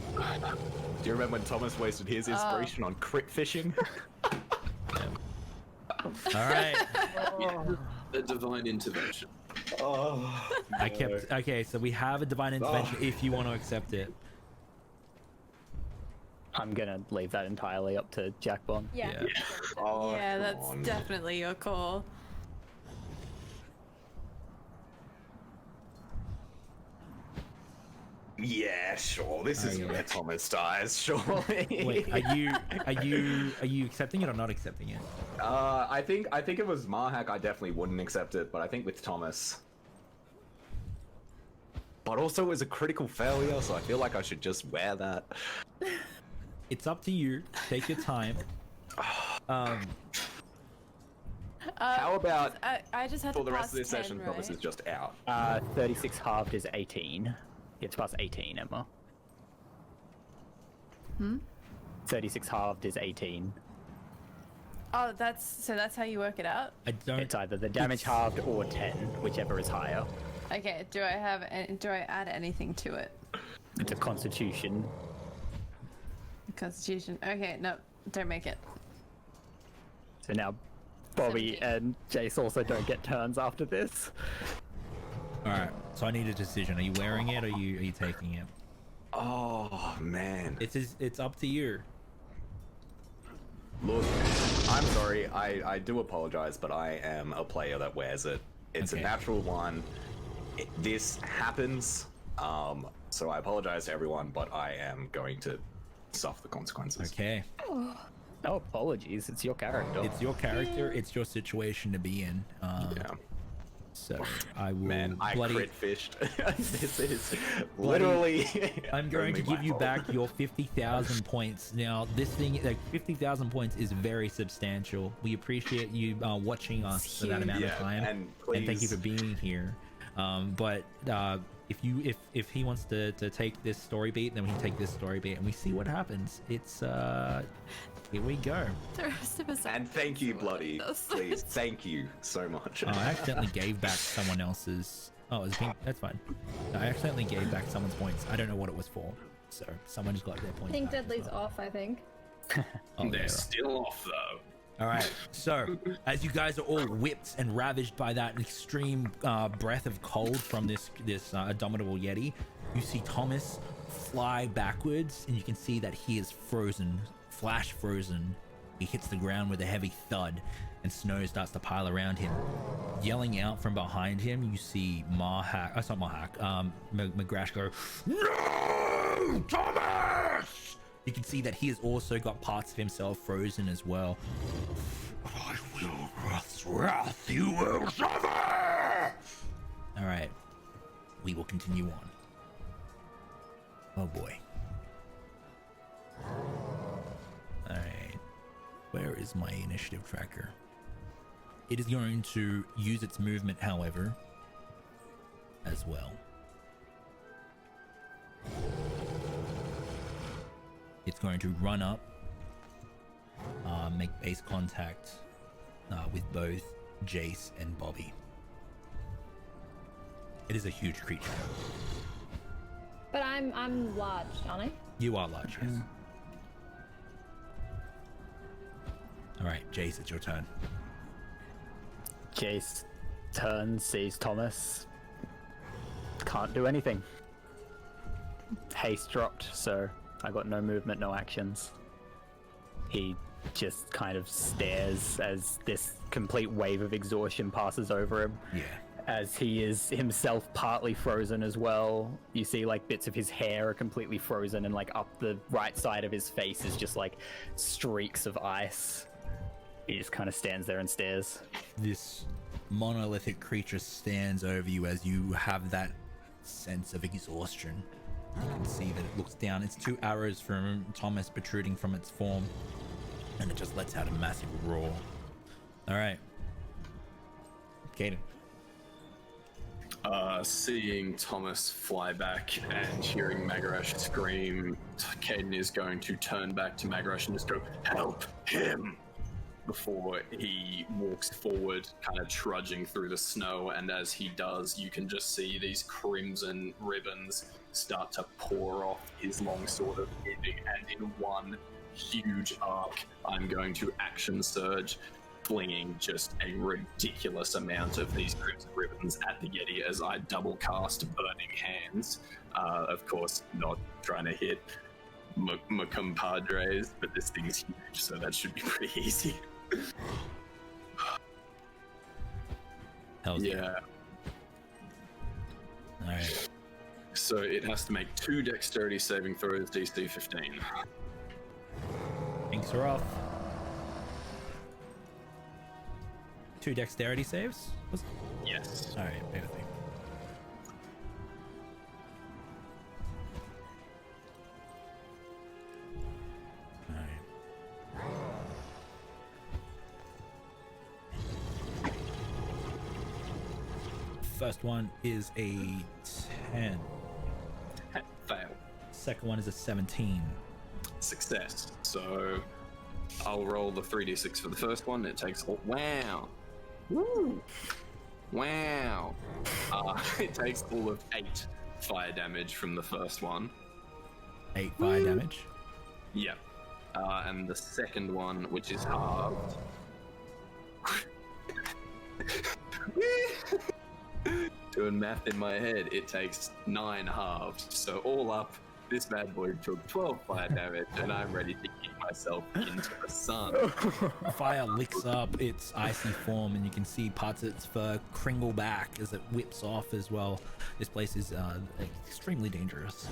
Do you remember when Thomas wasted his inspiration on crit fishing?
All right.
A divine intervention.
Oh,
I kept. Okay, so we have a divine intervention if you want to accept it.
I'm gonna leave that entirely up to Jacbon.
Yeah.
Oh,
Yeah,
come
that's
on.
definitely your call.
Yeah, sure. This is
yeah.
where Thomas dies, surely.
Wait, are you accepting it or not accepting it?
I think it was Mahak. I definitely wouldn't accept it, but I think with Thomas. But also it was a critical failure, so I feel like I should just wear that.
It's up to you. Take your time.
How about
I just had
for
to
the
pass
rest of this
10,
session,
right?
Thomas is just out.
36 halved is 18. Gets past 18, Emma. 36 halved is 18.
Oh, that's how you work it out.
I don't.
It's either the damage halved or 10, whichever is higher.
Okay. Do I add anything to it?
It's a constitution.
Constitution. Okay. No, don't make it.
So now Bobby
17.
and Jace also don't get turns after this.
All right. So I need a decision. Are you wearing it or are you taking it?
Oh man.
It's up to you.
Look, I'm sorry. I do apologize, but I am a player that wears it. It's
Okay.
a natural one. This happens. So I apologize to everyone, but I am going to suffer the consequences.
Okay.
No apologies, it's your character.
It's your character. It's your situation to be in.
Yeah.
So I will
Man, I
bloody.
crit fished. This is literally.
I'm going to
only
give
my
you
fault.
back your 50,000 points. Now, this thing, like 50,000 points, is very substantial. We appreciate you watching us for that amount of time,
and
and thank you
please-
for being here. But if he wants to take this story beat, then we can take this story beat and we see what happens. It's here we go.
The rest of us.
And thank you, Bloody. Please, thank you so much.
Oh, I accidentally gave back someone else's. Oh, that's fine. I accidentally gave back someone's points. I don't know what it was for. So someone just got their points.
I think
back as
Deadly's
well.
off, I think.
Oh,
They're still off though.
All right. So as you guys are all whipped and ravaged by that extreme breath of cold from this abominable yeti, you see Thomas fly backwards, and you can see that he is frozen, flash frozen. He hits the ground with a heavy thud, and snow starts to pile around him. Yelling out from behind him, you see Mahak. That's not Mahak. McGrash go, "No, Thomas!" You can see that he has also got parts of himself frozen as well. I will wrath you will suffer. All right, we will continue on. Oh boy. All right, where is my initiative tracker? It is going to use its movement, however, as well. It's going to run up, make base contact with both Jace and Bobby. It is a huge creature.
But I'm large, aren't I?
You are large, yes. All right, Jace, it's your turn.
Jace turns, sees Thomas. Can't do anything. Haste dropped, so I got no movement, no actions. He just kind of stares as this complete wave of exhaustion passes over him.
Yeah.
As he is himself partly frozen as well. You see like bits of his hair are completely frozen, and like up the right side of his face is just like streaks of ice. He just kind of stands there and stares.
This monolithic creature stands over you as you have that sense of exhaustion. You can see that it looks down. It's 2 arrows from Thomas protruding from its form, and it just lets out a massive roar. All right, Caden.
Seeing Thomas fly back and hearing Magarash scream, Caden is going to turn back to Magarash and just go, "Help him!" before he walks forward, kind of trudging through the snow. And as he does, you can just see these crimson ribbons start to pour off his longsword of ending, and in one huge arc, I'm going to action surge, flinging just a ridiculous amount of these crimson ribbons at the Yeti as I double cast Burning Hands. Of course, not trying to hit my compadres, but this thing's huge, so that should be pretty easy.
Hell
yeah.
All right.
So it has to make 2 dexterity saving throws, DC 15.
Inks are off. 2 dexterity saves?
Yes.
All right, bear with me. All right. First one is a 10.
Fail.
Second one is a 17.
Success. So I'll roll the 3d6 for the first one. It takes wow. Woo! Wow. It takes all of 8 fire damage from the first one.
8 fire damage?
Yeah. And the second one, which is halved. Doing math in my head, it takes 9 halved. So all up, this bad boy took 12 fire damage, and I'm ready to eat myself into the sun.
Fire licks up its icy form, and you can see parts of its fur kringle back as it whips off as well. This place is extremely dangerous.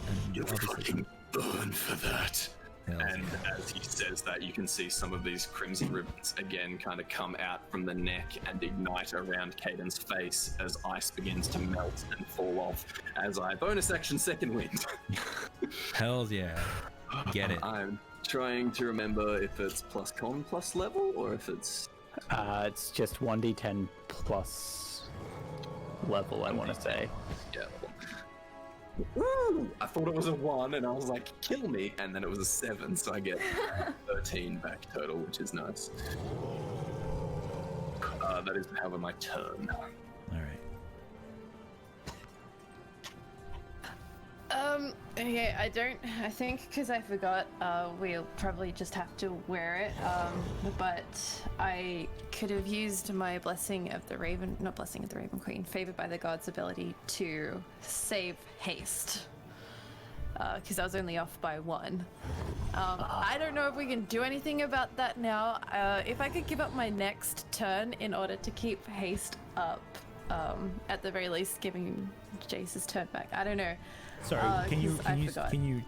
And
You'll fucking burn for that.
And as he says that, you can see some of these crimson ribbons again kind of come out from the neck and ignite around Caden's face as ice begins to melt and fall off as I bonus action second wind.
Hells yeah. Get it.
I'm trying to remember if it's plus con plus level or if it's...
It's just 1d10 plus level, I want to say.
Yeah. Ooh! I thought it was a 1, and I was like, kill me, and then it was a 7, so I get 13 back total, which is nice. That is, however, my turn.
All right.
Okay, I think because I forgot, we'll probably just have to wear it, but I could have used my Blessing of the Raven, not Blessing of the Raven Queen, Favored by the Gods ability to save haste, because I was only off by 1. I don't know if we can do anything about that now. If I could give up my next turn in order to keep haste up, at the very least giving Jace's turn back. I don't know.
Sorry, can you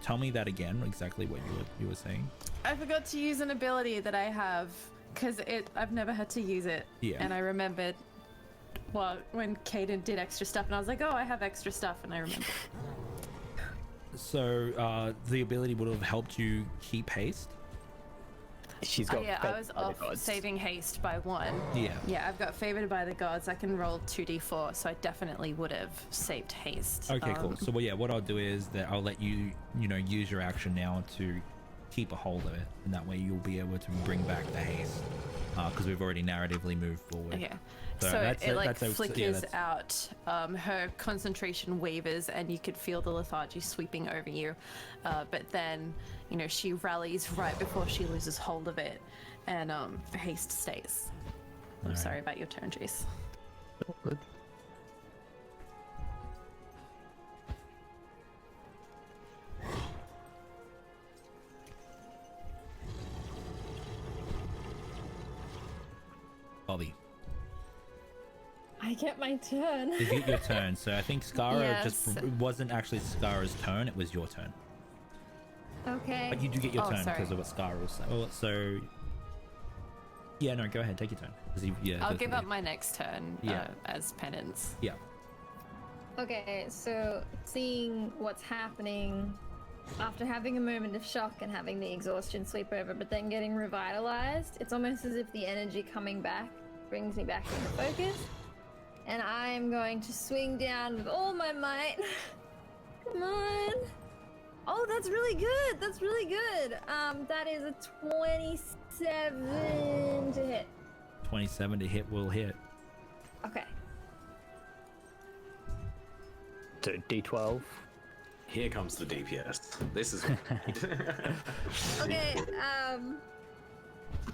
tell me that again? Exactly what you were saying?
I forgot to use an ability that I have because I've never had to use it.
Yeah.
And I remembered, well, when Caden did extra stuff, and I was like, oh, I have extra stuff, and I remembered.
So the ability would have helped you keep haste.
She's got.
Yeah, I was off saving haste by 1.
Yeah.
Yeah, I've got Favored by the Gods. I can roll 2d4, so I definitely would have saved haste.
Okay, cool. So what I'll do is that I'll let you, use your action now to keep a hold of it, and that way you'll be able to bring back the haste, because we've already narratively moved forward.
Okay. So it flickers out. Her concentration wavers, and you could feel the lethargy sweeping over you. But then, she rallies right before she loses hold of it, and haste stays. I'm sorry about your turn, Jace.
Oh, good.
Bobby.
I get my turn.
You get your turn. So I think Skara
Yes.
it wasn't actually Skara's turn. It was your turn.
Okay.
But you do get your turn
sorry.
because of what Skara was saying. Oh, so yeah, no, go ahead, take your turn.
I'll give up my next turn as penance.
Yeah.
Okay, so seeing what's happening after having a moment of shock and having the exhaustion sweep over, but then getting revitalized, it's almost as if the energy coming back brings me back into focus. And I'm going to swing down with all my might. Come on. Oh, that's really good. That's really good. That is a 27 to hit.
27 to hit will hit.
Okay.
So D12.
Here comes the DPS. This is.
Okay,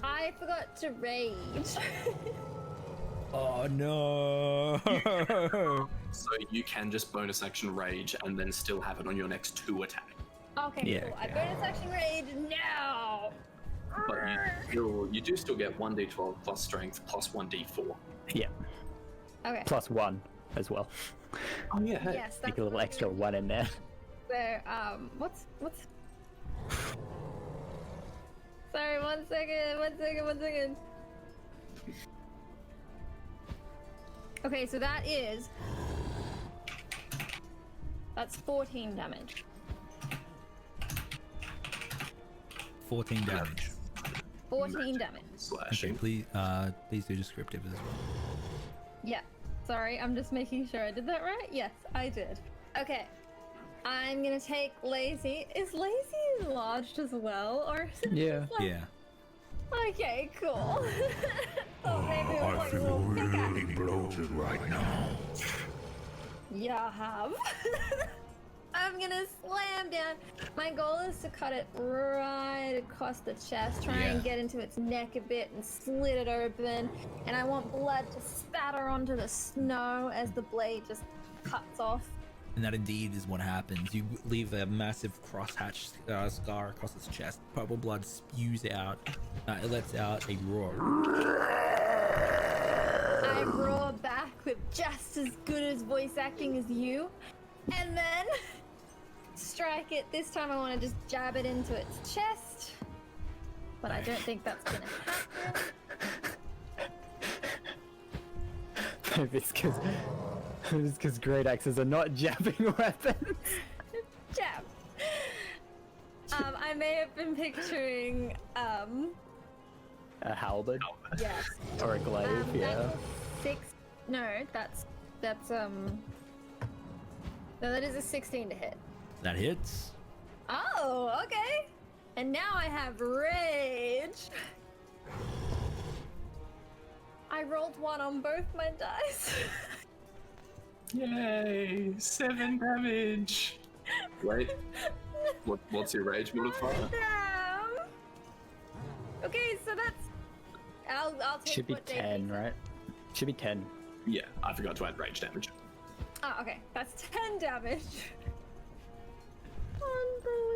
I forgot to rage.
Oh no!
So you can just bonus action rage and then still have it on your next 2 attacks.
Okay,
Yeah,
cool. I
okay.
bonus action rage now.
But you do still get 1d12 plus strength plus 1d4.
Yeah.
Okay.
Plus 1 as well.
Oh yeah. Hey.
Yes,
Stick
that's
a little
what
extra
it is.
1 in there.
So, what's? Sorry, one second. Okay, so that's 14 damage.
14 damage.
14 damage.
Okay,
Slashing.
please do descriptive as well.
Yeah. Sorry, I'm just making sure I did that right. Yes, I did. Okay. I'm gonna take Lazy. Is Lazy enlarged as well, or is it
Yeah.
just like...
Yeah.
Okay, cool. Oh, maybe it was
I
like a
feel
little pickaxe.
really bloated right now.
Yeah, I have. I'm gonna slam down. My goal is to cut it right across the chest, try and get into its neck a bit and slit it open. And I want blood to spatter onto the snow as the blade just cuts off.
And that indeed is what happens. You leave a massive crosshatch scar across its chest. Purple blood spews out. It lets out a roar.
I roar back with just as good as voice acting as you. And then strike it. This time I want to just jab it into its chest. But I don't think that's gonna happen.
Maybe it's because great axes are not jabbing weapons.
Jab. I may have been picturing,
A halberd
yes.
or a glaive, yeah.
That's 6. No, that's No, that is a 16 to hit.
That hits.
Oh, okay. And now I have rage. I rolled 1 on both my dice.
Yay! 7 damage. Wait. What's your rage modifier?
Damn. Okay, so that's. I'll take.
Should be
what
10,
JP
right? Should be 10.
Yeah, I forgot to add rage damage.
Oh, okay. That's 10 damage.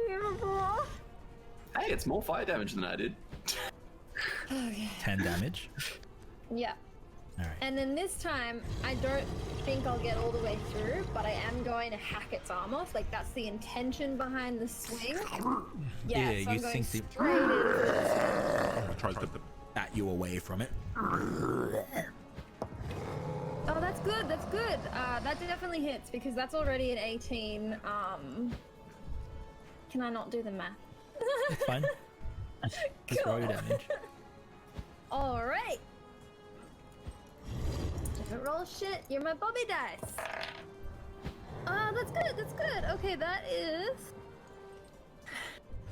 Unbelievable.
Hey, it's more fire damage than I did.
Okay.
10 damage.
Yeah.
All right.
And then this time, I don't think I'll get all the way through, but I am going to hack its arm off. Like, that's the intention behind the swing. Yeah, so I'm going straight in.
Tries to
Bat you away from it.
Oh, that's good. That's good. That definitely hits because that's already an 18. Can I not do the math?
It's fine. Just roll your damage.
All right. Different roll shit. You're my Bobby dice. That's good. That's good. Okay, that is.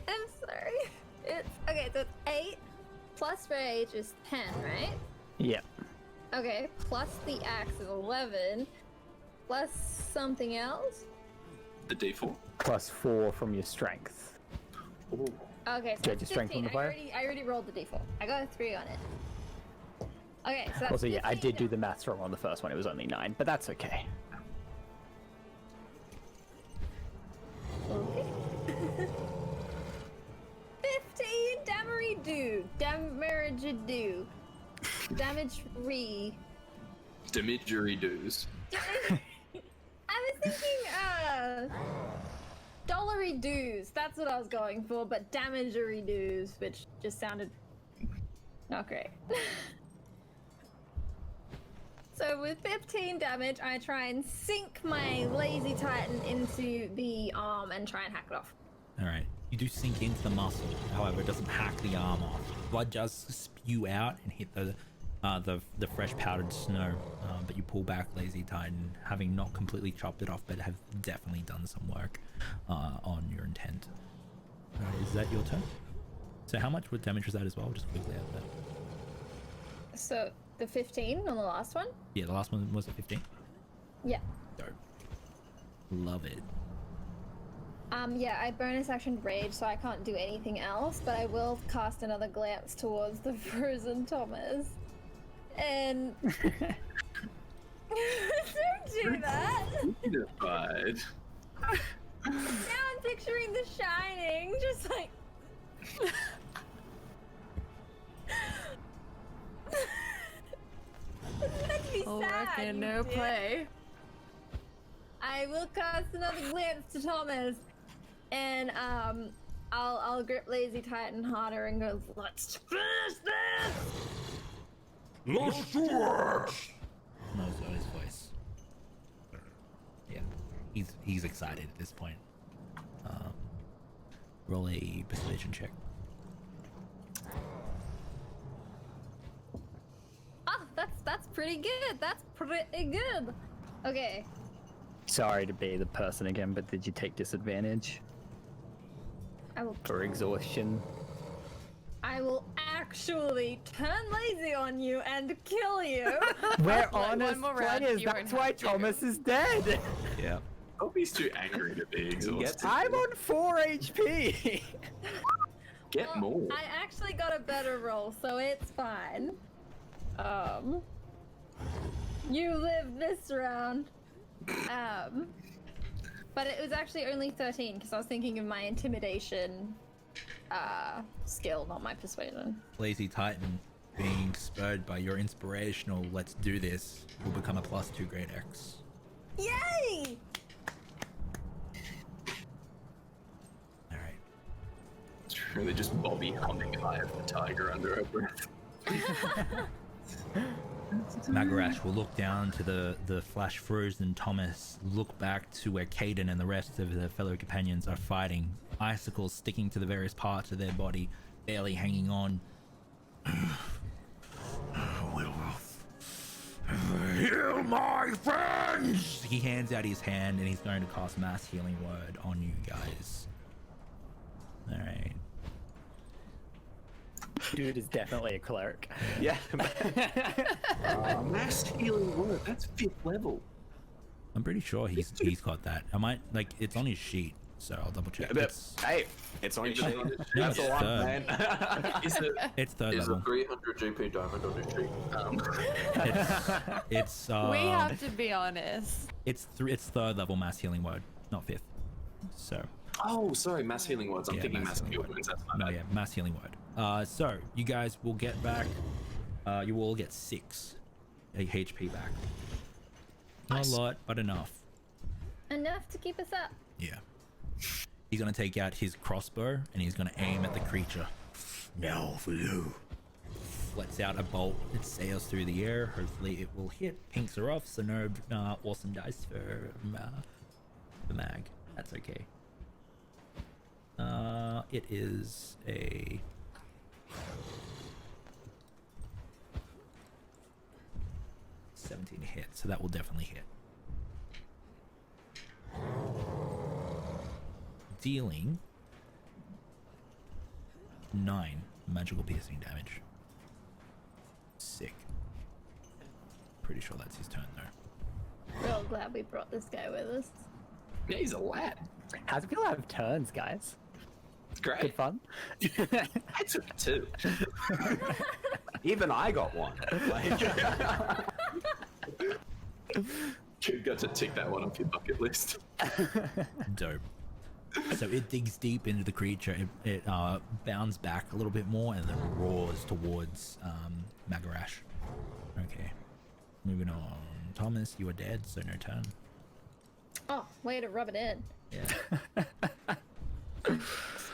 I'm sorry. It's okay. So it's 8 plus rage is 10, right?
Yep.
Okay. Plus the axe is 11. Plus something else.
The D4.
Plus 4 from your strength.
Ooh.
Okay, so
Did
that's
you strength
15.
modifier?
I already rolled the d4. I got a 3 on it. Okay, so that's
Also, yeah, I
15
did do the maths wrong on the first one. It was only 9, but that's okay.
Okay. 15 damage-do. Damage-do. Damage-re.
Damagery dues.
I was thinking, dollary dues. That's what I was going for, but damagery dues, which just sounded not great. So with 15 damage, I try and sink my lazy titan into the arm and try and hack it off.
All right. You do sink into the muscle. However, it doesn't hack the arm off. Blood does spew out and hit the fresh powdered snow, but you pull back Lazy Titan, having not completely chopped it off, but have definitely done some work on your intent. Is that your turn? So how much damage was that as well? Just quickly out there.
So the 15 on the last one?
Yeah, the last one was a 15.
Yeah.
Dope. Love it.
Yeah, I bonus action rage, so I can't do anything else, but I will cast another glance towards the frozen Thomas. And don't do that.
Unified.
Now I'm picturing The Shining, just like. That'd be
Oh,
sad.
okay,
you
no
dick.
play.
I will cast another glance to Thomas, and I'll grip Lazy Titan harder and go, "Let's finish this."
Let's do it!
No Zoe's voice. Yeah, he's excited at this point. Roll a persuasion check.
Ah, that's pretty good. That's pretty good. Okay.
Sorry to be the person again, but did you take disadvantage
I will.
for exhaustion?
I will actually turn lazy on you and kill you.
We're
Like,
honest
one more round,
players.
you
That's
won't
why
have to.
Thomas is dead.
Yeah.
Hope he's too angry to be exhausted.
I'm on 4 HP.
Get
Well,
more.
I actually got a better roll, so it's fine. You live this round. But it was actually only 13 because I was thinking of my intimidation skill, not my persuasion.
Lazy Titan, being spurred by your inspirational "let's do this," will become a +2 grade X.
Yay!
All right.
It's really just Bobby humming "Eye of the Tiger" under her breath.
Magarash will look down to the flash frozen Thomas, look back to where Caden and the rest of their fellow companions are fighting, icicles sticking to the various parts of their body, barely hanging on.
Will Heal my friends!
He hands out his hand and he's going to cast Mass Healing Word on you guys. All right.
Dude is definitely a cleric.
Yeah.
Mass healing word. That's 5th level.
I'm pretty sure he's got that. I might like it's on his sheet, so I'll double check.
Hey, it's on your sheet.
No,
That's
it's
a lot,
third.
man.
Is it?
It's third
Is a
level.
300 GP diamond on your sheet?
It's
We have to be honest.
it's third level Mass Healing Word, not 5th. So
Oh, sorry, mass healing words. I'm
Yeah,
thinking
mass
mass
healing
healing
word.
words. That's my
no,
bad.
yeah, Mass Healing Word. So you guys will get back. You will all get 6 HP back. Not
Nice.
a lot, but enough.
Enough to keep us up.
Yeah. He's gonna take out his crossbow and he's gonna aim at the creature.
Now for you.
Lets out a bolt. It sails through the air. Hopefully it will hit. Pinks are off, so no awesome dice for the mag. That's okay. It is a 17 hit, so that will definitely hit. Dealing 9 magical piercing damage. Sick. Pretty sure that's his turn though.
Real glad we brought this guy with us.
Yeah, he's a lad.
How's it feel to have turns, guys?
It's great.
Good fun.
I took 2.
Even I got one. Like,
You got to tick that one off your bucket list.
Dope. So it digs deep into the creature. It bounds back a little bit more and then roars towards Magarash. Okay. Moving on. Thomas, you are dead, so no turn.
Oh, way to rub it in.
Yeah.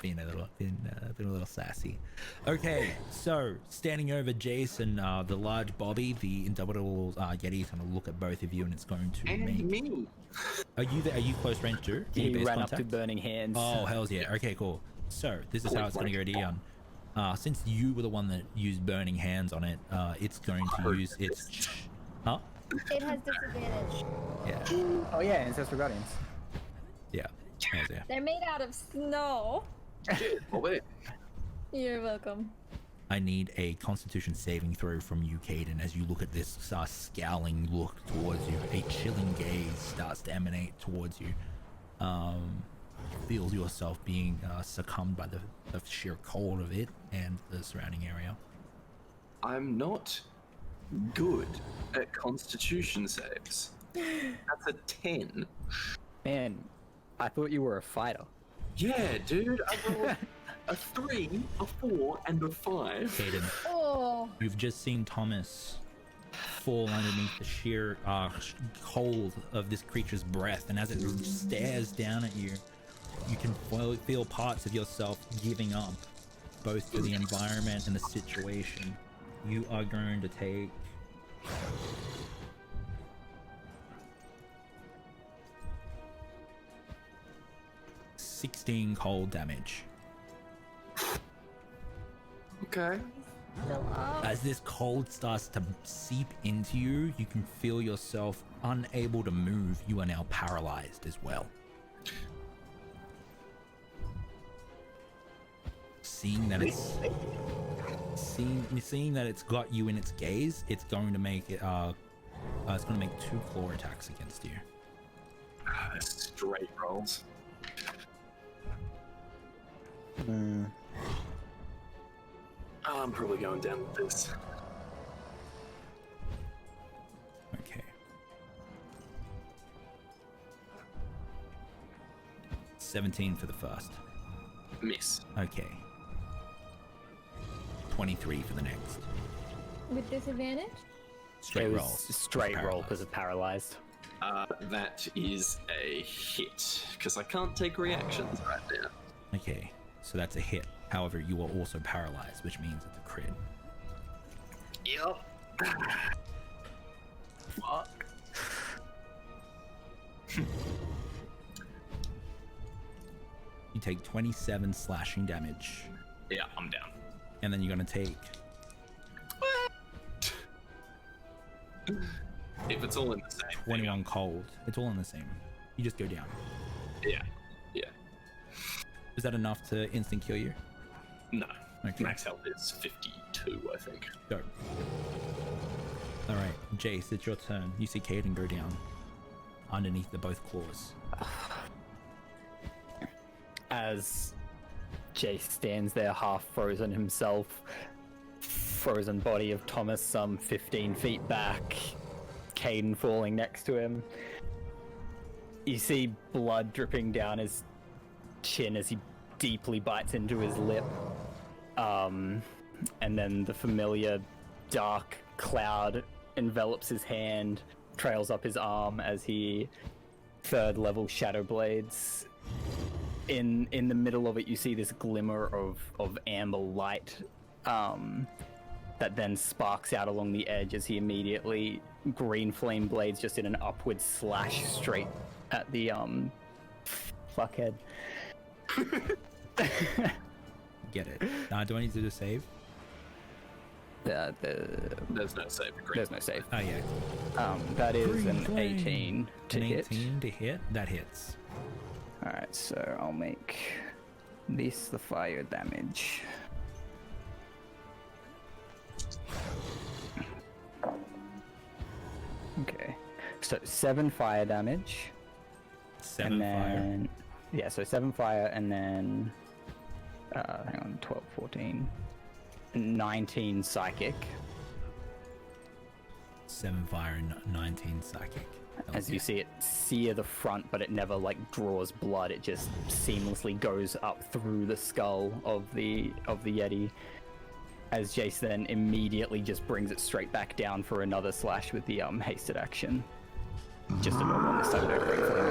Being a little sassy. Okay, so standing over Jason, the large Bobby, the indubitable Yeti is going to look at both of you, and it's going to
And
make.
me.
Are you close range too? Can you
He
base
ran up
contact?
to burning hands.
Oh hells yeah! Okay, cool. So this is how it's going to go to Ian. Since you were the one that used burning hands on it, it's going to use its. Huh?
It has disadvantage.
Yeah.
Oh yeah, Ancestral Guardians.
Yeah. Hells yeah.
They're made out of snow.
Shit, well, wait.
You're welcome.
I need a Constitution saving throw from you, Caden, as you look at this scowling look towards you. A chilling gaze starts to emanate towards you. Feel yourself being succumbed by the sheer cold of it and the surrounding area.
I'm not good at Constitution saves. That's a 10.
Man, I thought you were a fighter.
Yeah, dude. I rolled a 3, a 4, and a 5.
Caden,
Oh,
you've just seen Thomas fall underneath the sheer cold of this creature's breath, and as it stares down at you, you can feel parts of yourself giving up, both to the environment and the situation. You are going to take 16 cold damage.
Okay.
still up.
As this cold starts to seep into you, you can feel yourself unable to move. You are now paralyzed as well. Seeing that it's got you in its gaze, it's going to make it it's going to make 2 claw attacks against you.
Straight rolls. I'm probably going down with this.
Okay. 17 for the first.
Miss.
Okay. 23 for the next.
With disadvantage?
Straight
It was
roll.
Straight roll
Paralyzed.
because of paralyzed.
That is a hit, because I can't take reactions right now.
Okay, so that's a hit. However, you are also paralyzed, which means it's a crit.
Yep.
Fuck.
You take 27 slashing damage,
Yeah, I'm down.
and then you're gonna take
If it's all in the same.
21 cold. It's all in the same. You just go down.
Yeah.
Is that enough to instant kill you?
No.
Okay.
Max health is 52, I think.
Go. All right, Jace, it's your turn. You see Caden go down underneath the both claws.
As Jace stands there half frozen himself, frozen body of Thomas some 15 feet back, Caden falling next to him. You see blood dripping down his chin as he deeply bites into his lip. And then the familiar dark cloud envelops his hand, trails up his arm as he third level shadow blades. In the middle of it, you see this glimmer of amber light that then sparks out along the edge as he immediately green flame blades just in an upward slash straight at the fuckhead.
Get it. Do I need to do a save?
There's no save.
There's no save.
Oh, yeah.
That is
Green
an
flame.
18 to
An
hit.
18 to hit? That hits.
Alright, so I'll make this the fire damage. Okay, so 7 fire damage.
7
and
fire.
then, yeah, so 7 fire and then, hang on, 12, 14, 19 psychic.
7 fire and 19 psychic.
As you see it sear the front, but it never like draws blood. It just seamlessly goes up through the skull of the Yeti. As Jace then immediately just brings it straight back down for another slash with the hasted action. Just a normal this time. Don't break flame.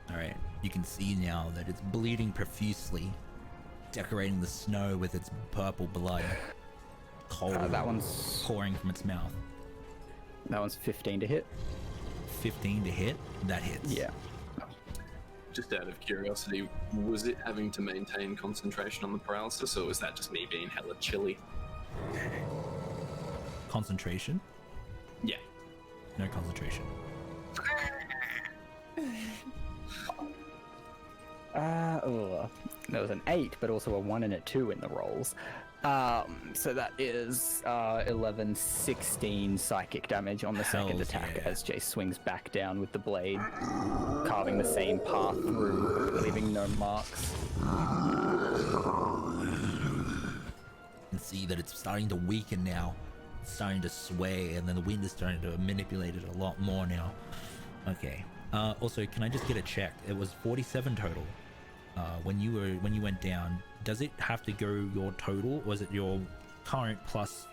All right. You can see now that it's bleeding profusely, decorating the snow with its purple blood. Cold.
That one's
pouring from its mouth.
That one's 15 to hit.
15 to hit? That hits.
Yeah.
Just out of curiosity, was it having to maintain concentration on the paralysis, or was that just me being hella chilly?
Concentration?
Yeah.
No concentration.
There was an 8, but also a 1 and a 2 in the rolls. So that is 11, 16 psychic damage on the second
Hells
attack
yeah.
as Jace swings back down with the blade, carving the same path through, leaving no marks.
You can see that it's starting to weaken now. It's starting to sway, and then the wind is starting to manipulate it a lot more now. Okay. Also, can I just get a check? It was 47 total. When you went down, does it have to go your total, or is it your current plus?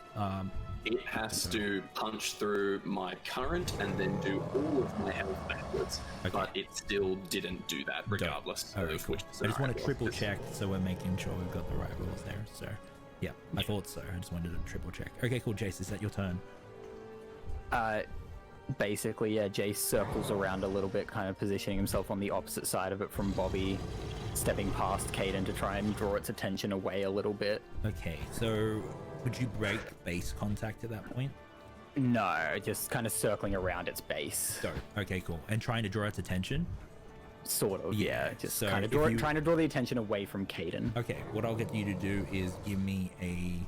It has to punch through my current and then do all of my health backwards,
Okay.
but it still didn't do that regardless
Alright,
of
cool.
which
I just want to
scenario it
triple
was.
check, so we're making sure we've got the right rules there. So, yeah, I thought so. I just wanted to triple check. Okay, cool. Jace, is that your turn?
Basically, yeah, Jace circles around a little bit, kind of positioning himself on the opposite side of it from Bobby, stepping past Caden to try and draw its attention away a little bit.
Okay, so would you break base contact at that point?
No, just kind of circling around its base.
Go. Okay, cool. And trying to draw its attention?
Sort of, yeah. Just
so
kind of
if you-
trying to draw the attention away from Caden.
Okay, what I'll get you to do is give me a,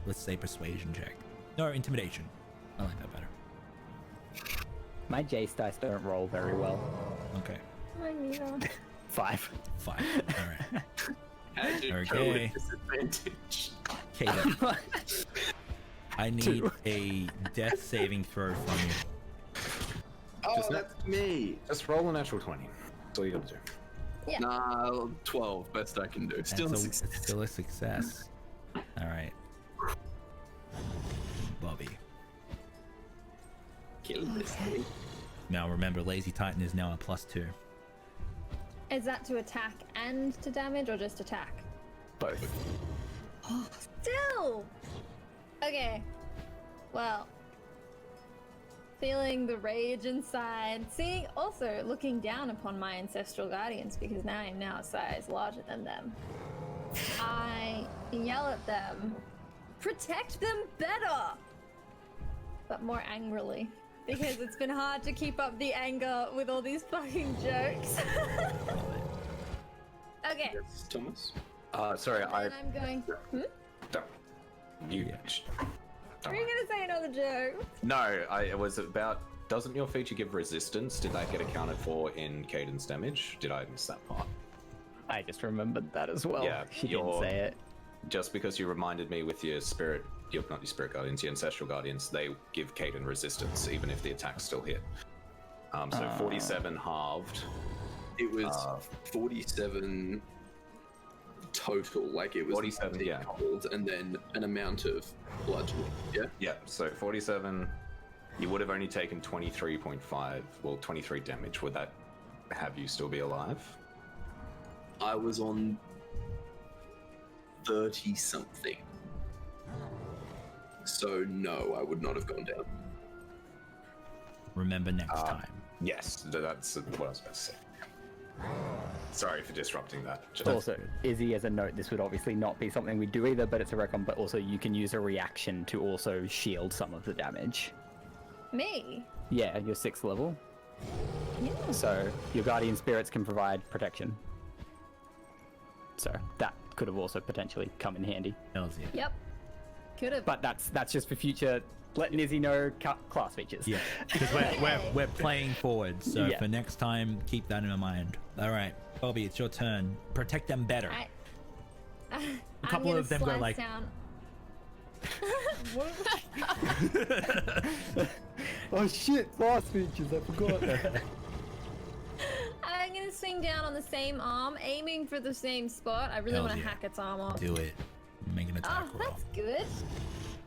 let's say, persuasion check. No, intimidation. I like that better.
My Jace dice don't roll very well.
Okay.
Mine neither.
5.
5. All right.
How'd you go
Okay.
with disadvantage?
Caden, I need a death saving throw from you.
Oh, that's me.
Just roll a natural 20. That's all you gotta do.
Yeah.
Nah, 12, best I can do. Still
That's
a
a-
success.
it's still a success. All right. Bobby.
Kill this thing.
Now remember, Lazy Titan is now a +2.
Is that to attack and to damage, or just attack?
Both.
Oh, still! Okay. Well. Feeling the rage inside, looking down upon my ancestral guardians, because now I'm now a size larger than them. I yell at them, protect them better! but more angrily. Because it's been hard to keep up the anger with all these fucking jokes. Okay.
Yes, Thomas.
Sorry,
And I'm going. Hmm?
You.
Were you gonna say another joke?
No, it was about. Doesn't your feature give resistance? Did that get accounted for in Caden's damage? Did I miss that part?
I just remembered that as well.
Yeah,
She didn't say it.
Just because you reminded me with your spirit, not your spirit guardians, your ancestral guardians, they give Caden resistance even if the attacks still hit. So 47 halved.
It was 47 total, like it was
47, yeah.
cold, and then an amount of bludgeoning. Yeah.
Yeah, so 47. You would have only taken 23.5, well, 23 damage. Would that have you still be alive?
I was on 30 something. So no, I would not have gone down.
Remember next time.
Yes, that's what I was about to say. Sorry for disrupting that. Just
Also, Izzy, as a note, this would obviously not be something we do either, but it's a recon, but also you can use a reaction to also shield some of the damage.
Me?
Yeah, you're 6th level.
Yeah.
So your guardian spirits can provide protection. So that could have also potentially come in handy.
Hells yeah.
Yep. Could have.
But that's just for future, letting Izzy know class features.
Yeah, because we're playing forward, so
Yeah.
for next time, keep that in mind. All right, Bobby, it's your turn. Protect them better.
A
couple of them go like-
Down.
Oh shit, class features, I forgot.
I'm gonna swing down on the same arm, aiming for the same spot. I really
Hells
want to
yeah.
hack its arm off.
Do it. Make an attack
Oh,
roll.
that's good.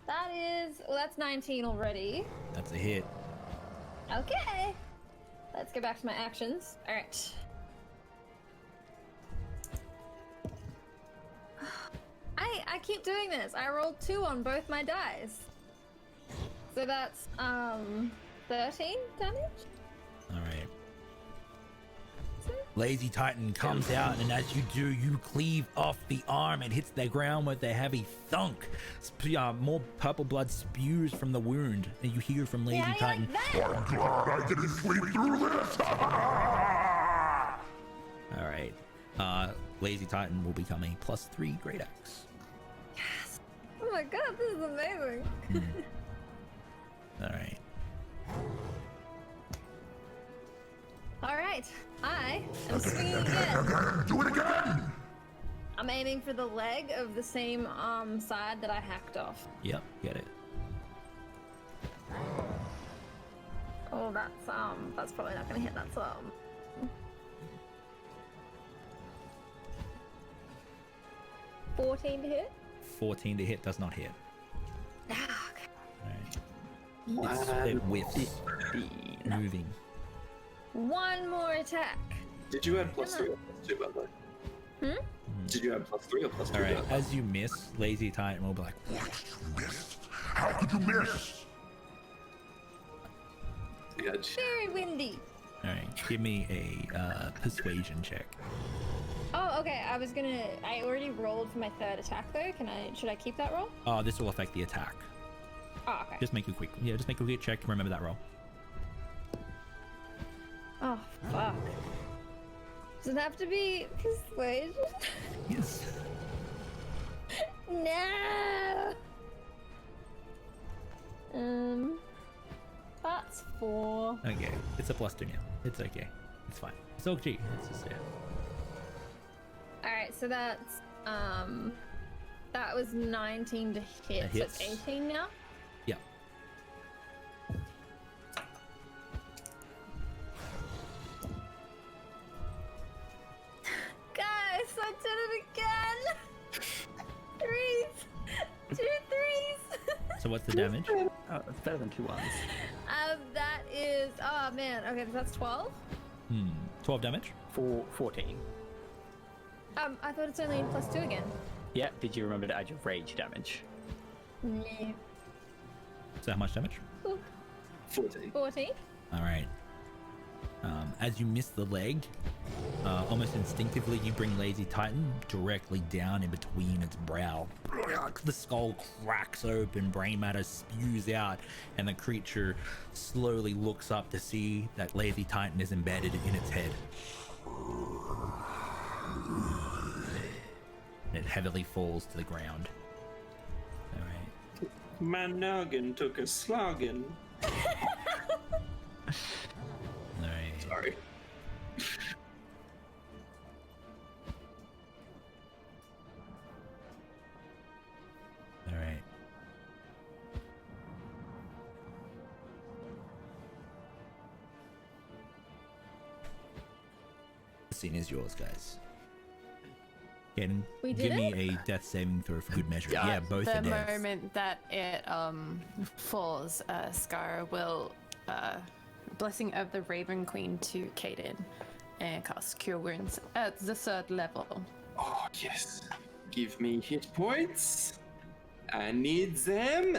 That is, well, that's 19 already.
That's a hit.
Okay. Let's go back to my actions. All right. I keep doing this. I rolled 2 on both my dice. So that's 13 damage.
All right. Lazy Titan comes out, and as you do, you cleave off the arm and hits the ground with a heavy thunk. More purple blood spews from the wound, and you hear from Lazy
Yeah,
Titan.
like that.
I'm glad I didn't sleep through this.
All right. Lazy Titan will become a +3 Great Axe.
Oh my god, this is amazing.
All right.
All right, I am swinging again.
Do it again.
I'm aiming for the leg of the same side that I hacked off.
Yep. Get it.
Oh, that's probably not gonna hit. That's 14 to hit.
14 to hit does not hit.
Ah, okay.
All right. It whiffs. Moving.
One more attack.
Did you add +3 or +2, by the way?
Hmm?
Did you add +3 or +2?
All right. As you miss, Lazy Titan will be like,
What? You missed? How could you miss?
Yeah,
Very windy.
all right, give me a persuasion check.
Oh, okay. I already rolled for my 3rd attack though. Should I keep that roll?
Oh, this will affect the attack.
Oh, okay.
Just make a quick check. Remember that roll.
Oh, fuck. Does it have to be persuasion?
Yes.
No. That's 4.
Okay, it's a +2 now. It's okay. It's fine. It's okay. It's just yeah.
All right, so that's that was 19 to hit.
That
So it's
hits.
18 now.
Yeah.
Guys, I did it again. 3s, 2 3s.
So what's the damage?
Oh, it's better than 2 ones.
That is, oh man. Okay, so that's 12.
12 damage.
14.
I thought it's only +2 again.
Yeah, did you remember to add your rage damage?
No.
So how much damage?
14.
14.
All right. as you miss the leg, almost instinctively you bring Lazy Titan directly down in between its brow. The skull cracks open, brain matter spews out, and the creature slowly looks up to see that Lazy Titan is embedded in its head. It heavily falls to the ground. All right.
My noggin took a sloggin.
All right.
Sorry.
All right. The scene is yours, guys. Caden,
We
give
did
me a death saving throw for good measure. Yeah, both
The
are deaths.
moment that it falls, Scar will Blessing of the Raven Queen to Caden and cast Cure Wounds at the 3rd level.
Oh, yes. Give me hit points. I need them.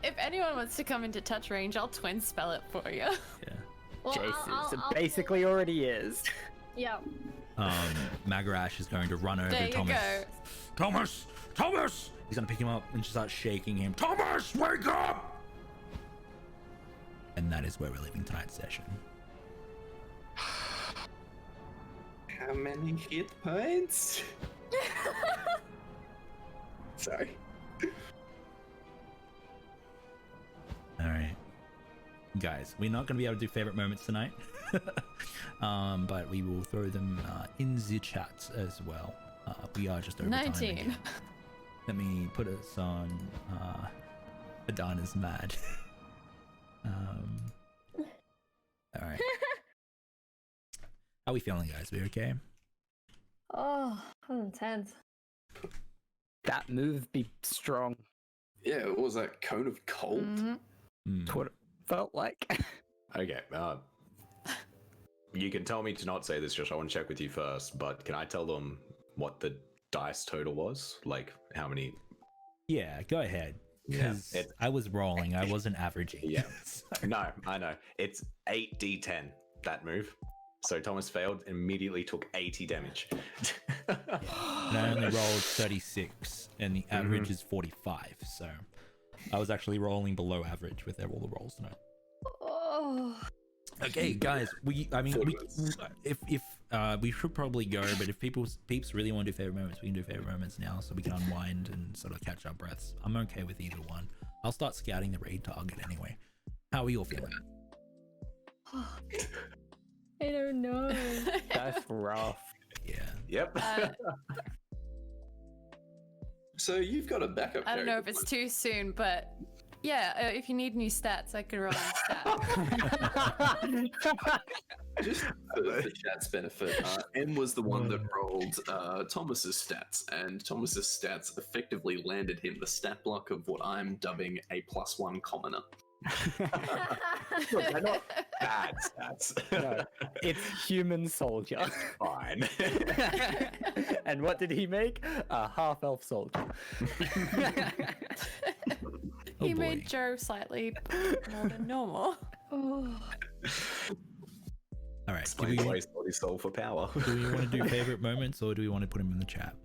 If anyone wants to come into touch range, I'll twin spell it for you.
Yeah.
Well,
Jason basically already is.
Yeah.
Magarash is going to run over
There you
Thomas.
go.
Thomas! Thomas!
He's going to pick him up and just start shaking him. Thomas, wake up! And that is where we're leaving tonight's session.
How many hit points? Sorry.
All right. Guys, we're not going to be able to do favorite moments tonight. But we will throw them in the chat as well. We are just over time
19.
again. Let me put us on Adana's mad. All right. How we feeling, guys? We okay?
Oh, that's intense.
That move be strong.
Yeah, what was that? Cone of Cold?
Mhm.
That's what it felt like.
Okay. You can tell me to not say this, Josh. I want to check with you first, but can I tell them what the dice total was? Like how many?
Yeah, go ahead. Because I was rolling. I wasn't averaging.
Yeah. No, I know. It's 8d10, that move. So Thomas failed, immediately took 80 damage.
And I only rolled 36, and the average is 45. So I was actually rolling below average with all the rolls tonight.
Oh.
Okay, guys. We should probably go, but if peeps really want to do favorite moments, we can do favorite moments now, so we can unwind and sort of catch our breaths. I'm okay with either one. I'll start scouting the raid target anyway. How are you all feeling?
I don't know.
That's rough.
Yeah.
Yep.
So you've got a backup.
I don't know if it's too soon, but yeah, if you need new stats, I can roll new stats.
Just for the chat's benefit, M was the one that rolled Thomas's stats, and Thomas's stats effectively landed him the stat block of what I'm dubbing a +1 commoner.
Look, they're not bad stats.
No, it's human soldier.
Fine.
And what did he make? A half-elf soldier.
Oh
He
boy.
made Joe slightly more than normal.
Oh.
All right.
Explains why he's body soul for power.
Do we want to do favorite moments, or do we want to put them in the chat?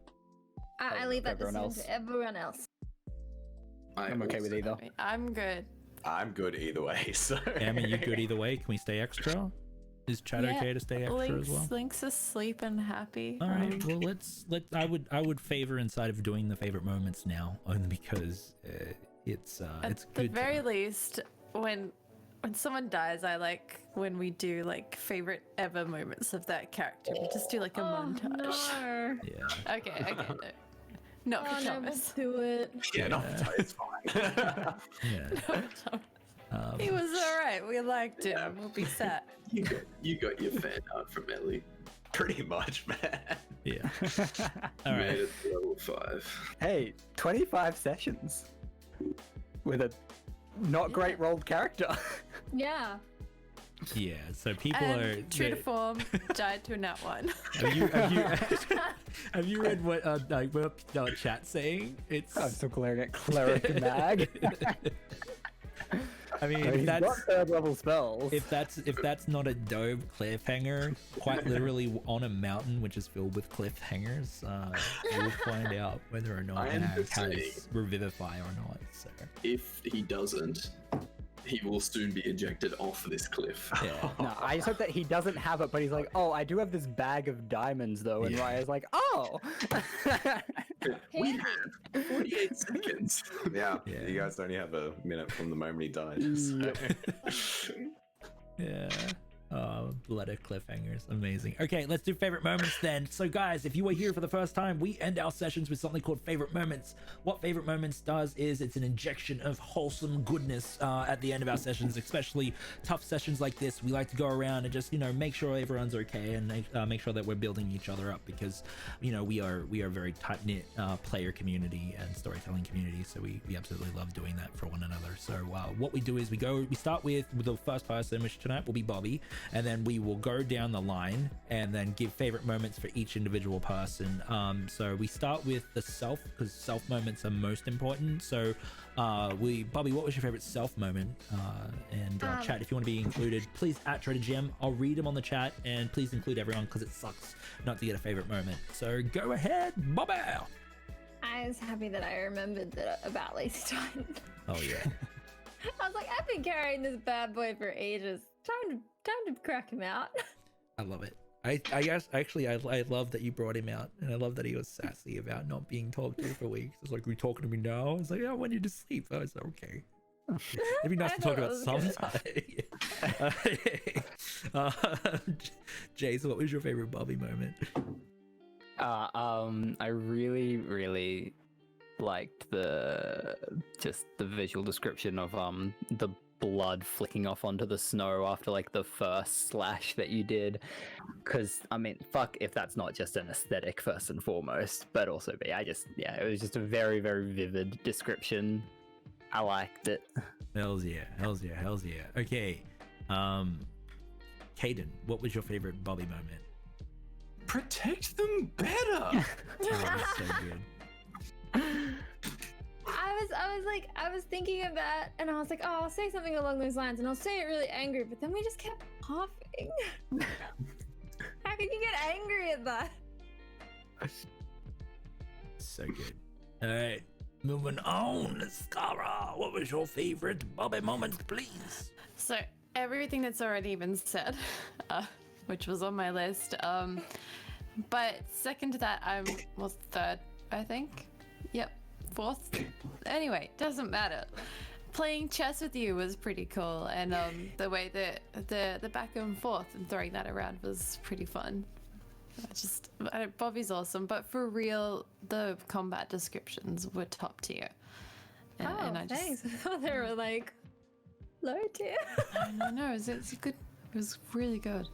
I leave that
Everyone
decision
else.
to everyone else.
I'm okay with either.
I'm good.
I'm good either way, so.
Emma, you good either way? Can we stay extra? Is chat
Yeah,
okay to stay extra as well?
Link's asleep and happy.
All right. Well, let's. I would favor inside of doing the favorite moments now, only because it's
At the
good.
very least, when someone dies, I like when we do like favorite ever moments of that character. We just do like a montage.
No.
Yeah.
Okay. Not for
No,
Thomas.
we'll do it.
Yeah, no, it's fine.
Yeah.
He was alright. We liked him. We'll be set.
You got your fan art from Ellie.
Pretty much, man.
Yeah. All
Made
right.
it to level 5.
Hey, 25 sessions with a not great rolled character.
Yeah.
Yeah. So people
And
are
true to
they-
form, died to a nat 1.
have you read what what chat's saying? It's
I'm still glaring at Cleric Mag.
I mean,
He's got third level spells.
if that's not a dope cliffhanger, quite literally on a mountain which is filled with cliffhangers, we'll find out whether or not
I am
Mag
just saying.
has Revivify or not. So
If he doesn't, he will soon be ejected off this cliff.
yeah.
No, I just hope that he doesn't have it, but he's like, oh, I do have this bag of diamonds though, and
Yeah.
Raya's like, oh.
We have 48 seconds.
Yeah,
Yeah.
you guys only have a minute from the moment he dies. so-
Yeah. Blood of cliffhangers. Amazing. Okay, let's do favorite moments then. So guys, if you are here for the first time, we end our sessions with something called favorite moments. What favorite moments does is it's an injection of wholesome goodness at the end of our sessions, especially tough sessions like this. We like to go around and just, make sure everyone's okay and make sure that we're building each other up because, we are a very tight-knit player community and storytelling community. So we absolutely love doing that for one another. So what we do is we start with the first person, which tonight will be Bobby. And then we will go down the line and then give favorite moments for each individual person. So we start with the self because self moments are most important. So Bobby, what was your favorite self moment? And chat, if you want to be included, please at TraderGM. I'll read them on the chat and please include everyone because it sucks not to get a favorite moment. So go ahead, Bobby.
I was happy that I remembered that about Lazy Titan.
Oh yeah.
I was like, I've been carrying this bad boy for ages. Time to crack him out.
I love it. I guess actually I love that you brought him out, and I love that he was sassy about not being talked to for weeks. It's like, "Are you talking to me now?" It's like, "Yeah, I want you to sleep." I was like, "Okay." It'd be nice to talk about sometime. Jace, what was your favorite Bobby moment?
I really, really liked the visual description of the blood flicking off onto the snow after like the first slash that you did, because I mean, fuck if that's not just an aesthetic first and foremost, but also it was just a very, very vivid description. I liked it.
Hells yeah. Okay, Caden, what was your favorite Bobby moment?
Protect them better.
Oh, that's so good.
I was thinking of that, and I was like, oh, I'll say something along those lines, and I'll say it really angry, but then we just kept laughing. How can you get angry at that?
So good. All right, moving on. Scara, what was your favorite Bobby moment, please?
So everything that's already been said, which was on my list. But second to that, was third, I think. Yep, fourth. Anyway, doesn't matter. Playing chess with you was pretty cool, and the way that the back and forth and throwing that around was pretty fun. Bobby's awesome, but for real, the combat descriptions were top tier. And I just,
thanks. I thought they were like low tier.
No, it's good. It was really good.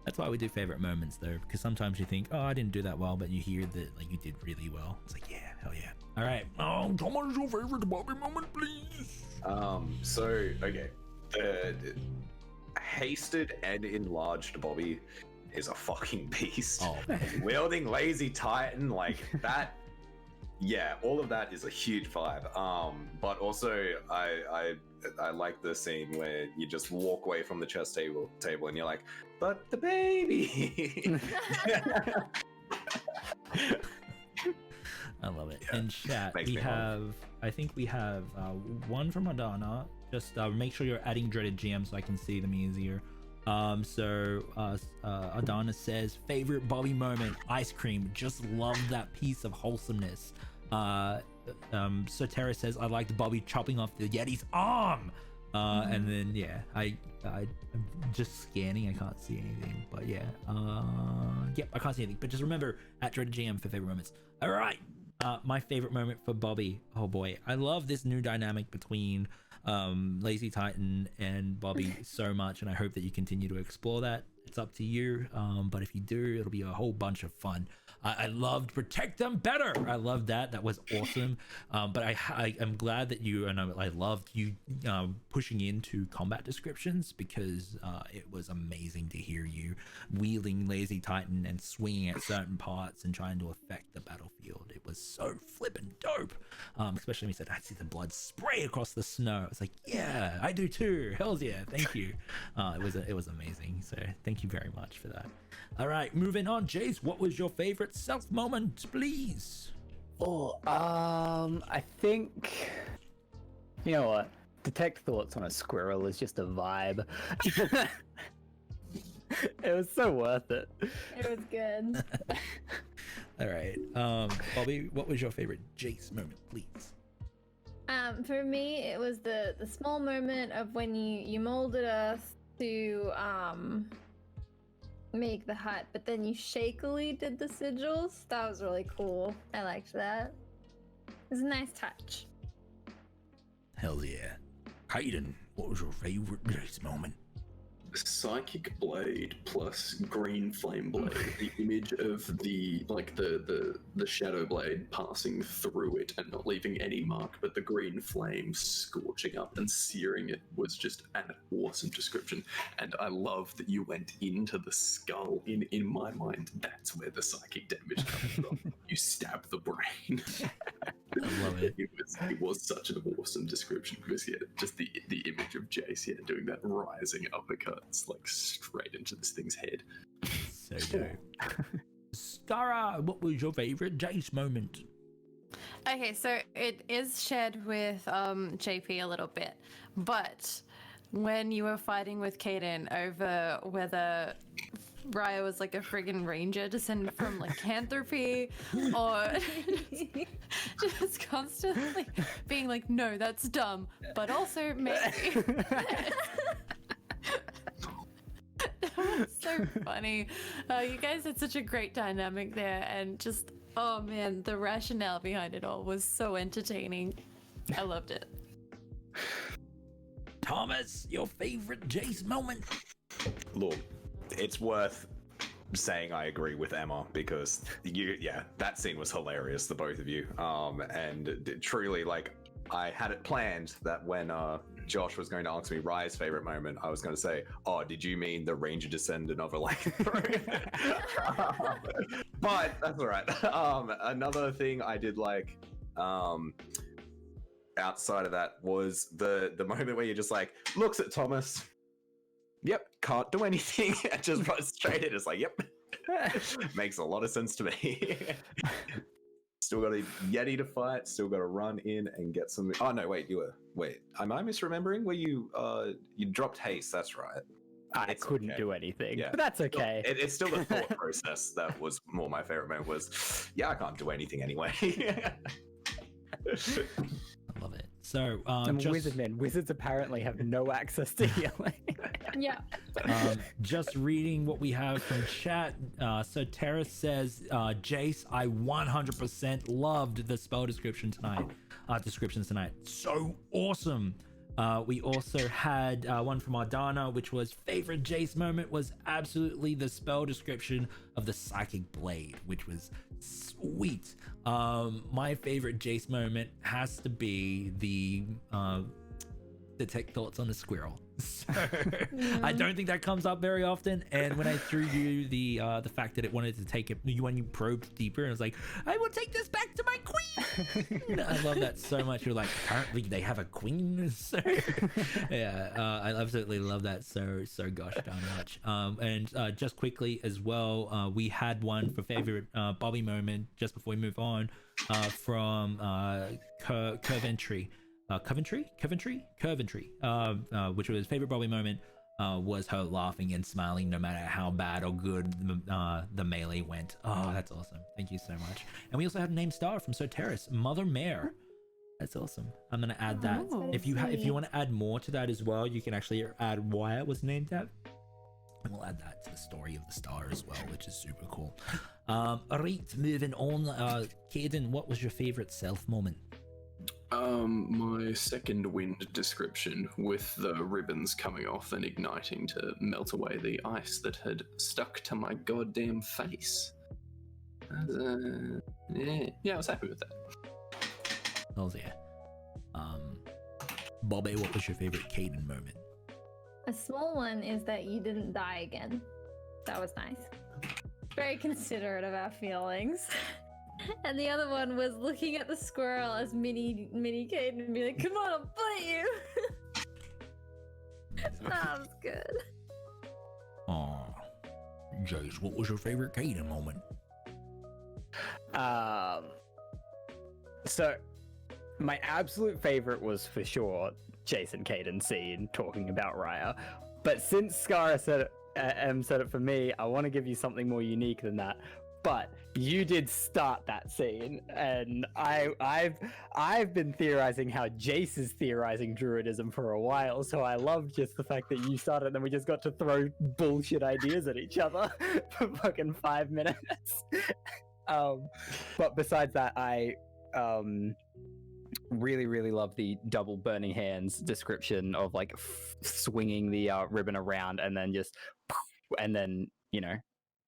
That's why we do favorite moments though, because sometimes you think, oh, I didn't do that well, but you hear that like you did really well. It's like, yeah, hell yeah. All right, what is your favorite Bobby moment, please?
Okay, the hasted and enlarged Bobby is a fucking beast.
Oh man.
Wielding Lazy Titan like that. Yeah, all of that is a huge vibe. But also I like the scene where you just walk away from the chess table and you're like, but the baby.
I love it.
Yeah,
In chat,
makes
we
me
have, I think we have one from Adana. Just make sure you're adding dreaded GM so I can see them easier. Adana says, favorite Bobby moment, ice cream. Just love that piece of wholesomeness. Sotera says, I liked Bobby chopping off the Yeti's arm. And then, yeah, I'm just scanning. I can't see anything, but yeah. Yep, I can't see anything. But just remember, at Dreaded GM for favorite moments. All right. My favorite moment for Bobby. Oh boy. I love this new dynamic between Lazy Titan and Bobby so much, and I hope that you continue to explore that. It's up to you, but if you do, it'll be a whole bunch of fun. I loved Protect Them Better. I loved that was awesome. But I am glad that you, and I loved you pushing into combat descriptions, because it was amazing to hear you wielding Lazy Titan and swinging at certain parts and trying to affect the battlefield. It was so flippin' dope. Especially when he said, I see the blood spray across the snow. It's like, yeah, I do too. Hells yeah, thank you. It was amazing. So thank you very much for that. All right, moving on. Jace, what was your favorite self moment, please?
Oh, I think, you know what? Detect thoughts on a squirrel is just a vibe. It was so worth it.
It was good.
All right, Bobby, what was your favorite Jace moment, please?
For me, it was the small moment of when you molded us to make the hut, but then you shakily did the sigils. That was really cool. I liked that. It was a nice touch.
Hell yeah. Hayden, what was your favorite Jace moment?
Psychic blade plus green flame blade. The image of the shadow blade passing through it and not leaving any mark, but the green flame scorching up and searing it was just an awesome description. And I love that you went into the skull. In my mind, that's where the psychic damage comes from. You stab the brain.
I love it.
It was such an awesome description because just the image of Jace doing that rising uppercut, like straight into this thing's head.
So dope. Skara, what was your favorite Jace moment?
Okay, so it is shared with JP a little bit, but when you were fighting with Kaden over whether Raya was like a friggin' ranger descended from lycanthropy or just constantly being like, no, that's dumb, but also maybe. That was so funny. You guys had such a great dynamic there, and just, oh man, the rationale behind it all was so entertaining. I loved it.
Thomas, your favorite Jace moment?
Look, it's worth saying I agree with Emma because that scene was hilarious, the both of you. And truly, like, I had it planned that when Josh was going to ask me Raya's favorite moment, I was going to say, oh, did you mean the ranger descendant of a lycanthrope? But that's all right. Another thing I did like outside of that was the moment where you're just like, looks at Thomas, yep, can't do anything, and just runs straight in. It's like, yep. Makes a lot of sense to me. Still got a Yeti to fight, still got to run in and get some. Oh no, wait, am I misremembering? Where you dropped haste, that's right.
I couldn't do anything, but that's okay.
It's still the thought process that was more my favorite moment was, I can't do anything anyway.
I love it. So,
wizards apparently have no access to healing.
Yeah.
Just reading what we have from chat. So Terrace says, Jace, I 100% loved the spell descriptions tonight. So awesome. We also had one from Ardana, which was favorite Jace moment was absolutely the spell description of the Psychic Blade, which was sweet. My favorite Jace moment has to be the detect thoughts on the squirrel. So I don't think that comes up very often. And when I threw you the fact that it wanted to take it when you probed deeper, and it was like, I will take this back to my queen. I love that so much. You're like, apparently they have a queen. So yeah, I absolutely love that so gosh darn much. And just quickly as well, we had one for favorite Bobby moment just before we move on from Coventry, which was favorite Bobby moment was her laughing and smiling no matter how bad or good the melee went. Oh, that's awesome. Thank you so much. And we also had a name star from Soteris, Mother Mare. That's awesome. I'm gonna add that. If you want to add more to that as well, you can actually add why it was named that. And we'll add that to the story of the star as well, which is super cool. Alright, moving on. Caden, what was your favorite self moment?
My second wind description with the ribbons coming off and igniting to melt away the ice that had stuck to my goddamn face. Yeah, I was happy with that.
Hells yeah. Bobby, what was your favorite Caden moment?
A small one is that you didn't die again. That was nice. Very considerate of our feelings. And the other one was looking at the squirrel as mini Caden and be like, "Come on, I'll bite you." That was good.
Aw. Jace, what was your favorite Caden moment?
So my absolute favorite was for sure Jason Caden scene talking about Raya. But since Skara said it for me, I want to give you something more unique than that. But you did start that scene, and I've been theorizing how Jace is theorizing druidism for a while, so I love just the fact that you started and then we just got to throw bullshit ideas at each other for fucking 5 minutes. But besides that, I really love the double burning hands description of like swinging the ribbon around and then just, and then,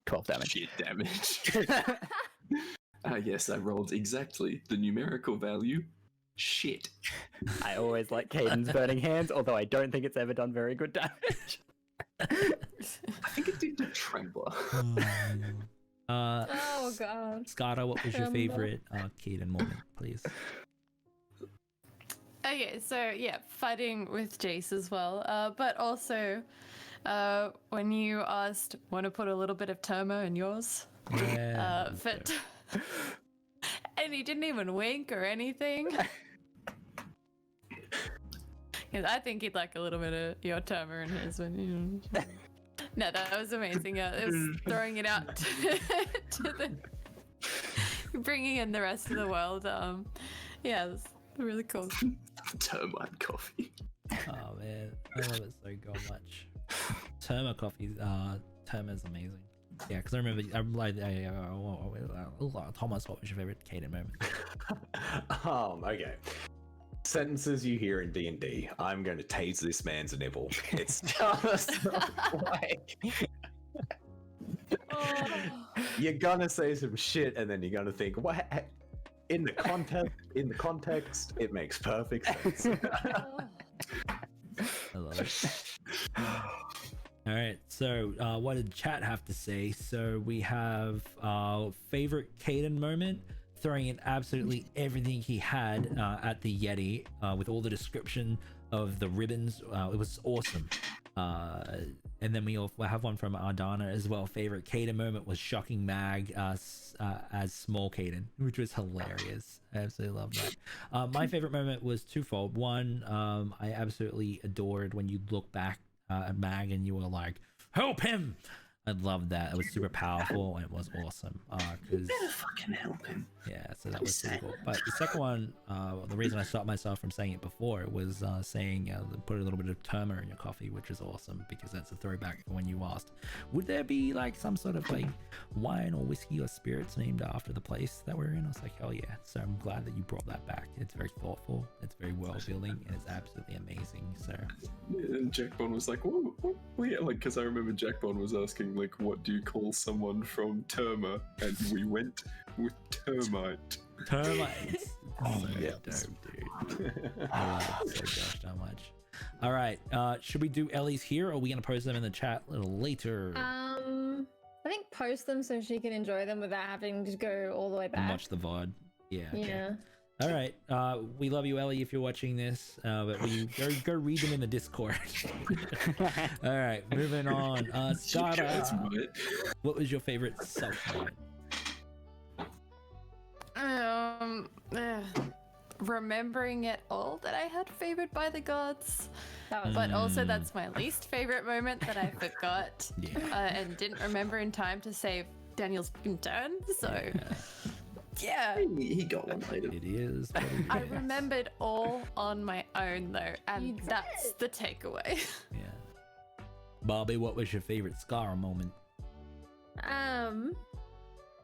12 damage.
Shit damage. Yes, I rolled exactly the numerical value. Shit.
I always like Caden's burning hands, although I don't think it's ever done very good damage.
I think it did to Trembler.
Oh god.
Skara, what was your favorite Caden moment, please?
Okay, so yeah, fighting with Jace as well, but also when you asked, want to put a little bit of Termo in yours?
Yeah.
And he didn't even wink or anything. Because I think he'd like a little bit of your Termo in his when you. No, that was amazing. It was throwing it out to the, bringing in the rest of the world. Yeah, it was really cool.
Termite coffee.
Oh man, I love it so much. Terma coffee, Terma's amazing. Yeah, because I remember, Thomas, what was your favorite Caden moment?
Okay. Sentences you hear in D&D. I'm going to tase this man's nipple. It's just like you're gonna say some shit, and then you're gonna think, "What?" In the context, it makes perfect sense.
I love it. All right, so what did chat have to say? So we have favorite Caden moment, throwing in absolutely everything he had at the Yeti with all the description of the ribbons. It was awesome. And then we also have one from Ardana as well. Favorite Caden moment was shocking Mag as small Caden, which was hilarious. I absolutely love that. My favorite moment was twofold. One, I absolutely adored when you look back at Mag and you were like, "Help him!" I loved that. It was super powerful and it was awesome.
You better fucking help him.
Yeah, so that was pretty cool. But the second one, the reason I stopped myself from saying it before was saying put a little bit of Terma in your coffee, which is awesome because that's a throwback for when you asked, would there be like some sort of like wine or whiskey or spirits named after the place that we're in? I was like, hell yeah. So I'm glad that you brought that back. It's very thoughtful, it's very world building, and it's absolutely amazing. So
yeah, and Jacbon was like, "Whoa, yeah," like because I remember Jacbon was asking like, "What do you call someone from Terma?" And we went with termite.
Termites.
Oh,
so
yes.
dope, dude. I love it so gosh darn much. All right, should we do Ellie's here, or are we gonna post them in the chat a little later?
I think post them so she can enjoy them without having to go all the way
And
back.
watch the VOD. Yeah. Okay.
Yeah.
All right. We love you, Ellie, if you're watching this. But we go read them in the Discord. All right, moving on. Skara, what was your favorite self moment?
Remembering it all that I had favored by the gods,
That was
but also that's my least favorite moment that I forgot and didn't remember in time to save Daniel's turn. So yeah.
He got one later.
It is. What it
I
is.
remembered all on my own though, and that's the takeaway.
Yeah. Bobby, what was your favorite Skara moment?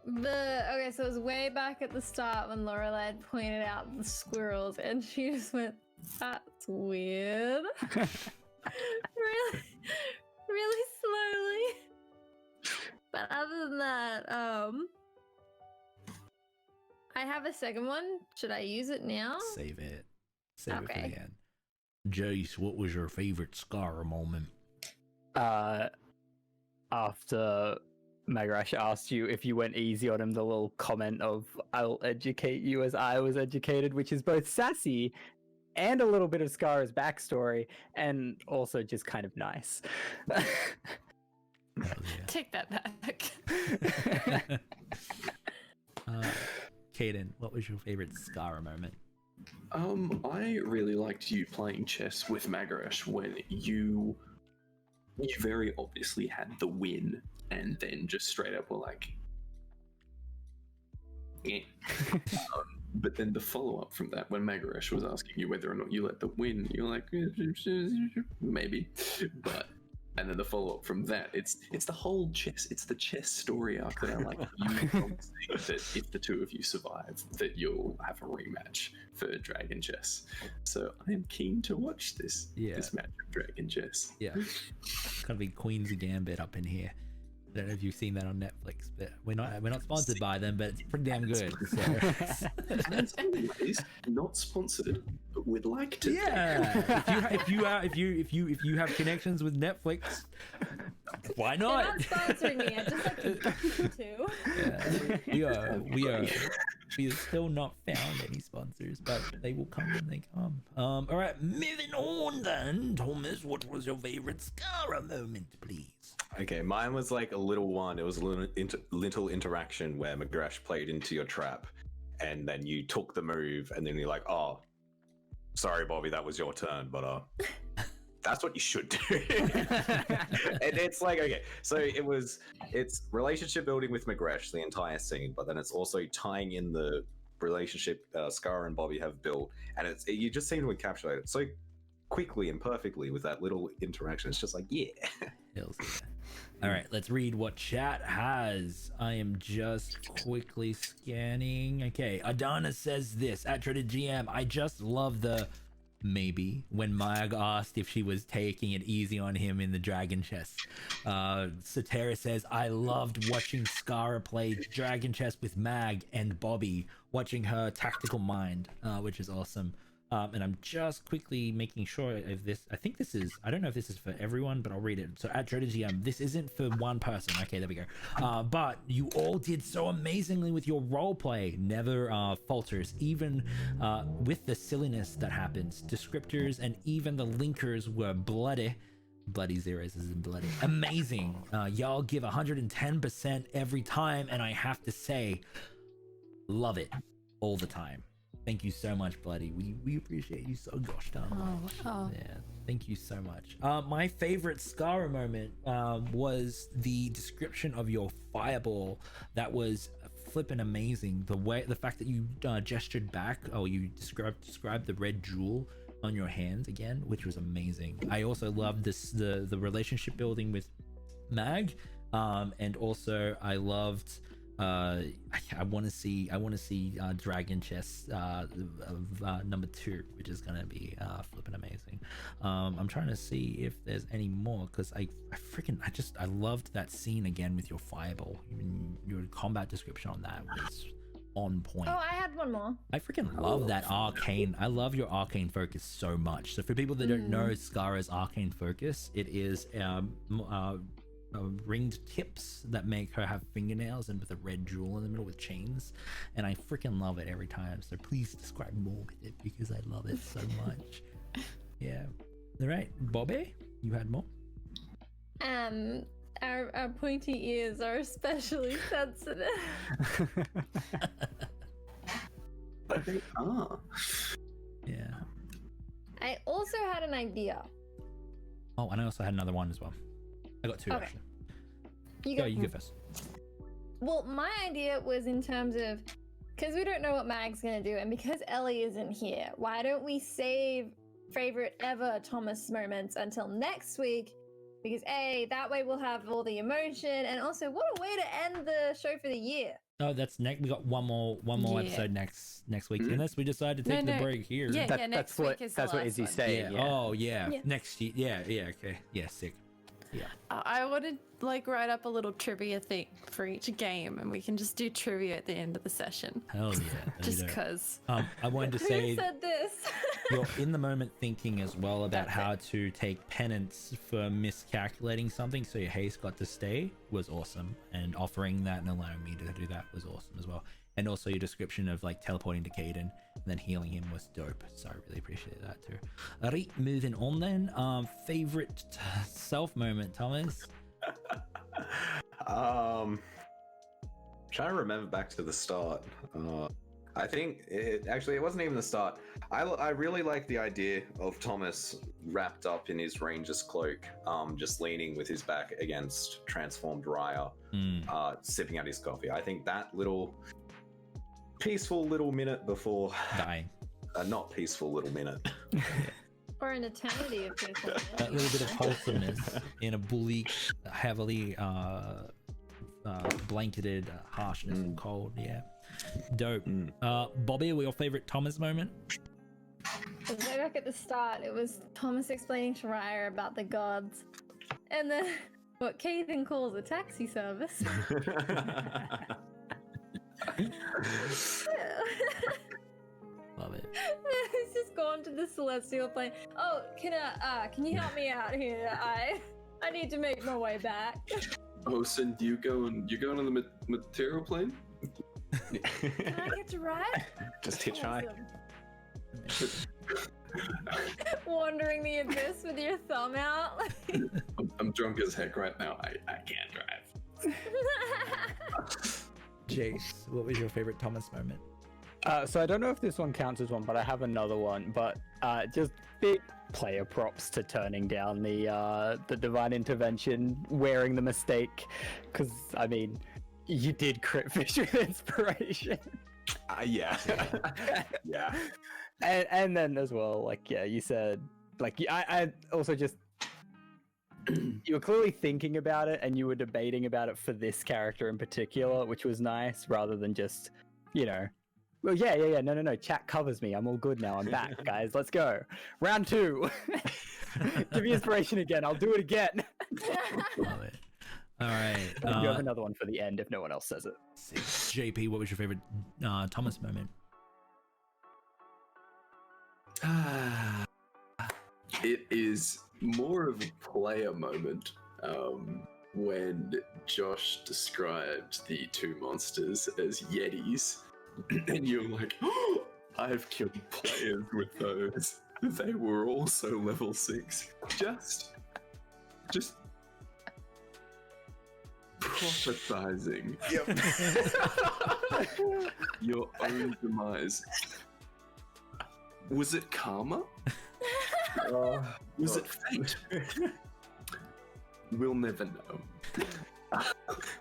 Okay, so it was way back at the start when Lorelei had pointed out the squirrels, and she just went, "That's weird." really, really slowly. But other than that, I have a second one. Should I use it now?
Save it. Save it for
Okay.
the end. Jace, what was your favorite Skara moment?
After Magarash asked you if you went easy on him, the little comment of "I'll educate you as I was educated," which is both sassy and a little bit of Scar's backstory, and also just kind of nice.
Hell yeah.
Take that back.
Caden, what was your favorite Scara moment?
I really liked you playing chess with Magarash when you very obviously had the win, and then just straight up were like, eh. But then the follow up from that, when Magarash was asking you whether or not you let the win, you're like, maybe. And then the follow up from that, it's the whole chess, it's the chess story arc that I like. You promising that if the two of you survive, that you'll have a rematch for Dragon Chess. So I am keen to watch this match of Dragon Chess.
Yeah, it's gonna be Queen's Gambit up in here. I don't know if you've seen that on Netflix, but we're not sponsored by them, but it's pretty damn good. So.
As always, not sponsored, but we'd like to.
Yeah, if you have connections with Netflix, why not?
They're not sponsoring me. I just like to.
Yeah, we are still not found any sponsors, but they will come when they come. All right, moving on then. Thomas, what was your favorite Scara moment, please?
Okay, mine was like a little one. It was a little interaction where Magarash played into your trap, and then you took the move, and then you're like, "Oh, sorry, Bobby, that was your turn, but that's what you should do." And it's like, okay, so it's relationship building with Magarash, the entire scene, but then it's also tying in the relationship Scar and Bobby have built, and you just seem to encapsulate it so quickly and perfectly with that little interaction. It's just like, yeah.
Hells yeah. All right, let's read what chat has. I am just quickly scanning. Okay, Adana says this at Traded GM. I just love the maybe when Mag asked if she was taking it easy on him in the Dragon Chess. Satera says, I loved watching Scara play Dragon Chess with Mag and Bobby, watching her tactical mind, which is awesome. And I'm just quickly making sure if this, I think this is, I don't know if this is for everyone, but I'll read it. So at Dreaded GM, this isn't for one person. Okay, there we go. But you all did so amazingly with your role play. Never falters, even with the silliness that happens. Descriptors and even the linkers were bloody zeros is in bloody. Amazing. Y'all give 110% every time. And I have to say, love it all the time. Thank you so much, Bloody. We appreciate you so gosh darn much. Yeah, thank you so much. My favorite Scara moment was the description of your fireball. That was flippin' amazing. The fact that you gestured back, you described the red jewel on your hand again, which was amazing. I also loved the relationship building with Mag, and also I loved. I want to see Dragon Chess number 2, which is gonna be flipping amazing. I'm trying to see if there's any more because I loved that scene again with your fireball. Your combat description on that was on point.
Oh, I had one more.
I freaking love that arcane. I love your arcane focus so much. So for people that don't know Scara's arcane focus, it is ringed tips that make her have fingernails and with a red jewel in the middle with chains, and I freaking love it every time. So please describe more with it because I love it so much. Yeah. All right, Bobby, you had more.
Our pointy ears are especially sensitive.
They are.
Yeah.
I also had an idea.
Oh, and I also had another one as well. I got 2 actually. You go first.
Well, my idea was in terms of, because we don't know what Mag's gonna do, and because Ellie isn't here, why don't we save favorite ever Thomas moments until next week? Because that way we'll have all the emotion, and also what a way to end the show for the year.
Oh, that's next. We got one more episode next week, unless we decide to take the break here.
Yeah, next week is
that's what Izzy's saying.
Yeah. Oh yeah, next year. Yeah, okay. Yeah, sick. Yeah.
I want to write up a little trivia thing for each game, and we can just do trivia at the end of the session.
Hell yeah.
Just because.
I wanted to say.
Who said this?
your in the moment thinking as well about how to take penance for miscalculating something so your haste got to stay was awesome, and offering that and allowing me to do that was awesome as well. And also your description of like teleporting to Caden and then healing him was dope, so I really appreciate that too. Alright, moving on then. Favorite self moment, Thomas?
Trying to remember back to the start. I think it wasn't even the start. I really like the idea of Thomas wrapped up in his ranger's cloak, just leaning with his back against transformed Raya, sipping out his coffee. I think that little peaceful little minute before
dying,
not peaceful little minute,
or an eternity of people.
That little bit of wholesomeness in a bleak, heavily blanketed harshness and cold. Yeah, dope. Bobby, your favorite Thomas moment?
So way back at the start, it was Thomas explaining to Raya about the gods, and then what Caden calls a taxi service.
Love it.
He's just gone to the celestial plane. Oh, can you help me out here? I need to make my way back.
Oh, so you're going on the material plane?
Can I get to ride?
Just hitchhike.
Wandering the abyss with your thumb out.
I'm drunk as heck right now. I can't drive.
Jace, what was your favorite Thomas moment?
So I don't know if this one counts as one, but I have another one. But just big player props to turning down the divine intervention, wearing the mistake, because I mean, you did crit fish with inspiration.
Yeah. Yeah.
And then as well, like, yeah, you said, like, I also just, you were clearly thinking about it and you were debating about it for this character in particular, which was nice, rather than just, you know, well, yeah, no, chat covers me. I'm all good now. I'm back, guys. Let's go. Round 2. Give me inspiration again. I'll do it again.
Love it. All right.
You have another one for the end if no one else says it.
JP, what was your favorite Thomas moment?
It is more of a player moment when Josh described the two monsters as Yetis, and you're like, oh, I've killed players with those. They were also level 6. Just prophesizing your own demise. Was it karma? Was it fate? We'll never know.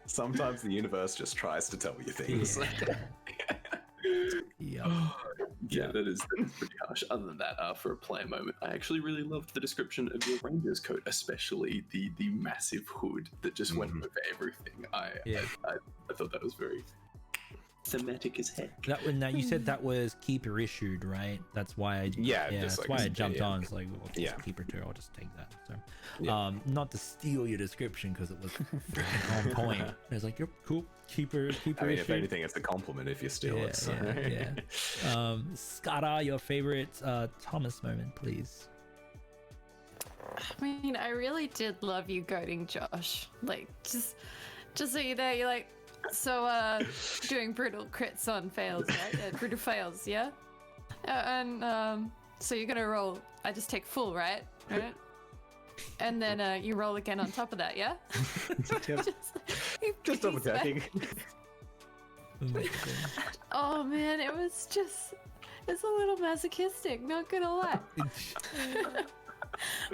Sometimes the universe just tries to tell you things.
Yeah, that is pretty harsh. Other than that, for a player moment, I actually really loved the description of your ranger's coat, especially the massive hood that just went over everything. I thought that was very thematic as heck.
Now you said that was keeper issued, right? That's why I I jumped on. It's like, well, it's keeper too. I'll just take that. So, not to steal your description because it was freaking on point. I was like, you're cool. Keeper
I mean,
issued.
if anything, it's a compliment if you steal it. So.
Skara, your favorite Thomas moment, please.
I mean, I really did love you goading Josh. Like, just so you know, you're like, so doing brutal crits on fails, right? Yeah, brutal fails, yeah? And so you're gonna roll, I just take full, right? And then you roll again on top of that, yeah?
Just double checking.
Oh man, it's a little masochistic, not gonna lie.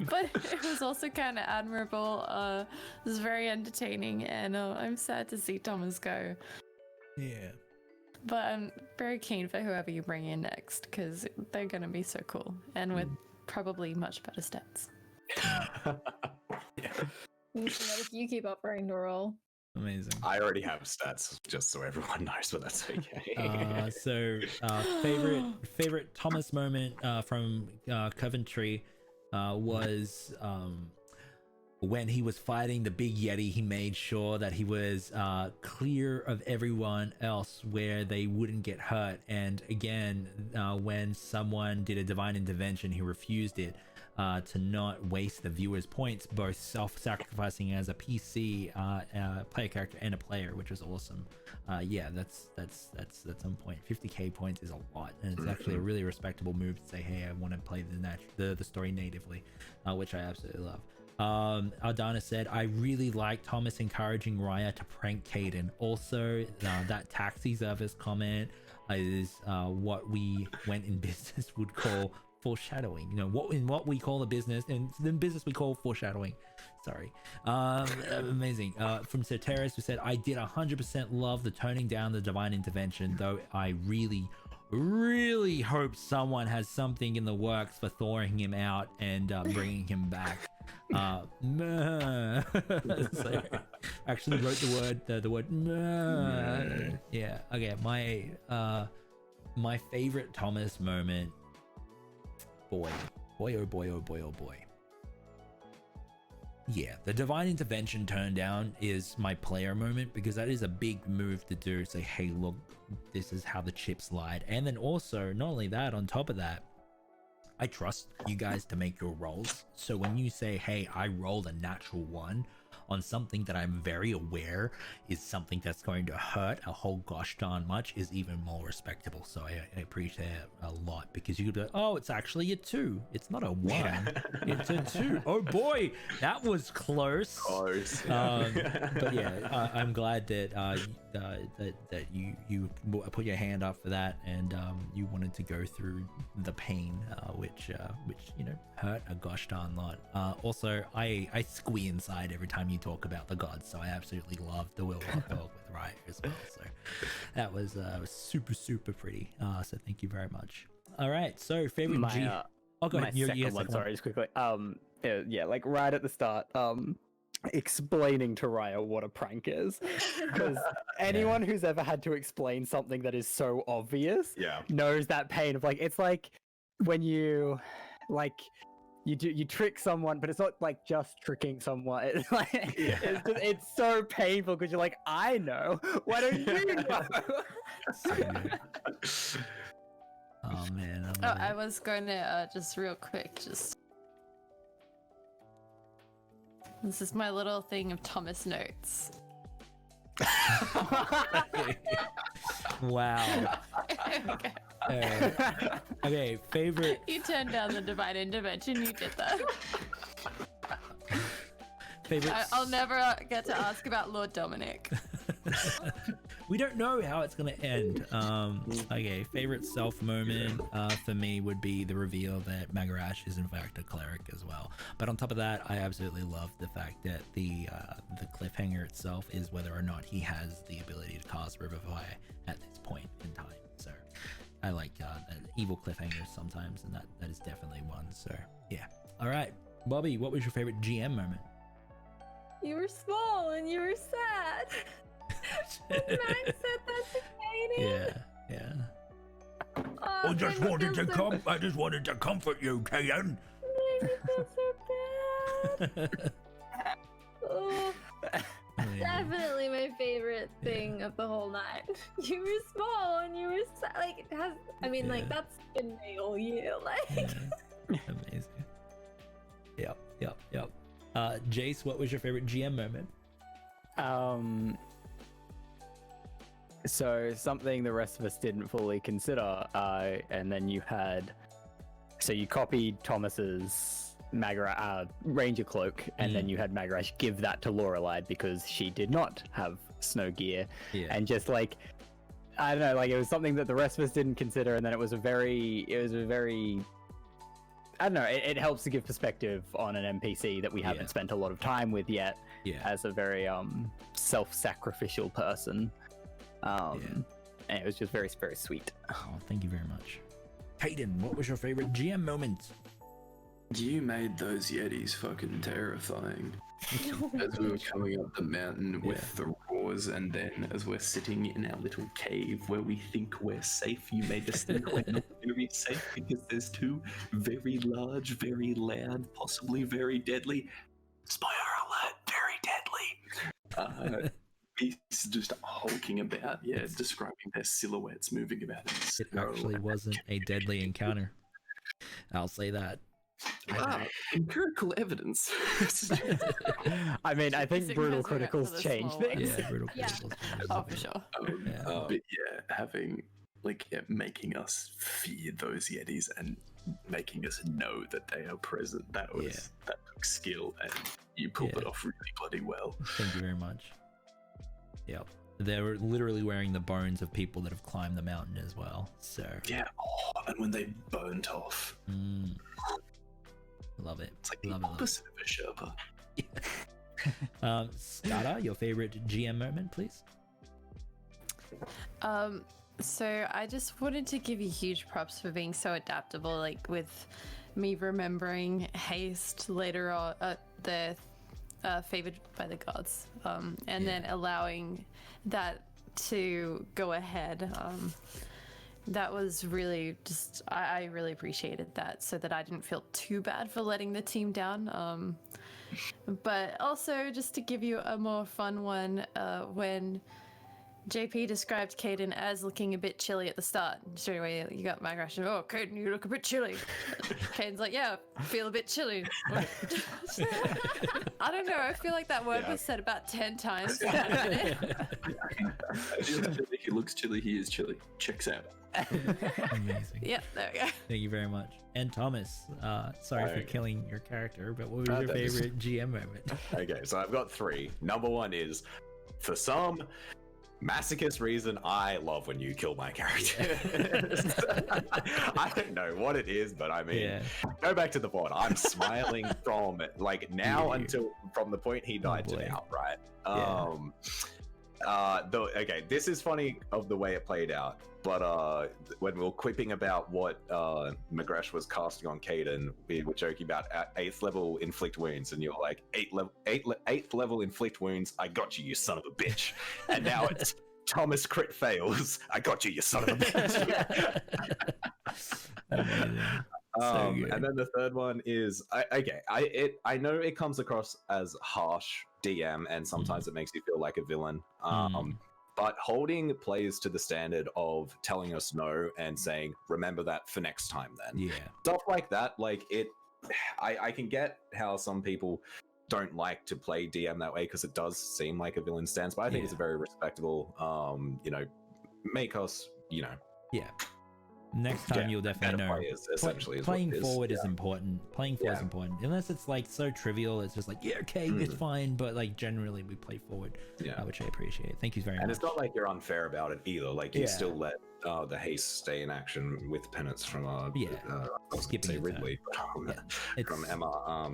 But it was also kind of admirable. It was very entertaining, and I'm sad to see Thomas go.
Yeah.
But I'm very keen for whoever you bring in next, because they're going to be so cool, and with probably much better stats.
If you keep offering to roll.
Amazing.
I already have stats, just so everyone knows, but that's okay.
So, favorite Thomas moment from Coventry was when he was fighting the big Yeti, he made sure that he was clear of everyone else where they wouldn't get hurt. And again, when someone did a divine intervention, he refused it to not waste the viewer's points, both self-sacrificing as a PC player character and a player, which was awesome. Yeah, that's on point. 50k points is a lot, and it's actually a really respectable move to say, hey, I want to play the story natively, which I absolutely love. Aldana said, I really like Thomas encouraging Raya to prank Caden. Also, that taxi service comment is what we went in business would call foreshadowing. You know, what we call the business, and in business we call foreshadowing. Sorry. Amazing. From Soteris, who said, I did 100% love the toning down the divine intervention, though I really hope someone has something in the works for thawing him out and bringing him back. So, actually wrote the word yeah. Okay, my favorite Thomas moment, boy, yeah, the divine intervention turn down is my player moment, because that is a big move to do. Say, hey, look, this is how the chips lied. And then also, not only that, on top of that, I trust you guys to make your rolls. So when you say, hey, I rolled a natural 1 on something that I'm very aware is something that's going to hurt a whole gosh darn much, is even more respectable. So I appreciate it a lot, because you could be like, oh, it's actually a 2. It's not a 1. Yeah. It's a 2. Oh boy, that was close. But yeah, I'm glad that that you put your hand up for that, and you wanted to go through the pain, which you know, hurt a gosh darn lot. Also, I squee inside every time you talk about the gods, so I absolutely love the Will Rock Dog with Riot as well. So that was super pretty. So thank you very much. All right, so favorite oh, go ahead.
Second one, sorry, just quickly. Yeah, like right at the start, explaining to Raya what a prank is, because anyone who's ever had to explain something that is so obvious knows that pain of, like, it's like when you you trick someone, but it's not like just tricking someone. It's like it's so painful, because you're like, I know, why don't you know?
Oh man,
I was going to just real quick, this is my little thing of Thomas notes.
Wow. Okay, favorite.
You turned down the divine intervention. You did that.
Favorite.
I'll never get to ask about Lord Dominic.
We don't know how it's gonna end. Okay, favorite self moment for me would be the reveal that Magarash is in fact a cleric as well. But on top of that, I absolutely love the fact that the cliffhanger itself is whether or not he has the ability to cast Revivify at this point in time. So I like evil cliffhangers sometimes, and that is definitely one. So yeah. All right, Bobby, what was your favorite GM moment?
You were small and you were sad. Max said that to Katie.
Yeah.
I just wanted to comfort you, Kaden.
Made me feel so bad. Oh, definitely my favorite thing of the whole night. You were small and you were sad. Like, it has. I mean, like, that's been me all year. Like,
Amazing. Yep. Jace, what was your favorite GM moment?
So something the rest of us didn't fully consider, and then you copied Thomas's ranger cloak, and then you had Magarash give that to Lorelei because she did not have snow gear, and just like, I don't know, like, it was something that the rest of us didn't consider, and then it was a very I don't know, it helps to give perspective on an NPC that we haven't spent a lot of time with yet, as a very self-sacrificial person. And it was just very, very sweet.
Oh, thank you very much. Hayden, what was your favorite GM moment?
You made those Yetis fucking terrifying. As we were coming up the mountain with the roars, and then as we're sitting in our little cave where we think we're safe, you made us think we're not going to be safe because there's two very large, very loud, possibly very deadly Spoiler alert, very deadly. Beasts just hulking about, describing their silhouettes moving about.
It actually wasn't a deadly encounter. I'll say that.
Empirical evidence.
I mean, I think
Because
brutal
we went for
criticals
the
change
small ones.
things.
Yeah, brutal
Yeah.
criticals.
Oh, for sure.
But having making us fear those yetis and making us know that they are present. That took skill, and you pulled it off really bloody well.
Thank you very much. Yep. They're literally wearing the bones of people that have climbed the mountain as well. So
Yeah. Oh, and when they burnt off,
love it.
it's like
Love
the
it.
opposite of a Sherpa.
Skada, your favorite GM moment, please.
So I just wanted to give you huge props for being so adaptable, like with me remembering haste later on, the favored by the gods, and then allowing that to go ahead. That was really just, I really appreciated that, so that I didn't feel too bad for letting the team down. But also just to give you a more fun one, when JP described Caden as looking a bit chilly at the start. Straight away, you got my reaction. Oh, Caden, you look a bit chilly. Caden's like, yeah, I feel a bit chilly. I don't know. I feel like that word was said about 10 times.
He looks chilly. He is chilly. Checks out.
Amazing.
Yeah, there we go.
Thank you very much. And Thomas, sorry for killing your character, but what was your favorite GM moment?
Okay, so I've got 3. Number 1 is, for some masochist reason, I love when you kill my character. I don't know what it is, but I mean, go back to the board. I'm smiling from now until from the point he died to now, right? Okay, this is funny of the way it played out, but when we were quipping about what Magresh was casting on Caden, we were joking about 8th level inflict wounds, and you're like, 8th level inflict wounds, I got you, you son of a bitch. And now it's Thomas crit fails, I got you, you son of a bitch. And then the third one is, I know it comes across as harsh DM, and sometimes it makes you feel like a villain. But holding players to the standard of telling us no and saying, remember that for next time then.
Yeah.
Stuff like that, I can get how some people don't like to play DM that way because it does seem like a villain stance, but I think it's a very respectable, make us,
Yeah. Next time you'll definitely know. Playing forward is important. Playing forward is important. Unless it's so trivial, it's just it's fine. But generally we play forward, which I appreciate. Thank you very much.
And it's not like you're unfair about it either. You still let the haste stay in action with penance from
skipping
Ridley, from Emma.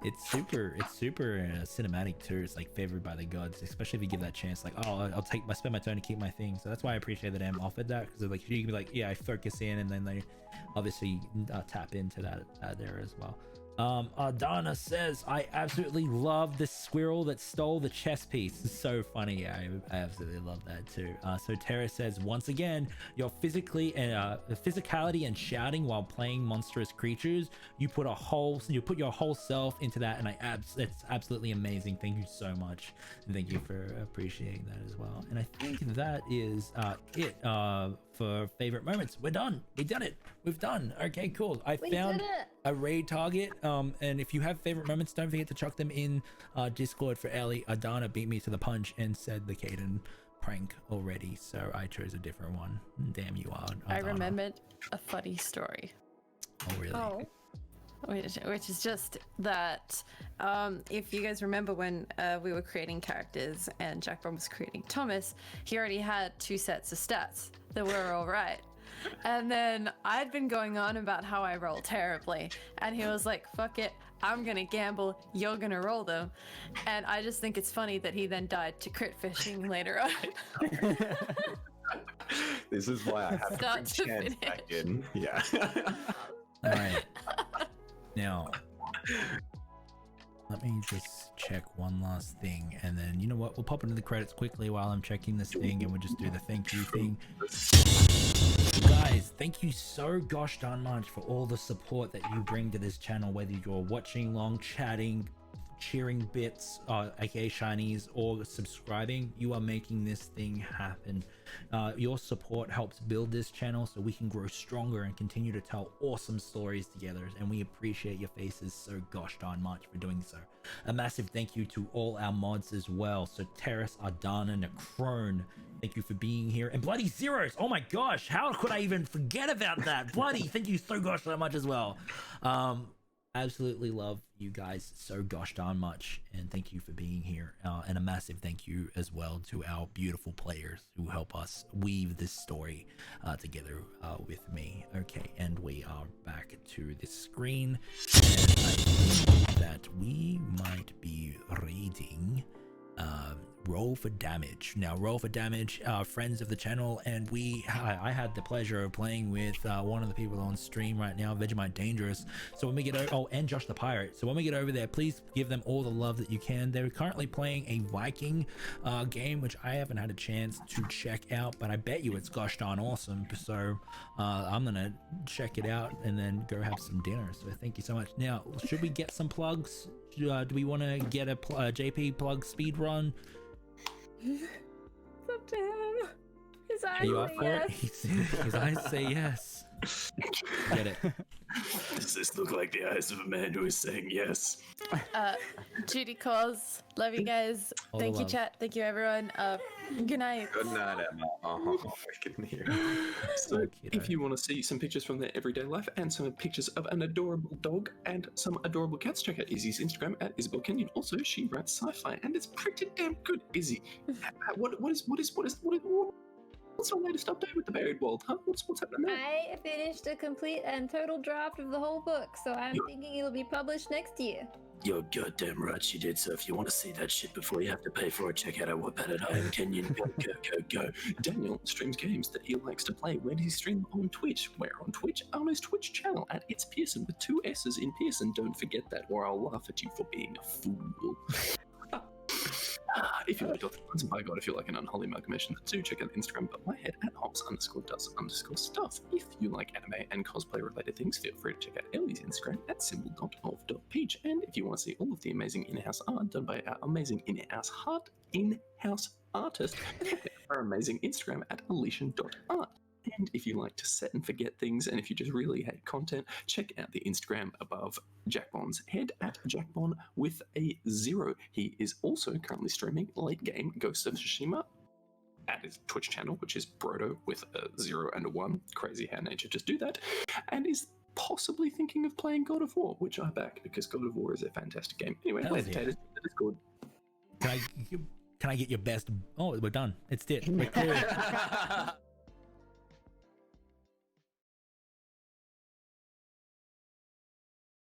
It's super cinematic too. It's favored by the gods, especially if you give that chance. I'll spend my turn to keep my thing. So that's why I appreciate that Em offered that, because you can be I focus in, and then they obviously tap into that there as well. Donna says, I absolutely love the squirrel that stole the chess piece. It's so funny. I absolutely love that too. So Tara says, once again, your physicality and shouting while playing monstrous creatures, you put your whole self into that, and it's absolutely amazing. Thank you so much, and thank you for appreciating that as well. And I think that is it for favorite moments. We're done. We done it. We've done. Okay, cool. I found a raid target. And if you have favorite moments, don't forget to chuck them in Discord for Ellie. Adana beat me to the punch and said the Caden prank already, so I chose a different one. Damn you, Adana.
I remembered a funny story.
Oh, really?
Oh.
Which is just that if you guys remember when we were creating characters and Jacbon was creating Thomas, he already had 2 sets of stats that were all right. And then I'd been going on about how I roll terribly, and he was like, fuck it, I'm gonna gamble, you're gonna roll them. And I just think it's funny that he then died to crit fishing later on.
This is why I have
Start
to
to
chance
finish.
back in. Yeah.
All right. Now, let me just check one last thing, and then you know what? We'll pop into the credits quickly while I'm checking this thing, and we'll just do the thank you thing. Guys, thank you so gosh darn much for all the support that you bring to this channel, whether you're watching long, chatting, cheering bits, aka shinies, or subscribing. You are making this thing happen. Your support helps build this channel so we can grow stronger and continue to tell awesome stories together, and we appreciate your faces so gosh darn much for doing so. A massive thank you to all our mods as well. So Terrace, Ardana, Necrone, thank you for being here. And Bloody Zeros, oh my gosh, how could I even forget about that? Bloody, thank you so gosh so much as well. Absolutely love you guys so gosh darn much, and thank you for being here. And a massive thank you as well to our beautiful players who help us weave this story together with me. Okay, and we are back to the screen, and I think that we might be reading Roll for Damage. Now, Roll for Damage are friends of the channel, and I had the pleasure of playing with one of the people on stream right now, Vegemite Dangerous. So when we get over, and Josh the Pirate. So when we get over there, please give them all the love that you can. They're currently playing a Viking game, which I haven't had a chance to check out, but I bet you it's gosh darn awesome. So I'm gonna check it out and then go have some dinner. So thank you so much. Now, should we get some plugs? Do we want to get a JP plug speed run?
It's up to him. His eyes
Are you up
say
for
yes.
it? His eyes say yes. Get it.
Does this look like the eyes of a man who is saying yes?
Judy calls. Love you guys.
All the
Thank you,
love.
chat. Thank you, everyone. Good night.
Good night, Emma. Oh, I can hear.
So, if you want to see some pictures from their everyday life and some pictures of an adorable dog and some adorable cats, check out Izzy's Instagram at Isabel Kenyon. Also, she writes sci-fi and it's pretty damn good. Izzy, what's the latest update with the Buried World? Huh? What's happening there?
I finished a complete and total draft of the whole book, so I'm thinking it'll be published next year.
You're goddamn right she did. So if you want to see that shit before you have to pay for it, check out our webpad at I Am Kenyon. Go. Daniel streams games that he likes to play. Where does he stream? On Twitch. Where on Twitch? On his Twitch channel at It's Pearson with 2 S's in Pearson. Don't forget that, or I'll laugh at you for being a fool. If you like Dr. Jones, and by God, if you like an unholy amalgamation, do check out Instagram but my head at hops_does_stuff. If you like anime and cosplay related things, feel free to check out Ellie's Instagram at symbol.of.peach. And if you want to see all of the amazing in-house art done by our amazing in-house artist, our amazing Instagram at elysian.art. And if you like to set and forget things, and if you just really hate content, check out the Instagram above Jacbon's head at Jacbon with a 0. He is also currently streaming late game Ghost of Tsushima at his Twitch channel, which is Brodo with a 0 and a 1. Crazy how nature just do that. And is possibly thinking of playing God of War, which I back because God of War is a fantastic game. Anyway,
Hell
Play Potatoes, that is good.
Can I get your best? Oh, we're done. It's it. We're clear.